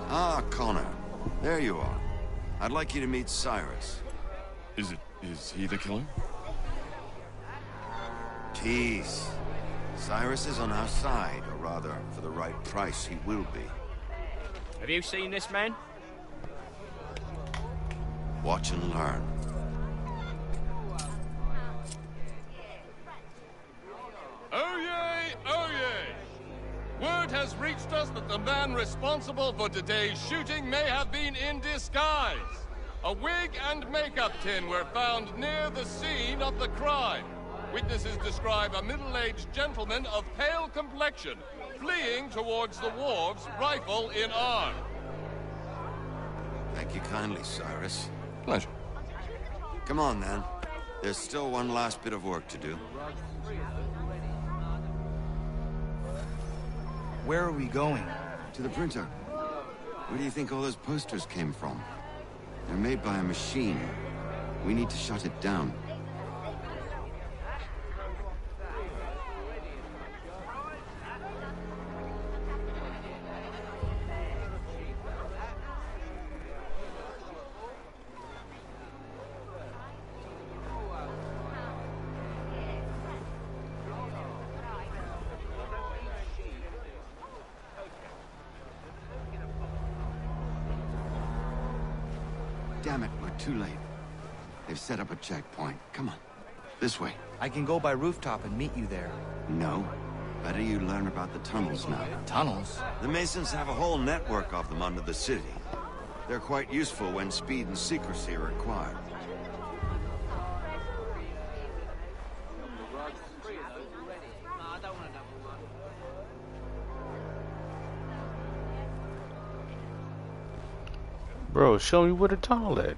Ah, Connor. There you are. I'd like you to meet Cyrus. Is he the killer? Tease. Cyrus is on our side, or rather, for the right price, he will be. Have you seen this man? Watch and learn. Oh yay, oh yay! Word has reached us that the man responsible for today's shooting may have been in disguise. A wig and makeup tin were found near the scene of the crime. Witnesses describe a middle-aged gentleman of pale complexion fleeing towards the wharves, rifle in arm. Thank you kindly, Cyrus. Pleasure. Come on, then. There's still one last bit of work to do. Where are we going? To the printer. Where do you think all those posters came from? They're made by a machine. We need to shut it down. Damn it, we're too late. They've set up a checkpoint. Come on. This way. I can go by rooftop and meet you there. No. Better you learn about the tunnels now. Tunnels? The Masons have a whole network of them under the city. They're quite useful when speed and secrecy are required. Bro, show me where the tunnel at.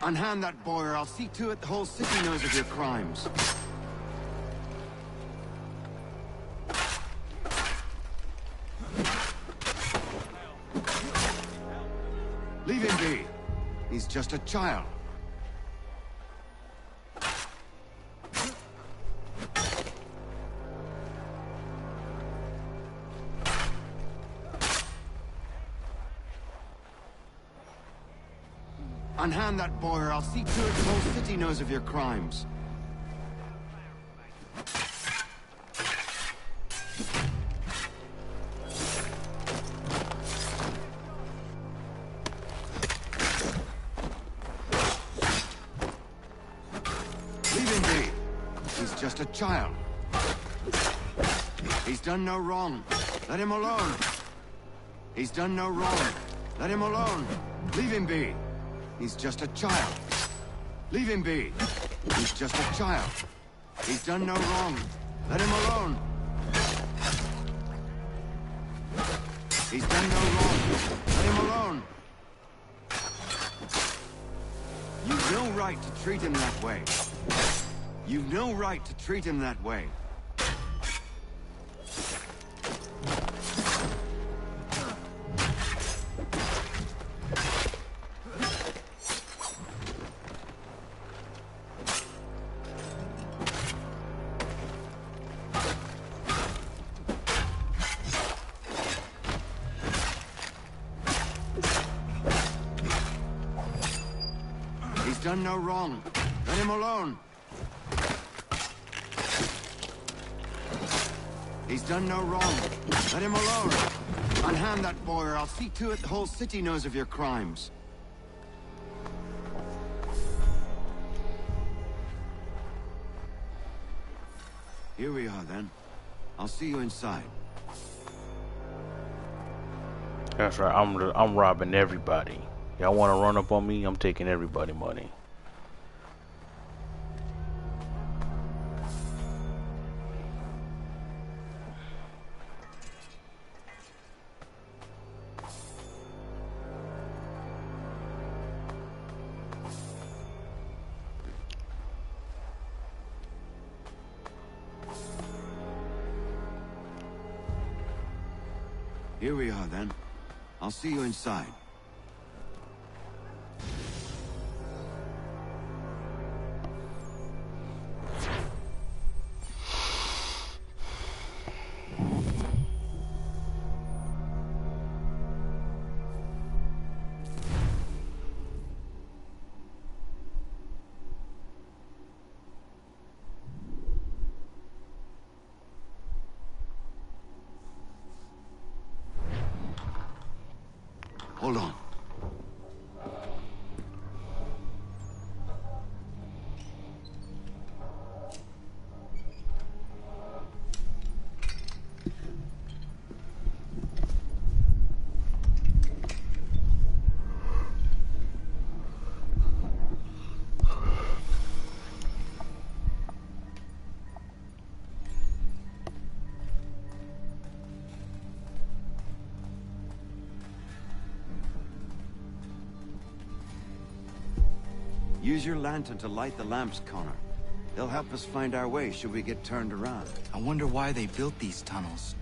Unhand that boy, or I'll see to it the whole city knows of your crimes. Leave him be. He's just a child. Unhand that boy, or I'll see to it the whole city knows of your crimes. Leave him be. He's just a child. He's done no wrong. Let him alone. He's done no wrong. Let him alone. Leave him be. He's just a child. Leave him be. He's just a child. He's done no wrong. Let him alone. He's done no wrong. Let him alone. You've no right to treat him that way. You've no right to treat him that way. Done no wrong. Let him alone. He's done no wrong. Let him alone. Unhand that boy, or I'll see to it the whole city knows of your crimes. Here we are, then. I'll see you inside. That's right. I'm robbing everybody. Y'all want to run up on me? I'm taking everybody money. Here we are, then. I'll see you inside. Hold on. Use your lantern to light the lamps, Connor. They'll help us find our way should we get turned around. I wonder why they built these tunnels.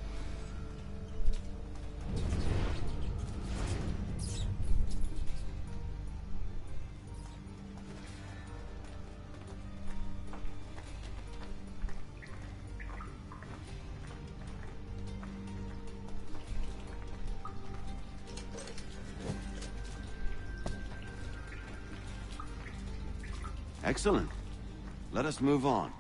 Excellent. Let us move on.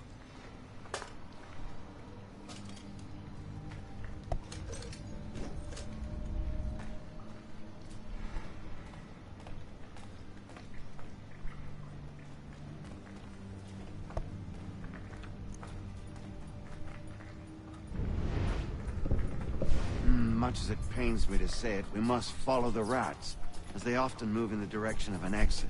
Much as it pains me to say it, we must follow the rats, as they often move in the direction of an exit.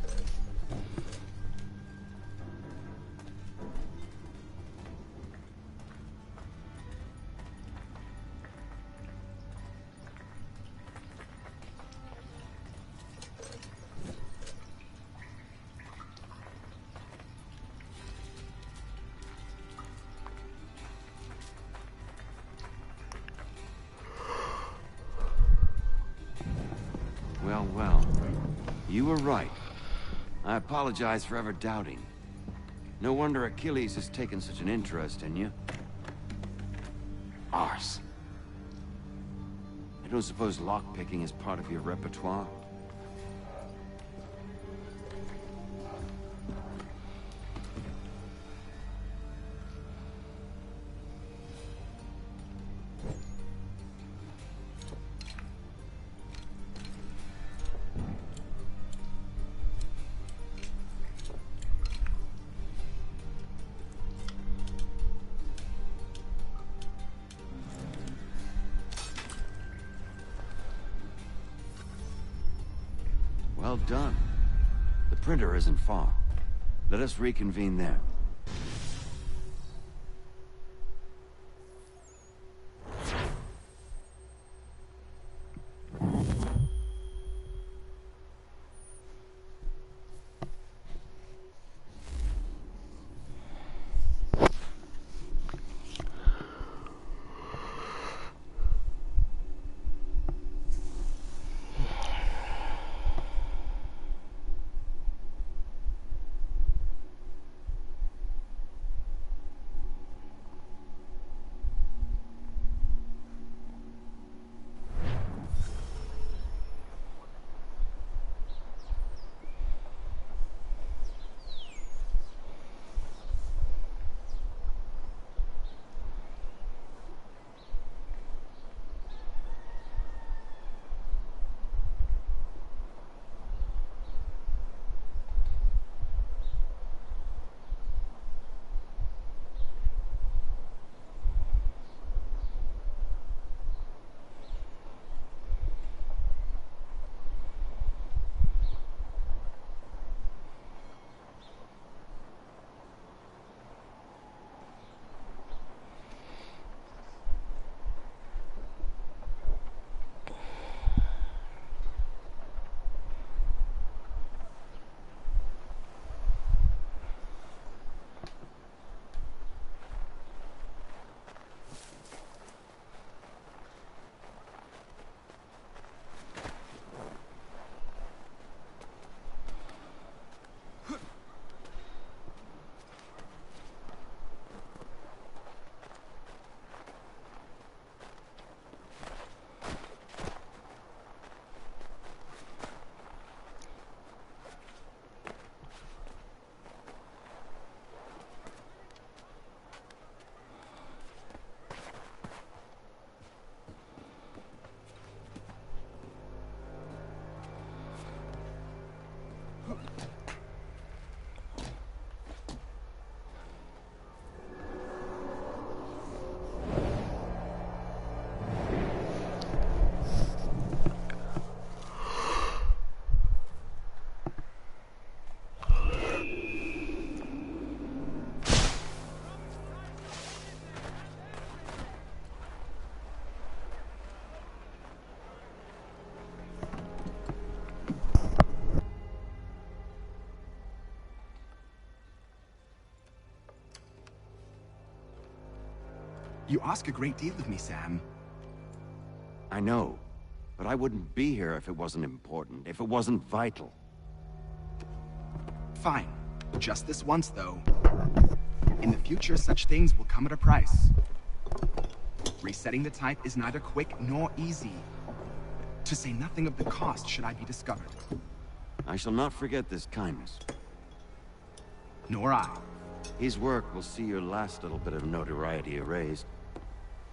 Well. You were right. I apologize for ever doubting. No wonder Achilles has taken such an interest in you. Arse. I don't suppose lockpicking is part of your repertoire? Well done. The printer isn't far. Let us reconvene there. You ask a great deal of me, Sam. I know, but I wouldn't be here if it wasn't important, if it wasn't vital. Fine. Just this once, though. In the future, such things will come at a price. Resetting the type is neither quick nor easy. To say nothing of the cost should I be discovered. I shall not forget this kindness. Nor I. His work will see your last little bit of notoriety erased.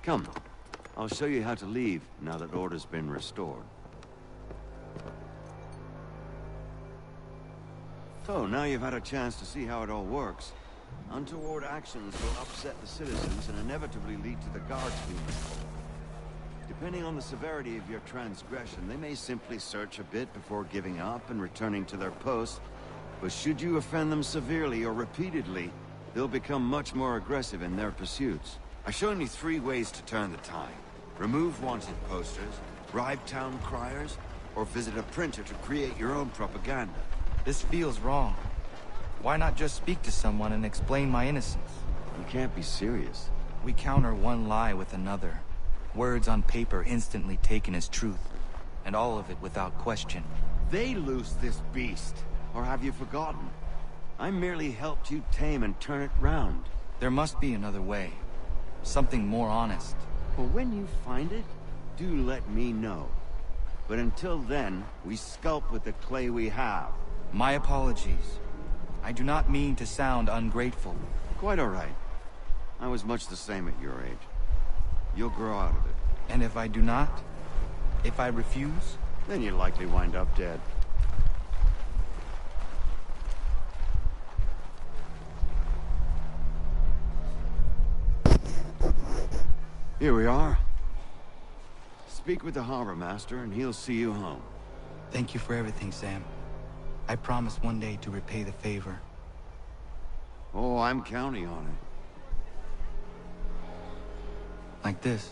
Come, I'll show you how to leave now that order's been restored. So, now you've had a chance to see how it all works. Untoward actions will upset the citizens and inevitably lead to the guards being called. Depending on the severity of your transgression, they may simply search a bit before giving up and returning to their posts. But should you offend them severely or repeatedly, they'll become much more aggressive in their pursuits. I've shown you 3 ways to turn the tide. Remove wanted posters, bribe town criers, or visit a printer to create your own propaganda. This feels wrong. Why not just speak to someone and explain my innocence? You can't be serious. We counter one lie with another. Words on paper instantly taken as truth. And all of it without question. They loose this beast. Or have you forgotten? I merely helped you tame and turn it round. There must be another way. Something more honest. Well, when you find it, do let me know. But until then, we sculpt with the clay we have. My apologies. I do not mean to sound ungrateful. Quite all right. I was much the same at your age. You'll grow out of it. And if I do not? If I refuse? Then you'll likely wind up dead. Here we are. Speak with the harbor master and he'll see you home. Thank you for everything, Sam. I promise one day to repay the favor. Oh, I'm counting on it. Like this.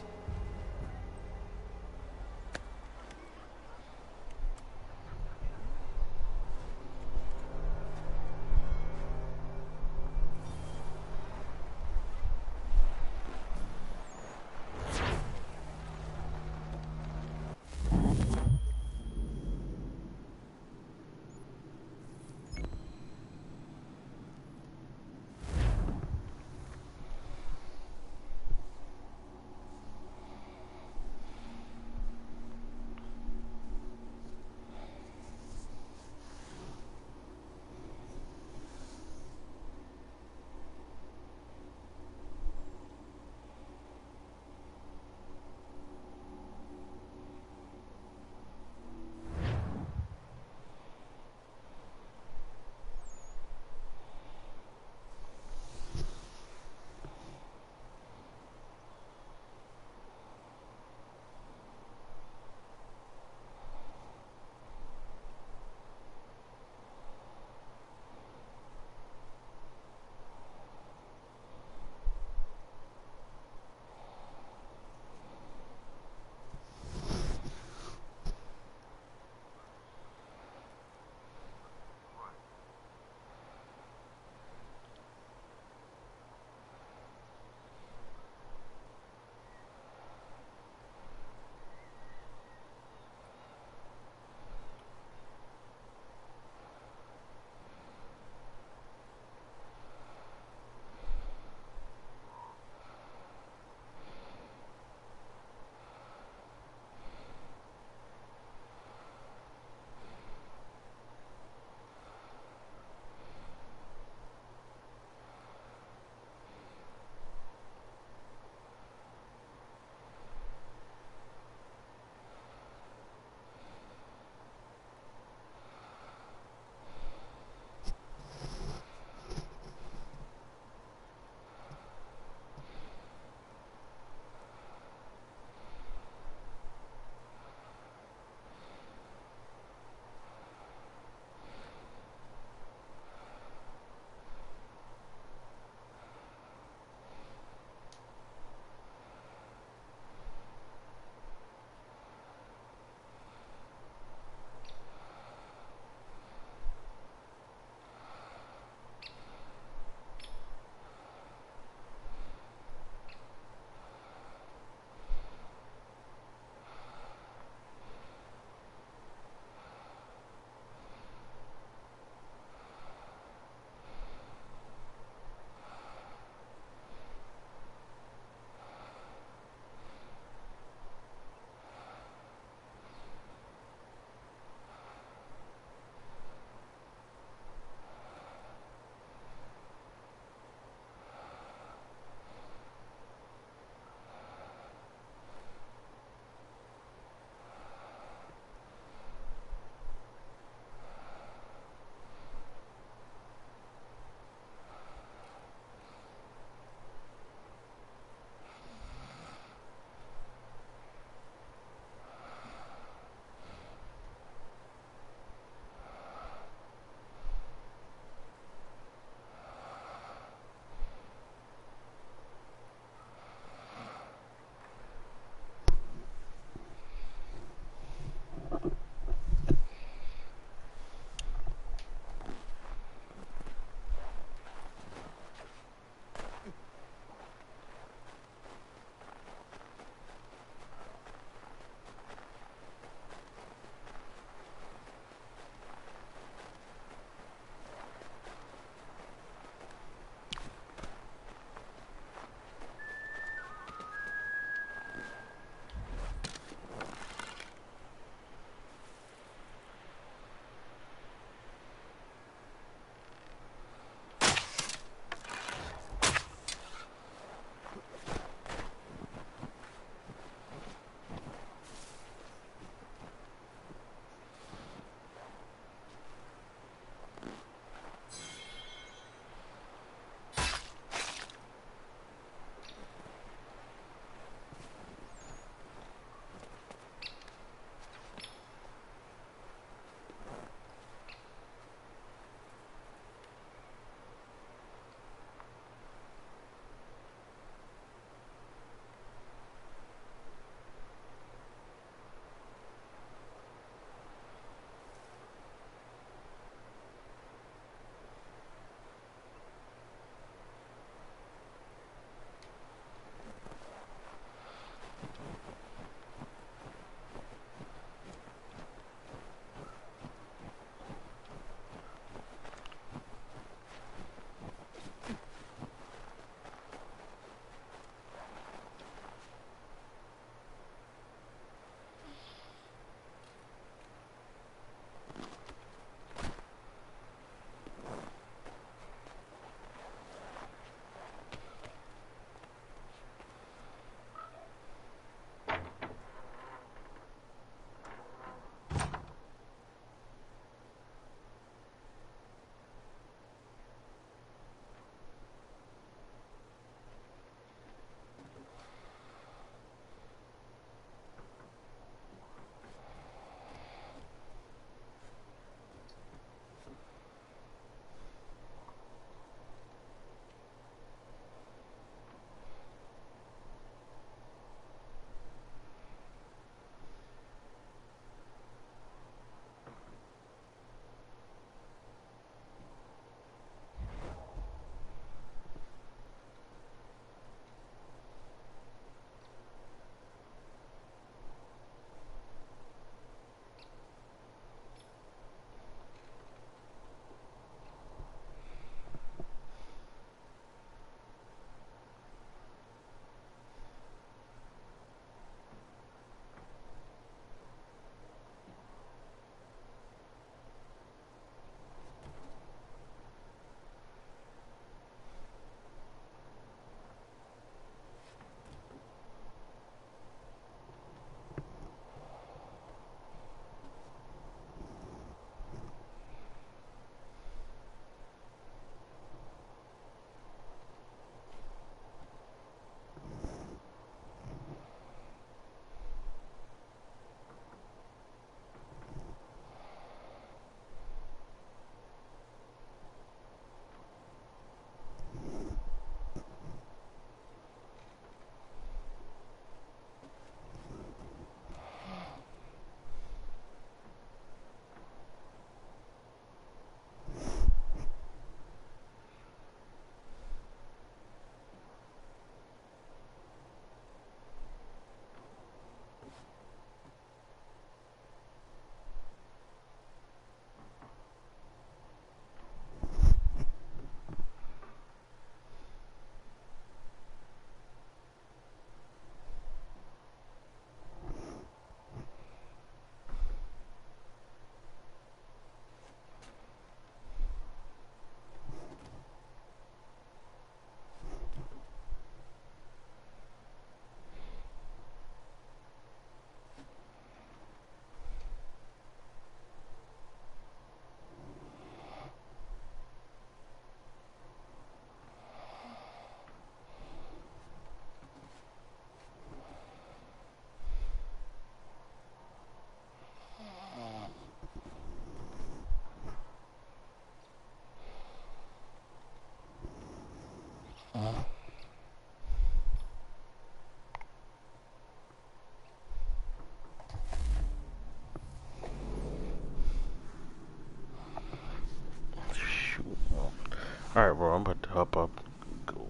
Alright, bro, I'm about to hop up. Go.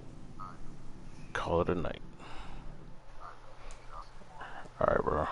Call it a night. Alright, bro.